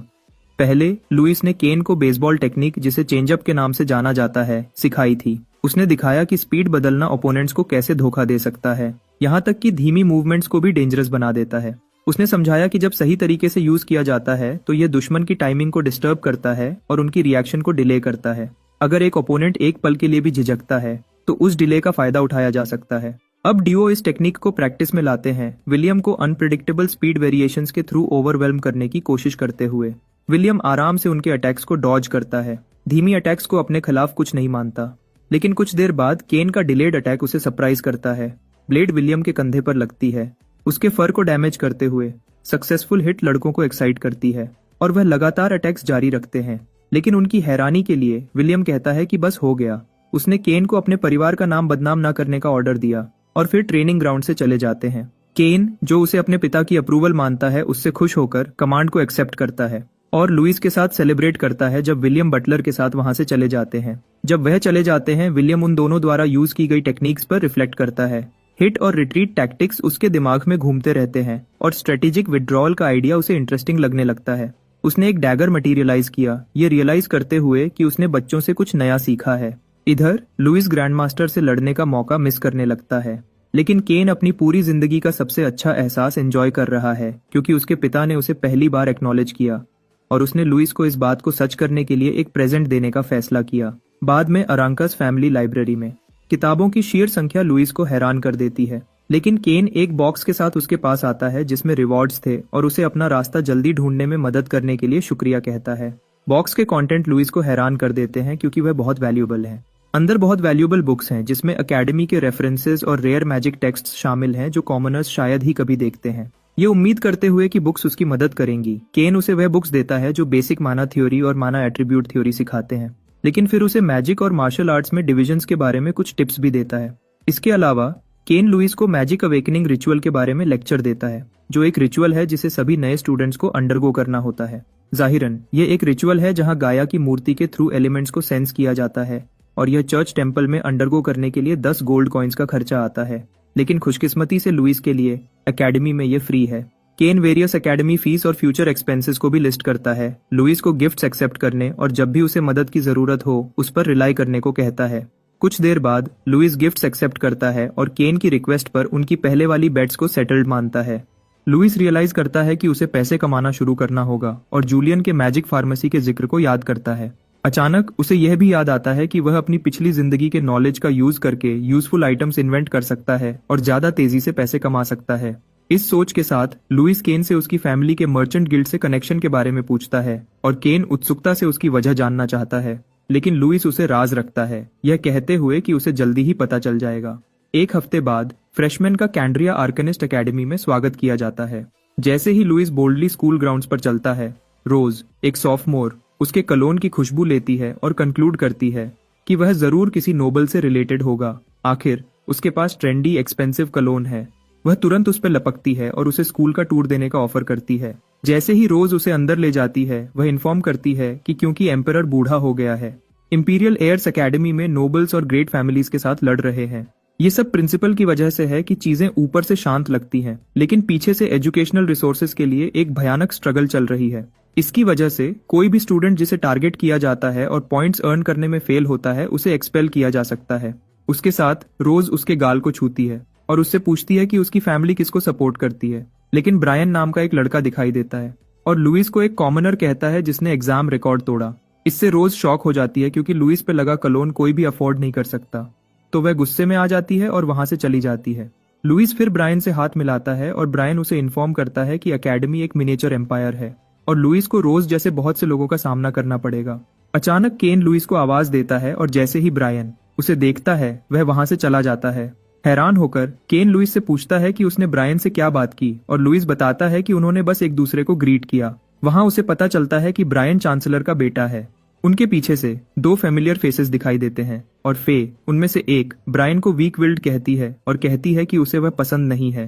पहले लुइस ने केन को बेसबॉल टेक्निक, जिसे चेंजअप के नाम से जाना जाता है, सिखाई थी। उसने दिखाया कि स्पीड बदलना ओपोनेंट्स को कैसे धोखा दे सकता है, यहाँ तक कि धीमी मूवमेंट्स को भी डेंजरस बना देता है। उसने समझाया कि जब सही तरीके से यूज किया जाता है तो यह दुश्मन की टाइमिंग को डिस्टर्ब करता है और उनकी रिएक्शन को डिले करता है। अगर एक ओपोनेंट एक पल के लिए भी झिझकता है तो उस डिले का फायदा उठाया जा सकता है। अब डिओ इस टेक्निक को प्रैक्टिस में लाते हैं, विलियम को अनप्रिडिक्टेबल स्पीड वेरिएशंस के थ्रू ओवरवेल्म करने की कोशिश करते हुए। विलियम आराम से उनके अटैक्स को डॉज करता है, धीमी अटैक्स को अपने खिलाफ कुछ नहीं मानता। लेकिन कुछ देर बाद केन का डिलेड अटैक उसे सरप्राइज करता है। ब्लेड विलियम के कंधे पर लगती है, उसके फर को डैमेज करते हुए। सक्सेसफुल हिट लड़कों को एक्साइट करती है और वह लगातार अटैक्स जारी रखते हैं। लेकिन उनकी हैरानी के लिए विलियम कहता है कि बस हो गया। उसने केन को अपने परिवार का नाम बदनाम न करने का ऑर्डर दिया और फिर ट्रेनिंग ग्राउंड से चले जाते हैं। केन, जो उसे अपने पिता की अप्रूवल मानता है, उससे खुश होकर कमांड को एक्सेप्ट करता है और लुइस के साथ सेलिब्रेट करता है जब विलियम बटलर के साथ वहां से चले जाते हैं। जब वह चले जाते हैं, विलियम उन दोनों द्वारा यूज की गई टेक्निक्स पर रिफ्लेक्ट करता है। हिट और रिट्रीट टैक्टिक्स उसके दिमाग में घूमते रहते हैं और स्ट्रेटेजिक विड्रॉल का आइडिया उसे इंटरेस्टिंग लगने लगता है। उसने एक डैगर मटेरियलाइज किया, ये रियलाइज करते हुए कि उसने बच्चों से कुछ नया सीखा है। इधर लुइस ग्रैंडमास्टर से लड़ने का मौका मिस करने लगता है, लेकिन केन अपनी पूरी जिंदगी का सबसे अच्छा एहसास एंजॉय कर रहा है क्योंकि उसके पिता ने उसे पहली बार एक्नॉलेज किया और उसने लुइस को इस बात को सच करने के लिए एक प्रेजेंट देने का फैसला किया। बाद में अरांकस फैमिली लाइब्रेरी में किताबों की शीर संख्या लुइस को हैरान कर देती है, लेकिन केन एक बॉक्स के साथ उसके पास आता है जिसमें रिवॉर्ड्स थे और उसे अपना रास्ता जल्दी ढूंढने में मदद करने के लिए शुक्रिया कहता है। बॉक्स के कंटेंट लुइस को हैरान कर देते हैं क्योंकि वह बहुत वैल्यूएबल है। अंदर बहुत वैल्यूएबल बुक्स हैं जिसमें एकेडमी के रेफरेंसेस और रेयर मैजिक टेक्स्ट्स शामिल हैं जो कॉमनर्स शायद ही कभी देखते हैं। ये उम्मीद करते हुए कि बुक्स उसकी मदद करेंगी, केन उसे वह बुक्स देता है जो बेसिक माना थ्योरी और माना एट्रीब्यूट थ्योरी सिखाते हैं, लेकिन फिर उसे मैजिक और मार्शल आर्ट्स में डिविजन्स के बारे में कुछ टिप्स भी देता है। इसके अलावा केन लुइस को मैजिक अवेकनिंग रिचुअल के बारे में लेक्चर देता है, जो एक रिचुअल है जिसे सभी नए स्टूडेंट्स को अंडरगो करना होता है। जाहिरन ये एक रिचुअल है जहां गाया की मूर्ति के थ्रू एलिमेंट्स को सेंस किया जाता है और यह चर्च टेम्पल में अंडरगो करने के लिए 10 गोल्ड कॉइन्स का खर्चा आता है। लेकिन खुशकिस्मती से लुइस के लिए एकेडमी में ये फ्री है। केन वेरियस एकेडमी फीस और फ्यूचर एक्सपेंसेस को भी लिस्ट करता है, लुइस को गिफ्ट्स एक्सेप्ट करने और जब भी उसे मदद की जरूरत हो उस पर रिलाई करने को कहता है। कुछ देर बाद लुइस गिफ्ट्स एक्सेप्ट करता है और केन की रिक्वेस्ट पर उनकी पहले वाली बेट्स को सेटल्ड मानता है। लुइस रियलाइज करता है कि उसे पैसे कमाना शुरू करना होगा और जूलियन के मैजिक फार्मेसी के जिक्र को याद करता है। अचानक उसे यह भी याद आता है कि वह अपनी पिछली जिंदगी के नॉलेज का यूज करके यूजफुल आइटम्स इन्वेंट कर सकता है और ज्यादा तेजी से पैसे कमा सकता है। इस सोच के साथ लुइस केन से उसकी फैमिली के मर्चेंट गिल्ड से कनेक्शन के बारे में पूछता है और केन उत्सुकता से उसकी वजह जानना चाहता है, लेकिन लुइस उसे राज रखता है, यह कहते हुए कि उसे जल्दी ही पता चल जाएगा। एक हफ्ते बाद फ्रेशमैन का कैंड्रिया आर्कनिस्ट एकेडमी में स्वागत किया जाता है। जैसे ही लुइस बोल्डली स्कूल ग्राउंड्स पर चलता है, रोज, एक सॉफ्टमोर, उसके कलोन की खुशबू लेती है और कंक्लूड करती है कि वह जरूर किसी नोबल से रिलेटेड होगा। आखिर उसके पास ट्रेंडी एक्सपेंसिव कलोन है। वह तुरंत उस पर लपकती है और उसे स्कूल का टूर देने का ऑफर करती है। जैसे ही रोज उसे अंदर ले जाती है, वह इन्फॉर्म करती है कि क्योंकि एम्परर बूढ़ा हो गया है, इंपीरियल एयर्स एकेडमी में नोबल्स और ग्रेट फैमिलीज के साथ लड़ रहे हैं। ये सब प्रिंसिपल की वजह से है कि चीजें ऊपर से शांत लगती हैं, लेकिन पीछे से एजुकेशनल रिसोर्सेज के लिए एक भयानक स्ट्रगल चल रही है। इसकी वजह से कोई भी स्टूडेंट जिसे टारगेट किया जाता है और पॉइंट्स अर्न करने में फेल होता है, उसे एक्सपेल किया जा सकता है। उसके साथ रोज उसके गाल को छूती है और उससे पूछती है कि उसकी फैमिली किसको सपोर्ट करती है। लेकिन ब्रायन नाम का एक लड़का दिखाई देता है और लुइस को एक कॉमनर कहता है जिसने एग्जाम रिकॉर्ड तोड़ा। इससे रोज शॉक हो जाती है क्योंकि लुइस पे लगा कलोन कोई भी अफोर्ड नहीं कर सकता। तो वह गुस्से में आ जाती है और वहां से चली जाती है। लुइस फिर ब्रायन से हाथ मिलाता है और ब्रायन उसे इन्फॉर्म करता है कि एकेडमी एक मिनिएचर एम्पायर है और लुइस को रोज जैसे बहुत से लोगों का सामना करना पड़ेगा। अचानक केन लुइस को आवाज देता है और जैसे ही ब्रायन उसे देखता है, वह वहां से चला जाता है। हैरान होकर केन लुइस से पूछता है कि उसने ब्रायन से क्या बात की और लुइस बताता है कि उन्होंने बस एक दूसरे को ग्रीट किया। वहां उसे पता चलता है कि ब्रायन चांसलर का बेटा है। उनके पीछे से दो फेमिलियर फेसेस दिखाई देते हैं और फे उनमें से एक ब्रायन को वीक विल्ड कहती है और कहती है कि उसे वह पसंद नहीं है।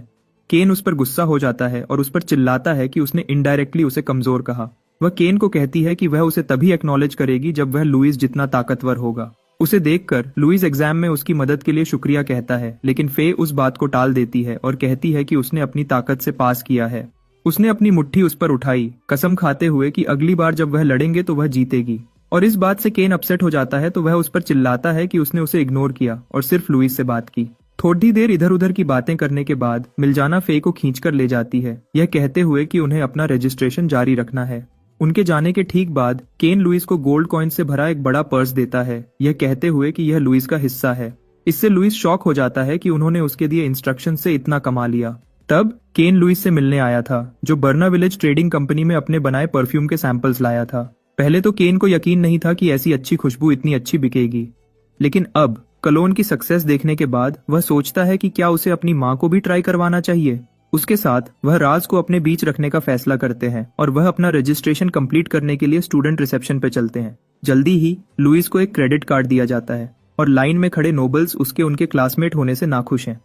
केन उस पर गुस्सा हो जाता है और उस पर चिल्लाता है कि उसने इनडायरेक्टली उसे कमजोर कहा। वह केन को कहती है कि वह उसे तभी एक्नॉलेज करेगी जब वह लुइस जितना ताकतवर होगा। उसे देखकर लुइस एग्जाम में उसकी मदद के लिए शुक्रिया कहता है, लेकिन फे उस बात को टाल देती है और कहती है कि उसने अपनी ताकत से पास किया है। उसने अपनी मुट्ठी उस पर उठाई, कसम खाते हुए कि अगली बार जब वह लड़ेंगे तो वह जीतेगी। और इस बात से केन अपसेट हो जाता है तो वह उस पर चिल्लाता है कि उसने उसे इग्नोर किया और सिर्फ लुइस से बात की। थोड़ी देर इधर उधर की बातें करने के बाद मिलजाना फे को खींचकर ले जाती है, यह कहते हुए कि उन्हें अपना रजिस्ट्रेशन जारी रखना है। उनके जाने के ठीक बाद केन लुइस को गोल्ड कॉइन से भरा एक बड़ा पर्स देता है, यह कहते हुए कि यह लुइस का हिस्सा है। इससे लुइस शॉक हो जाता है कि उन्होंने उसके दिए इंस्ट्रक्शन से इतना कमा लिया। तब केन लुइस से मिलने आया था, जो बर्ना विलेज ट्रेडिंग कंपनी में अपने बनाए परफ्यूम के सैंपल्स लाया था। पहले तो केन को यकीन नहीं था कि ऐसी अच्छी खुशबू इतनी अच्छी बिकेगी, लेकिन अब कलोन की सक्सेस देखने के बाद वह सोचता है कि क्या उसे अपनी माँ को भी ट्राई करवाना चाहिए। उसके साथ वह राज को अपने बीच रखने का फैसला करते हैं और वह अपना रजिस्ट्रेशन कंप्लीट करने के लिए स्टूडेंट रिसेप्शन पे चलते हैं। जल्दी ही लुइस को एक क्रेडिट कार्ड दिया जाता है और लाइन में खड़े नोबल्स उसके उनके क्लासमेट होने से नाखुश हैं।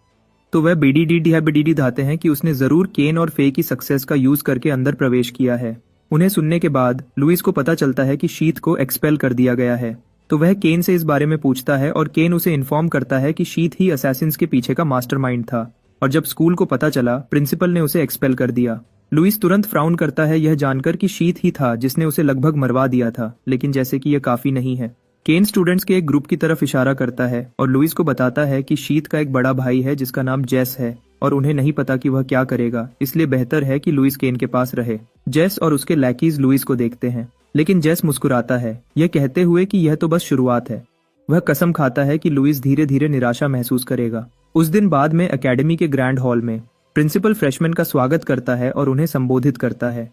तो वह बीडीडी धाते हैं कि उसने जरूर केन और फे की सक्सेस का यूज करके अंदर प्रवेश किया है। उन्हें सुनने के बाद लुइस को पता चलता है कि शीथ को एक्सपेल कर दिया गया है। तो वह केन से इस बारे में पूछता है और केन उसे इन्फॉर्म करता है कि शीथ ही असैसिन्स के पीछे का मास्टरमाइंड था और जब स्कूल को पता चला, प्रिंसिपल ने उसे एक्सपेल कर दिया। लुइस तुरंत फ्राउन करता है, यह जानकर कि शीथ ही था जिसने उसे लगभग मरवा दिया था, लेकिन जैसे कि यह काफी नहीं है। केन स्टूडेंट्स के एक ग्रुप की तरफ इशारा करता है और लुइस को बताता है कि शीथ का एक बड़ा भाई है जिसका नाम जेस है और उन्हें नहीं पता कि वह क्या करेगा, इसलिए बेहतर है कि लुइस केन के पास रहे। जेस और उसके लैकीज लुइस को देखते हैं, लेकिन जेस मुस्कुराता है, यह कहते हुए कि यह तो बस शुरुआत है। वह कसम खाता है कि लुइस धीरे धीरे निराशा महसूस करेगा। उस दिन बाद में एकेडमी के ग्रैंड हॉल में प्रिंसिपल फ्रेशमैन का स्वागत करता है और उन्हें संबोधित करता है।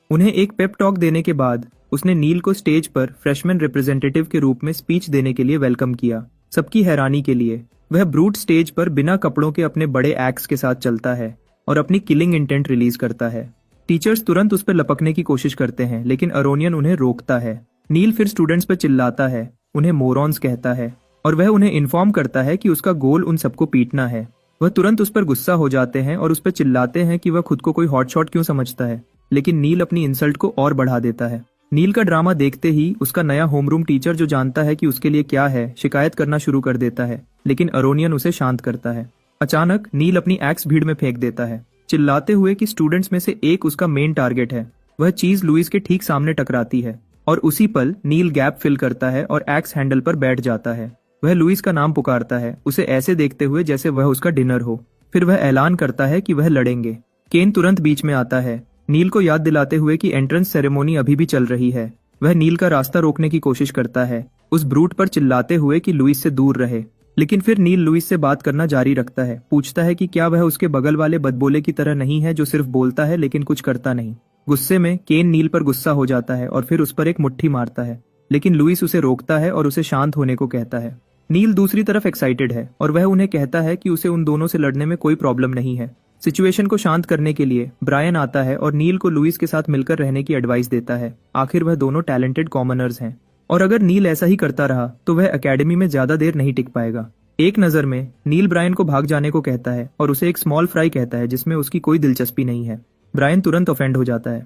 उन्हें एक पेप टॉक देने के बाद उसने नील को स्टेज पर फ्रेशमैन रिप्रेजेंटेटिव के रूप में स्पीच देने के लिए वेलकम किया। सबकी हैरानी के लिए वह ब्रूट स्टेज पर बिना कपड़ों के अपने बड़े एक्स के साथ चलता है और अपनी किलिंग इंटेंट रिलीज करता है। टीचर्स तुरंत उस पर लपकने की कोशिश करते हैं, लेकिन अरोनियन उन्हें रोकता है। नील फिर स्टूडेंट्स पर चिल्लाता है, उन्हें मोरॉन्स कहता है और वह उन्हें इन्फॉर्म करता है कि उसका गोल उन सबको पीटना है। वह तुरंत उस पर गुस्सा हो जाते हैं और उस पर चिल्लाते हैं कि वह खुद को कोई हॉटशॉट क्यों समझता है, लेकिन नील अपनी इंसल्ट को और बढ़ा देता है। नील का ड्रामा देखते ही उसका नया होमरूम टीचर, जो जानता है कि उसके लिए क्या है, शिकायत करना शुरू कर देता है, लेकिन अरोनियन उसे शांत करता है। अचानक नील अपनी एक्स भीड़ में फेंक देता है, चिल्लाते हुए कि स्टूडेंट्स में से एक उसका मेन टारगेट है। वह चीज लुइस के ठीक सामने टकराती है और उसी पल नील गैप फिल करता है और एक्स हैंडल पर बैठ जाता है। वह लुइस का नाम पुकारता है, उसे ऐसे देखते हुए जैसे वह उसका डिनर हो। फिर वह ऐलान करता है कि वह लड़ेंगे। केन तुरंत बीच में आता है, नील को याद दिलाते हुए कि एंट्रेंस सेरेमोनी अभी भी चल रही है। वह नील का रास्ता रोकने की कोशिश करता है, उस ब्रूट पर चिल्लाते हुए कि लुइस से दूर रहे, लेकिन फिर नील लुइस से बात करना जारी रखता है। पूछता है कि क्या वह उसके बगल वाले बदबोले की तरह नहीं है जो सिर्फ बोलता है लेकिन कुछ करता नहीं। गुस्से में केन नील पर गुस्सा हो जाता है और फिर उस पर एक मुट्ठी मारता है, लेकिन लुइस उसे रोकता है और उसे शांत होने को कहता है। नील दूसरी तरफ एक्साइटेड है और वह उन्हें कहता है कि उसे उन दोनों से लड़ने में कोई प्रॉब्लम नहीं है। सिचुएशन को शांत करने के लिए ब्रायन आता है और नील को लुइस के साथ मिलकर रहने की एडवाइस देता है। आखिर वह दोनों टैलेंटेड कॉमनर्स हैं और अगर नील ऐसा ही करता रहा तो वह एकेडमी में ज्यादा देर नहीं टिक पाएगा। एक नज़र में नील ब्रायन को भाग जाने को कहता है और उसे एक स्मॉल फ्राई कहता है जिसमें उसकी कोई दिलचस्पी नहीं है। ब्रायन तुरंत ऑफेंड हो जाता है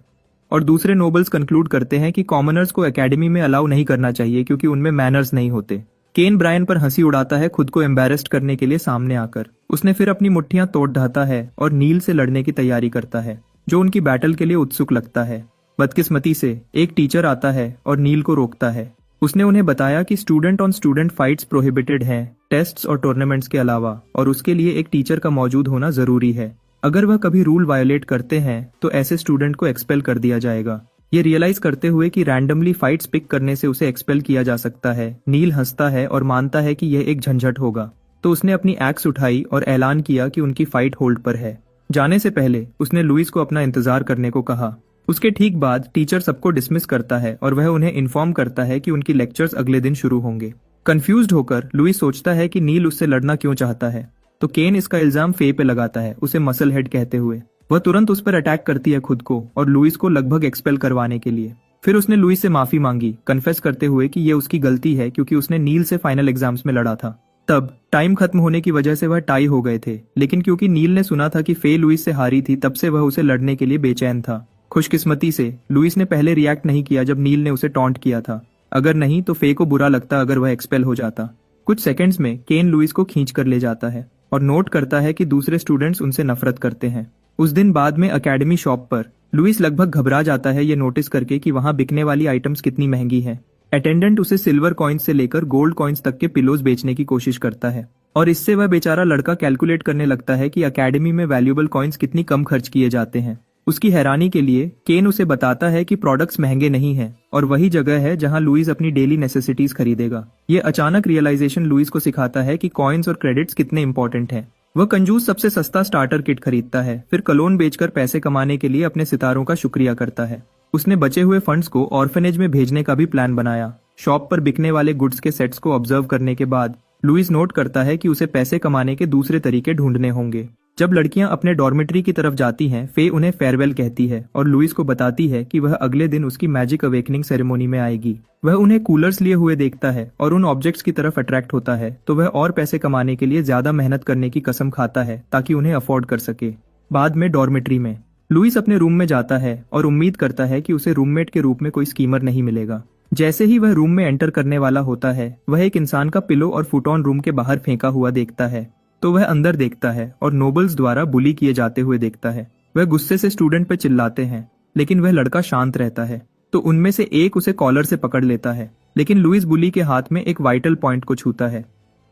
और दूसरे नोबल्स कंक्लूड करते हैं कि कॉमनर्स को एकेडमी में अलाउ नहीं करना चाहिए क्योंकि उनमें मैनर्स नहीं होते। केन ब्रायन पर हंसी उड़ाता है खुद को एम्बेरेस्ड करने के लिए सामने आकर। उसने फिर अपनी मुट्ठियां तोड़ ढाता है और नील से लड़ने की तैयारी करता है जो उनकी बैटल के लिए उत्सुक लगता है। बदकिस्मती से एक टीचर आता है और नील को रोकता है। उसने उन्हें बताया कि student on student fights prohibited हैं, टेस्ट्स और टूर्नामेंट्स के अलावा, और उसके लिए एक टीचर का मौजूद होना जरूरी है। अगर वह कभी रूल वायोलेट करते हैं तो ऐसे स्टूडेंट को एक्सपेल कर दिया जाएगा। ये रियलाइज करते हुए कि रैंडमली फाइट्स पिक करने से उसे एक्सपेल किया जा सकता है, नील हंसता है और मानता है कि यह एक झंझट होगा। तो उसने अपनी एक्स उठाई और ऐलान किया कि उनकी फाइट होल्ड पर है। जाने से पहले उसने लुइस को अपना इंतजार करने को कहा। उसके ठीक बाद टीचर सबको डिसमिस करता है और वह उन्हें इन्फॉर्म करता है कि उनकी लेक्चर्स अगले दिन शुरू होंगे। कंफ्यूज्ड होकर लुइस सोचता है कि नील उससे लड़ना क्यों चाहता है, तो केन इसका इल्जाम फे पे लगाता है, उसे मसल हेड कहते हुए। वह तुरंत उस पर अटैक करती है खुद को और लुइस को लगभग एक्सपेल करवाने के लिए। फिर उसने लुइस से माफी मांगी, कन्फेस करते हुए कि ये उसकी गलती है क्योंकि उसने नील से फाइनल एग्जाम्स में लड़ा था। तब टाइम खत्म होने की वजह से वह टाई हो गए थे, लेकिन क्योंकि नील ने सुना था कि फे लुइस से हारी थी, तब से वह उसे लड़ने के लिए बेचैन था। खुशकिस्मती से लुइस ने पहले रिएक्ट नहीं किया जब नील ने उसे टॉन्ट किया था। अगर नहीं तो फे को बुरा लगता अगर वह एक्सपेल हो जाता। कुछ सेकंड्स में केन लुइस को खींच कर ले जाता है और नोट करता है कि दूसरे स्टूडेंट्स उनसे नफरत करते हैं। उस दिन बाद में एकेडमी शॉप पर लुइस लगभग घबरा जाता है ये नोटिस करके कि वहां बिकने वाली आइटम्स कितनी महंगी हैं। अटेंडेंट उसे सिल्वर कॉइन्स से लेकर गोल्ड कॉइन्स तक के पिलोज बेचने की कोशिश करता है और इससे वह बेचारा लड़का कैलकुलेट करने लगता है कि एकेडमी में वैल्यूएबल कॉइन्स कितनी कम खर्च किए जाते हैं। उसकी हैरानी के लिए केन उसे बताता है कि प्रोडक्ट्स महंगे नहीं हैं और वही जगह है जहां लुइस अपनी डेली नेसेसिटीज खरीदेगा। ये अचानक रियलाइजेशन लुइस को सिखाता है कि कॉइन्स और क्रेडिट्स कितने इंपॉर्टेंट हैं। वह कंजूस सबसे सस्ता स्टार्टर किट खरीदता है, फिर कलोन बेचकर पैसे कमाने के लिए अपने सितारों का शुक्रिया करता है। उसने बचे हुए फंड्स को ऑर्फनेज में भेजने का भी प्लान बनाया। शॉप पर बिकने वाले गुड्स के सेट्स को ऑब्जर्व करने के बाद लुइस नोट करता है कि उसे पैसे कमाने के दूसरे तरीके ढूंढने होंगे। जब लड़कियां अपने डॉर्मेट्री की तरफ जाती हैं, फे उन्हें फेयरवेल कहती है और लुइस को बताती है कि वह अगले दिन उसकी मैजिक अवेकनिंग सेरेमोनी में आएगी। वह उन्हें कूलर्स लिए हुए देखता है और उन ऑब्जेक्ट्स की तरफ अट्रैक्ट होता है, तो वह और पैसे कमाने के लिए ज्यादा मेहनत करने की कसम खाता है ताकि उन्हें अफोर्ड कर सके। बाद में डॉर्मेट्री में लुइस अपने रूम में जाता है और उम्मीद करता है कि उसे रूममेट के रूप में कोई स्कीमर नहीं मिलेगा। जैसे ही वह रूम में एंटर करने वाला होता है, वह एक इंसान का पिलो और फुटॉन रूम के बाहर फेंका हुआ देखता है। तो वह अंदर देखता है और नोबल्स द्वारा बुली किए जाते हुए देखता है। वह गुस्से से स्टूडेंट पे चिल्लाते हैं, लेकिन वह लड़का शांत रहता है। तो उनमें से एक उसे कॉलर से पकड़ लेता है, लेकिन लुइस बुली के हाथ में एक वाइटल पॉइंट को छूता है।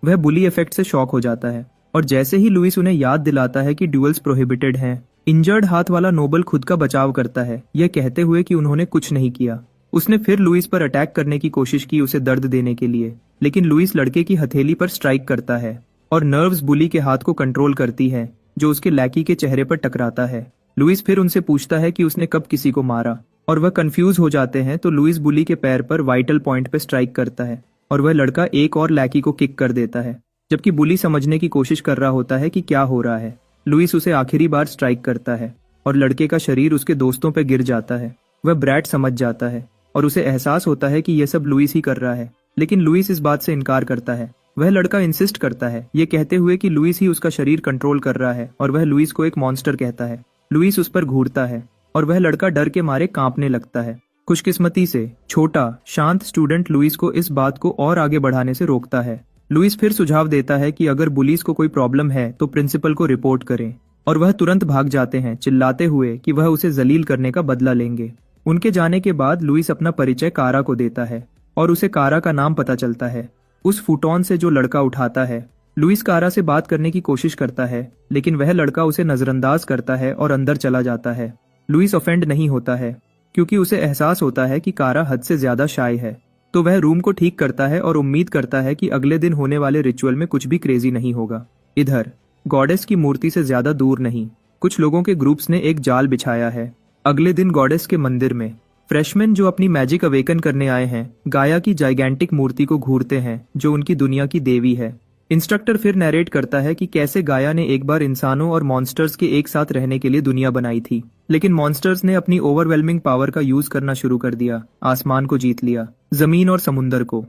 वह बुली इफेक्ट से शॉक हो जाता है और जैसे ही लुइस उन्हें याद दिलाता है कि ड्यूल्स प्रोहिबिटेड हैं, इंजर्ड हाथ वाला नोबल खुद का बचाव करता है, यह कहते हुए कि उन्होंने कुछ नहीं किया। उसने फिर लुइस पर अटैक करने की कोशिश की उसे दर्द देने के लिए, लेकिन लुइस लड़के की हथेली पर स्ट्राइक करता है और नर्व्स बुली के हाथ को कंट्रोल करती है, जो उसके लैकी के चेहरे पर टकराता है। लुइस फिर उनसे पूछता है कि उसने कब किसी को मारा और वह कंफ्यूज हो जाते हैं। तो लुइस बुली के पैर पर वाइटल पॉइंट पे स्ट्राइक करता है और वह लड़का एक और लैकी को किक कर देता है, जबकि बुली समझने की कोशिश कर रहा होता है कि क्या हो रहा है। लुइस उसे आखिरी बार स्ट्राइक करता है और लड़के का शरीर उसके दोस्तों पे गिर जाता है। वह ब्रैट समझ जाता है और उसे एहसास होता है कि यह सब लुइस ही कर रहा है, लेकिन लुइस इस बात से इनकार करता है। वह लड़का इंसिस्ट करता है, ये कहते हुए कि लुइस ही उसका शरीर कंट्रोल कर रहा है और वह लुइस को एक मॉन्स्टर कहता है। लुइस उस पर घूरता है और वह लड़का डर के मारे कांपने लगता है। खुशकिस्मती से छोटा शांत स्टूडेंट लुइस को इस बात को और आगे बढ़ाने से रोकता है। लुइस फिर सुझाव देता है कि अगर बुलीज को कोई प्रॉब्लम है तो प्रिंसिपल को रिपोर्ट करें, और वह तुरंत भाग जाते हैं चिल्लाते हुए कि वह उसे जलील करने का बदला लेंगे। उनके जाने के बाद लुइस अपना परिचय कारा को देता है और उसे कारा का नाम पता चलता है, उस फुटॉन से जो लड़का उठाता है। लुइस कारा से बात करने की कोशिश करता है, लेकिन वह लड़का उसे नजरअंदाज करता है और अंदर चला जाता है। लुइस ऑफेंड नहीं होता है क्योंकि उसे एहसास होता है कि कारा हद से ज्यादा शाय है। तो वह रूम को ठीक करता है और उम्मीद करता है कि अगले दिन होने वाले रिचुअल में कुछ भी क्रेजी नहीं होगा। इधर गॉडेस की मूर्ति से ज्यादा दूर नहीं, कुछ लोगों के ग्रुप्स ने एक जाल बिछाया है। अगले दिन गॉडेस के मंदिर में फ्रेशमैन जो अपनी मैजिक अवेकन करने आए हैं, गाया की जाइगेंटिक मूर्ति को घूरते हैं जो उनकी दुनिया की देवी है। इंस्ट्रक्टर फिर नरेट करता है कि कैसे गाया ने एक बार इंसानों और मॉन्स्टर्स के एक साथ रहने के लिए दुनिया बनाई थी, लेकिन मॉन्स्टर्स ने अपनी ओवरवेलमिंग पावर का यूज करना शुरू कर दिया, आसमान को जीत लिया, जमीन और समुंदर को।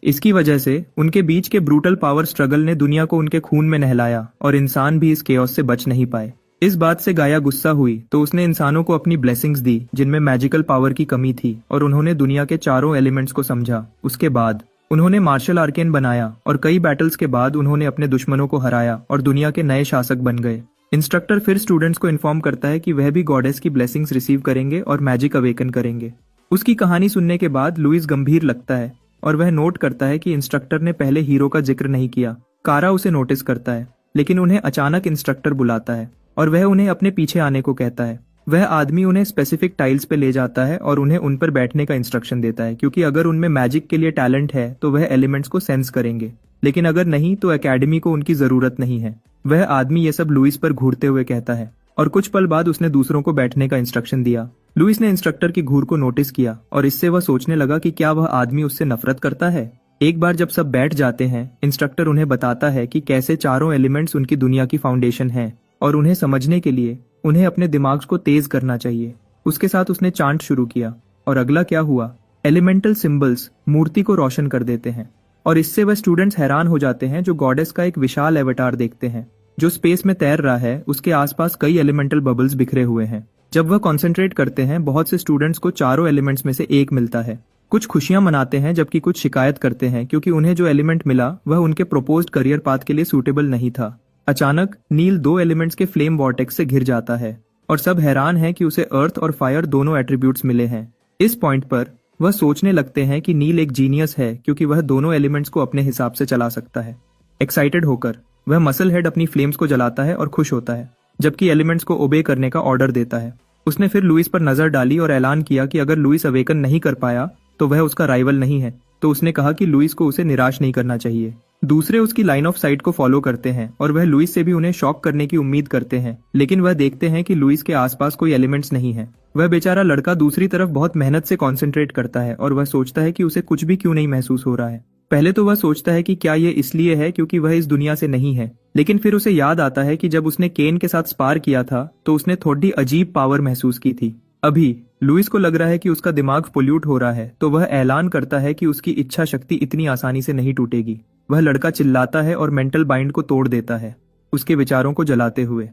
इसकी वजह से उनके बीच के ब्रूटल पावर स्ट्रगल ने दुनिया को उनके खून में नहलाया और इंसान भी इस केओस से बच नहीं पाए। इस बात से गाया गुस्सा हुई तो उसने इंसानों को अपनी ब्लेसिंग्स दी जिनमें मैजिकल पावर की कमी थी और उन्होंने दुनिया के चारों एलिमेंट्स को समझा। उसके बाद उन्होंने मार्शल आर्केन बनाया और कई बैटल्स के बाद उन्होंने अपने दुश्मनों को हराया और दुनिया के नए शासक बन गए। इंस्ट्रक्टर फिर स्टूडेंट्स को इन्फॉर्म करता है कि वह भी गॉडेस की ब्लेसिंग्स रिसीव करेंगे और मैजिक अवेकन करेंगे। उसकी कहानी सुनने के बाद लुइस गंभीर लगता है और वह नोट करता है कि इंस्ट्रक्टर ने पहले हीरो का जिक्र नहीं किया। कारा उसे नोटिस करता है लेकिन उन्हें अचानक इंस्ट्रक्टर बुलाता है और वह उन्हें अपने पीछे आने को कहता है। वह आदमी उन्हें स्पेसिफिक टाइल्स पे ले जाता है और उन्हें उन पर बैठने का इंस्ट्रक्शन देता है क्योंकि अगर उनमें मैजिक के लिए टैलेंट है तो वह एलिमेंट्स को सेंस करेंगे, लेकिन अगर नहीं तो एकेडमी को उनकी जरूरत नहीं है। वह आदमी ये सब लुइस पर घूरते हुए कहता है और कुछ पल बाद उसने दूसरों को बैठने का इंस्ट्रक्शन दिया। लुइस ने इंस्ट्रक्टर की घूर को नोटिस किया और इससे वह सोचने लगा कि क्या वह आदमी उससे नफरत करता है। एक बार जब सब बैठ जाते हैं, इंस्ट्रक्टर उन्हें बताता है कि कैसे चारों एलिमेंट्स उनकी दुनिया की फाउंडेशन है और उन्हें समझने के लिए उन्हें अपने दिमाग को तेज करना चाहिए। उसके साथ उसने चांट शुरू किया और अगला क्या हुआ, एलिमेंटल सिंबल्स मूर्ति को रोशन कर देते हैं और इससे वह स्टूडेंट्स हैरान हो जाते हैं जो गॉडेस का एक विशाल एवतार देखते हैं जो स्पेस में तैर रहा है। उसके आसपास कई एलिमेंटल बबल्स बिखरे हुए हैं। जब वह कॉन्सेंट्रेट करते हैं, बहुत से स्टूडेंट्स को चारों एलिमेंट्स में से एक मिलता है। कुछ खुशियां मनाते हैं जबकि कुछ शिकायत करते हैं क्योंकि उन्हें जो एलिमेंट मिला वह उनके प्रोपोज्ड करियर पाथ के लिए सूटेबल नहीं था। अचानक नील दो एलिमेंट्स के फ्लेम वॉर्टेक्स से घिर जाता है और सब हैरान हैं कि उसे अर्थ और फायर दोनों एट्रीब्यूट्स मिले हैं। इस पॉइंट पर वह सोचने लगते हैं कि नील एक जीनियस है क्योंकि वह दोनों एलिमेंट्स को अपने हिसाब से चला सकता है। एक्साइटेड होकर वह मसल हेड अपनी फ्लेम्स को जलाता है और खुश होता है जबकि एलिमेंट्स को ओबे करने का ऑर्डर देता है। उसने फिर लुइस पर नजर डाली और ऐलान किया कि अगर लुइस अवेकन नहीं कर पाया तो वह उसका राइवल नहीं है। तो उसने कहा कि लुइस को उसे निराश नहीं करना चाहिए। दूसरे उसकी लाइन ऑफ साइट को फॉलो करते हैं और वह लुइस से भी उन्हें शॉक करने की उम्मीद करते हैं, लेकिन वह देखते हैं कि लुइस के आसपास कोई एलिमेंट्स नहीं है। वह बेचारा लड़का दूसरी तरफ बहुत मेहनत से कॉन्सेंट्रेट करता है और वह सोचता है कि उसे कुछ भी क्यों नहीं महसूस हो रहा है। पहले तो वह सोचता है कि क्या ये इसलिए है क्योंकि वह इस दुनिया से नहीं है, लेकिन फिर उसे याद आता है कि जब उसने केन के साथ स्पार किया था तो उसने थोड़ी अजीब पावर महसूस की थी। अभी लुइस को लग रहा है कि उसका दिमाग पोल्यूट हो रहा है तो वह ऐलान करता है कि उसकी इच्छा शक्ति इतनी आसानी से नहीं टूटेगी। वह लड़का चिल्लाता है और मेंटल बाइंड को तोड़ देता है उसके विचारों को जलाते हुए।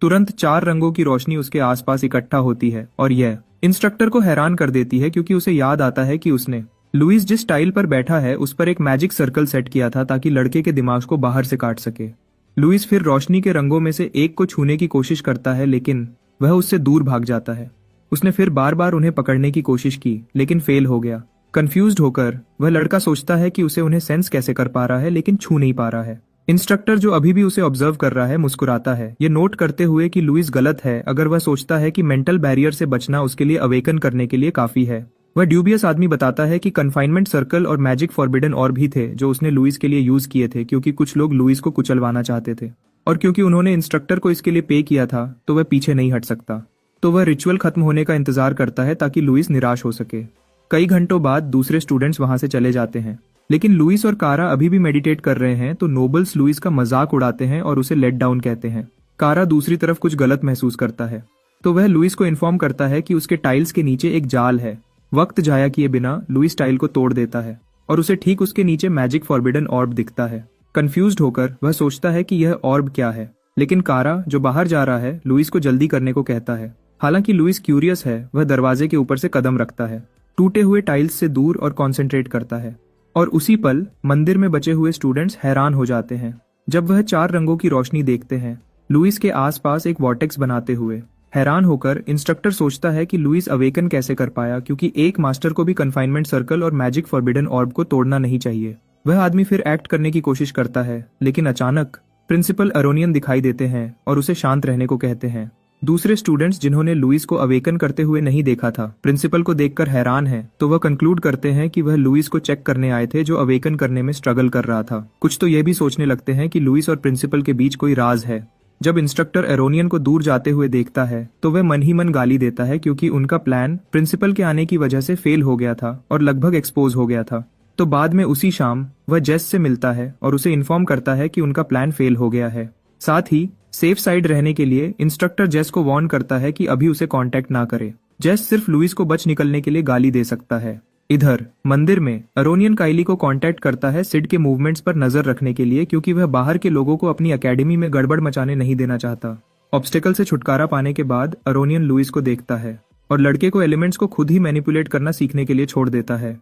तुरंत 4 रंगों की रोशनी उसके आसपास इकट्ठा होती है और यह इंस्ट्रक्टर को हैरान कर देती है क्योंकि उसे याद आता है कि उसने लुइस जिस टाइल पर बैठा है उस पर एक मैजिक सर्कल सेट किया था ताकि लड़के के दिमाग को बाहर से काट सके। लुइस फिर रोशनी के रंगों में से एक को छूने की कोशिश करता है लेकिन वह उससे दूर भाग जाता है। उसने फिर बार बार उन्हें पकड़ने की कोशिश की लेकिन फेल हो गया। कंफ्यूज्ड होकर वह लड़का सोचता है कि उसे उन्हें सेंस कैसे कर पा रहा है लेकिन छू नहीं पा रहा है। इंस्ट्रक्टर जो अभी भी उसे ऑब्जर्व कर रहा है मुस्कुराता है, ये नोट करते हुए कि लुइस गलत है अगर वह सोचता है कि मेंटल बैरियर से बचना उसके लिए अवेकन करने के लिए काफी है। वह ड्यूबियस आदमी बताता है कि कन्फाइनमेंट सर्कल और मैजिक फॉरबिडन और भी थे जो उसने लुइस के लिए यूज किए थे क्योंकि कुछ लोग लुइस को कुचलवाना चाहते थे और क्योंकि उन्होंने इंस्ट्रक्टर को इसके लिए पे किया था तो वह पीछे नहीं हट सकता। तो वह रिचुअल खत्म होने का इंतजार करता है ताकि लुइस निराश हो सके। कई घंटों बाद दूसरे स्टूडेंट्स वहां से चले जाते हैं लेकिन लुइस और कारा अभी भी मेडिटेट कर रहे हैं तो नोबल्स लुइस का मजाक उड़ाते हैं और उसे लेट डाउन कहते हैं। कारा दूसरी तरफ कुछ गलत महसूस करता है तो वह लुइस को इन्फॉर्म करता है कि उसके टाइल्स के नीचे एक जाल है। वक्त जाया किए बिना लुइस टाइल को तोड़ देता है और उसे ठीक उसके नीचे मैजिक फॉरबिडन ऑर्ब दिखता है। कंफ्यूज्ड होकर वह सोचता है कि यह ऑर्ब क्या है, लेकिन कारा जो बाहर जा रहा है लुइस को जल्दी करने को कहता है। हालांकि लुइस क्यूरियस है, वह दरवाजे के ऊपर से कदम रखता है, टूटे हुए टाइल्स से दूर और कॉन्सेंट्रेट करता है और उसी पल मंदिर में बचे हुए स्टूडेंट्स हैरान हो जाते हैं जब वह 4 रंगों की रोशनी देखते हैं लुइस के आसपास एक वॉर्टेक्स बनाते हुए। हैरान होकर इंस्ट्रक्टर सोचता है कि लुइस अवेकन कैसे कर पाया क्योंकि एक मास्टर को भी कन्फाइनमेंट सर्कल और मैजिक फॉरबिडन ऑर्ब को तोड़ना नहीं चाहिए। वह आदमी फिर एक्ट करने की कोशिश करता है लेकिन अचानक प्रिंसिपल अरोनियन दिखाई देते हैं और उसे शांत रहने को कहते हैं। दूसरे स्टूडेंट्स जिन्होंने लुइस को अवेकन करते हुए नहीं देखा था प्रिंसिपल को देखकर हैरान हैं तो वह कंक्लूड करते हैं कि वह लुइस को चेक करने आए थे जो अवेकन करने में स्ट्रगल कर रहा था। कुछ तो यह भी सोचने लगते हैं कि लुइस और प्रिंसिपल के बीच कोई राज है। जब इंस्ट्रक्टर एरोनियन को दूर जाते हुए देखता है तो वह मन ही मन गाली देता है क्योंकि उनका प्लान प्रिंसिपल के आने की वजह से फेल हो गया था और लगभग एक्सपोज हो गया था। तो बाद में उसी शाम वह जेस से मिलता है और उसे इन्फॉर्म करता है कि उनका प्लान फेल हो गया है। साथ ही सेफ साइड रहने के लिए इंस्ट्रक्टर जेस को वार्न करता है कि अभी उसे कांटेक्ट ना करे। जेस सिर्फ लुइस को बच निकलने के लिए गाली दे सकता है। इधर मंदिर में अरोनियन काइली को कांटेक्ट करता है सिड के मूवमेंट्स पर नजर रखने के लिए, क्योंकि वह बाहर के लोगों को अपनी एकेडमी में गड़बड़ मचाने नहीं देना चाहता। ऑब्स्टेकल से छुटकारा पाने के बाद अरोनियन लुइस को देखता है और लड़के को एलिमेंट्स को खुद ही मैनिपुलेट करना सीखने के लिए छोड़ देता है।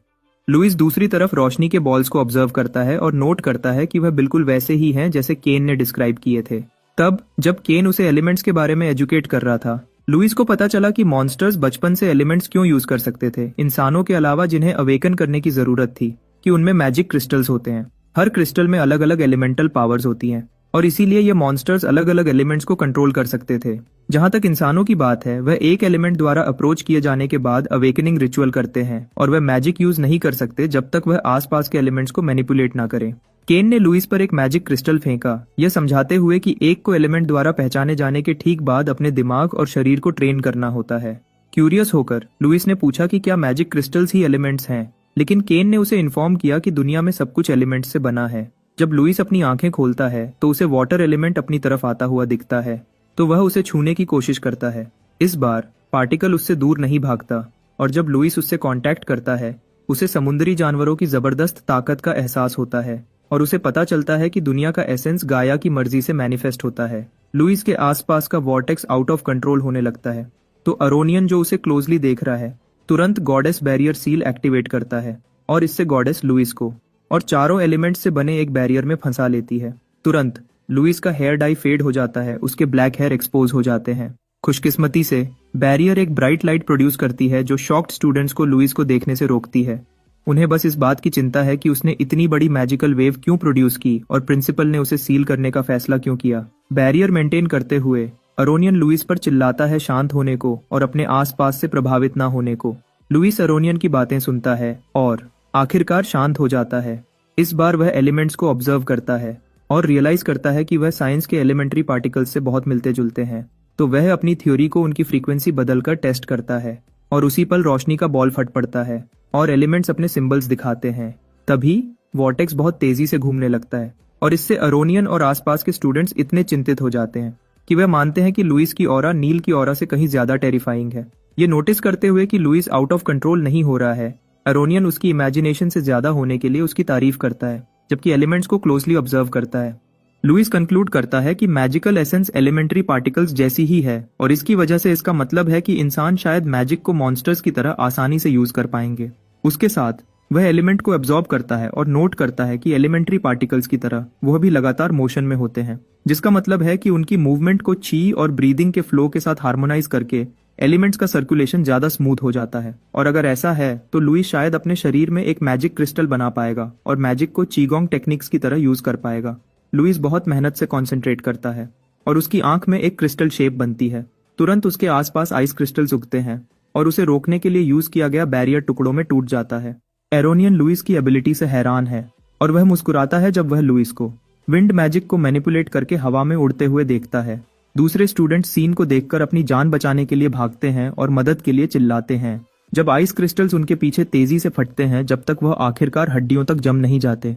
लुइस दूसरी तरफ रोशनी के बॉल्स को ऑब्जर्व करता है और नोट करता है कि वह बिल्कुल वैसे ही हैं जैसे केन ने डिस्क्राइब किए थे। तब जब केन उसे एलिमेंट्स के बारे में एजुकेट कर रहा था, लुइस को पता चला कि मॉन्स्टर्स बचपन से एलिमेंट्स क्यों यूज कर सकते थे, इंसानों के अलावा जिन्हें अवेकन करने की जरूरत थी, कि उनमें मैजिक क्रिस्टल्स होते हैं। हर क्रिस्टल में अलग अलग एलिमेंटल पावर्स होती हैं और इसीलिए ये मॉन्स्टर्स अलग अलग एलिमेंट्स को कंट्रोल कर सकते थे। जहां तक इंसानों की बात है, वह एक एलिमेंट द्वारा अप्रोच किए जाने के बाद अवेकनिंग रिचुअल करते हैं और वह मैजिक यूज नहीं कर सकते जब तक वह आसपास के एलिमेंट्स को मैनिपुलेट ना करें। केन ने लुइस पर एक मैजिक क्रिस्टल फेंका, यह समझाते हुए कि एक को एलिमेंट द्वारा पहचाने जाने के ठीक बाद अपने दिमाग और शरीर को ट्रेन करना होता है। क्यूरियस होकर लुइस ने पूछा कि क्या मैजिक क्रिस्टल्स ही एलिमेंट्स हैं, लेकिन केन ने उसे इन्फॉर्म किया कि दुनिया में सब कुछ एलिमेंट्स से बना है। जब लुइस अपनी आंखें खोलता है तो उसे वाटर एलिमेंट अपनी तरफ आता हुआ दिखता है, तो वह उसे छूने की कोशिश करता है। इस बार पार्टिकल उससे दूर नहीं भागता और जब लुइस उससे कांटेक्ट करता है, उसे समुद्री जानवरों की जबरदस्त ताकत का एहसास होता है और उसे पता चलता है कि दुनिया का एसेंस गाया की मर्जी से मैनिफेस्ट होता है। लुइस के आसपास का वॉर्टेक्स आउट ऑफ कंट्रोल होने लगता है, तो अरोनियन जो उसे क्लोजली देख रहा है तुरंत गॉडेस बैरियर सील एक्टिवेट करता है और इससे गॉडेस लुइस को और चारों एलिमेंट्स से बने एक बैरियर में फंसा लेती है। तुरंत लुइस का हेयर डाई फेड हो जाता है, उसके ब्लैक हेयर एक्सपोज हो जाते हैं। खुशकिस्मती से बैरियर एक ब्राइट लाइट प्रोड्यूस करती है जो शॉक्ड स्टूडेंट्स को लुइस को देखने से रोकती है। उन्हें बस इस बात की चिंता है कि उसने इतनी बड़ी मैजिकल वेव क्यों प्रोड्यूस की और प्रिंसिपल ने उसे सील करने का फैसला क्यों किया। बैरियर मेंटेन करते हुए अरोनियन लुइस पर चिल्लाता है शांत होने को और अपने आसपास से प्रभावित ना होने को। लुइस अरोनियन की बातें सुनता है और आखिरकार शांत हो जाता है। इस बार वह एलिमेंट्स को ऑब्जर्व करता है और रियलाइज करता है कि वह साइंस के एलिमेंट्री पार्टिकल्स से बहुत मिलते जुलते हैं, तो वह अपनी थ्योरी को उनकी फ्रीक्वेंसी बदलकर टेस्ट करता है और उसी पल रोशनी का बॉल फट पड़ता है और एलिमेंट्स अपने सिंबल्स दिखाते हैं। तभी वॉर्टेक्स बहुत तेजी से घूमने लगता है और इससे अरोनियन और आसपास के स्टूडेंट्स इतने चिंतित हो जाते हैं कि वह मानते हैं कि लुइस की ऑरा नील की ऑरा से कहीं ज्यादा टेरिफाइंग है। ये नोटिस करते हुए कि लुइस आउट ऑफ कंट्रोल नहीं हो रहा है, अरोनियन उसकी इमेजिनेशन से ज्यादा होने के लिए उसकी तारीफ करता है, जबकि एलिमेंट्स को क्लोजली ऑब्जर्व करता है। लुइस कंक्लूड करता है कि मैजिकल एसेंस एलिमेंट्री पार्टिकल्स जैसी ही है और इसकी वजह से इसका मतलब है कि इंसान शायद मैजिक को मॉन्स्टर्स की तरह आसानी से यूज कर पाएंगे। उसके साथ वह एलिमेंट को एब्जॉर्ब करता है और नोट करता है कि एलिमेंट्री पार्टिकल्स की तरह वह भी लगातार मोशन में होते हैं, जिसका मतलब है कि उनकी मूवमेंट को ची और ब्रीदिंग के फ्लो के साथ हार्मोनाइज करके एलिमेंट्स का सर्कुलेशन ज्यादा स्मूथ हो जाता है। और अगर ऐसा है तो लुइस शायद अपने शरीर में एक मैजिक क्रिस्टल बना पाएगा और मैजिक को चीगोंग टेक्निक्स की तरह यूज कर पाएगा। लुइस बहुत मेहनत से कॉन्सेंट्रेट करता है और उसकी आंख में एक क्रिस्टल शेप बनती है। तुरंत उसके आसपास आइस क्रिस्टल्स उगते हैं और उसे रोकने के लिए यूज किया गया बैरियर टुकड़ों में टूट जाता है। एरोनियन लुइस की एबिलिटी से हैरान है और वह मुस्कुराता है जब वह लुइस को विंड मैजिक को मैनिपुलेट करके हवा में उड़ते हुए देखता है। दूसरे स्टूडेंट सीन को देखकर अपनी जान बचाने के लिए भागते हैं और मदद के लिए चिल्लाते हैं। जब आइस क्रिस्टल्स उनके पीछे तेजी से फटते हैं जब तक वह आखिरकार हड्डियों तक जम नहीं जाते।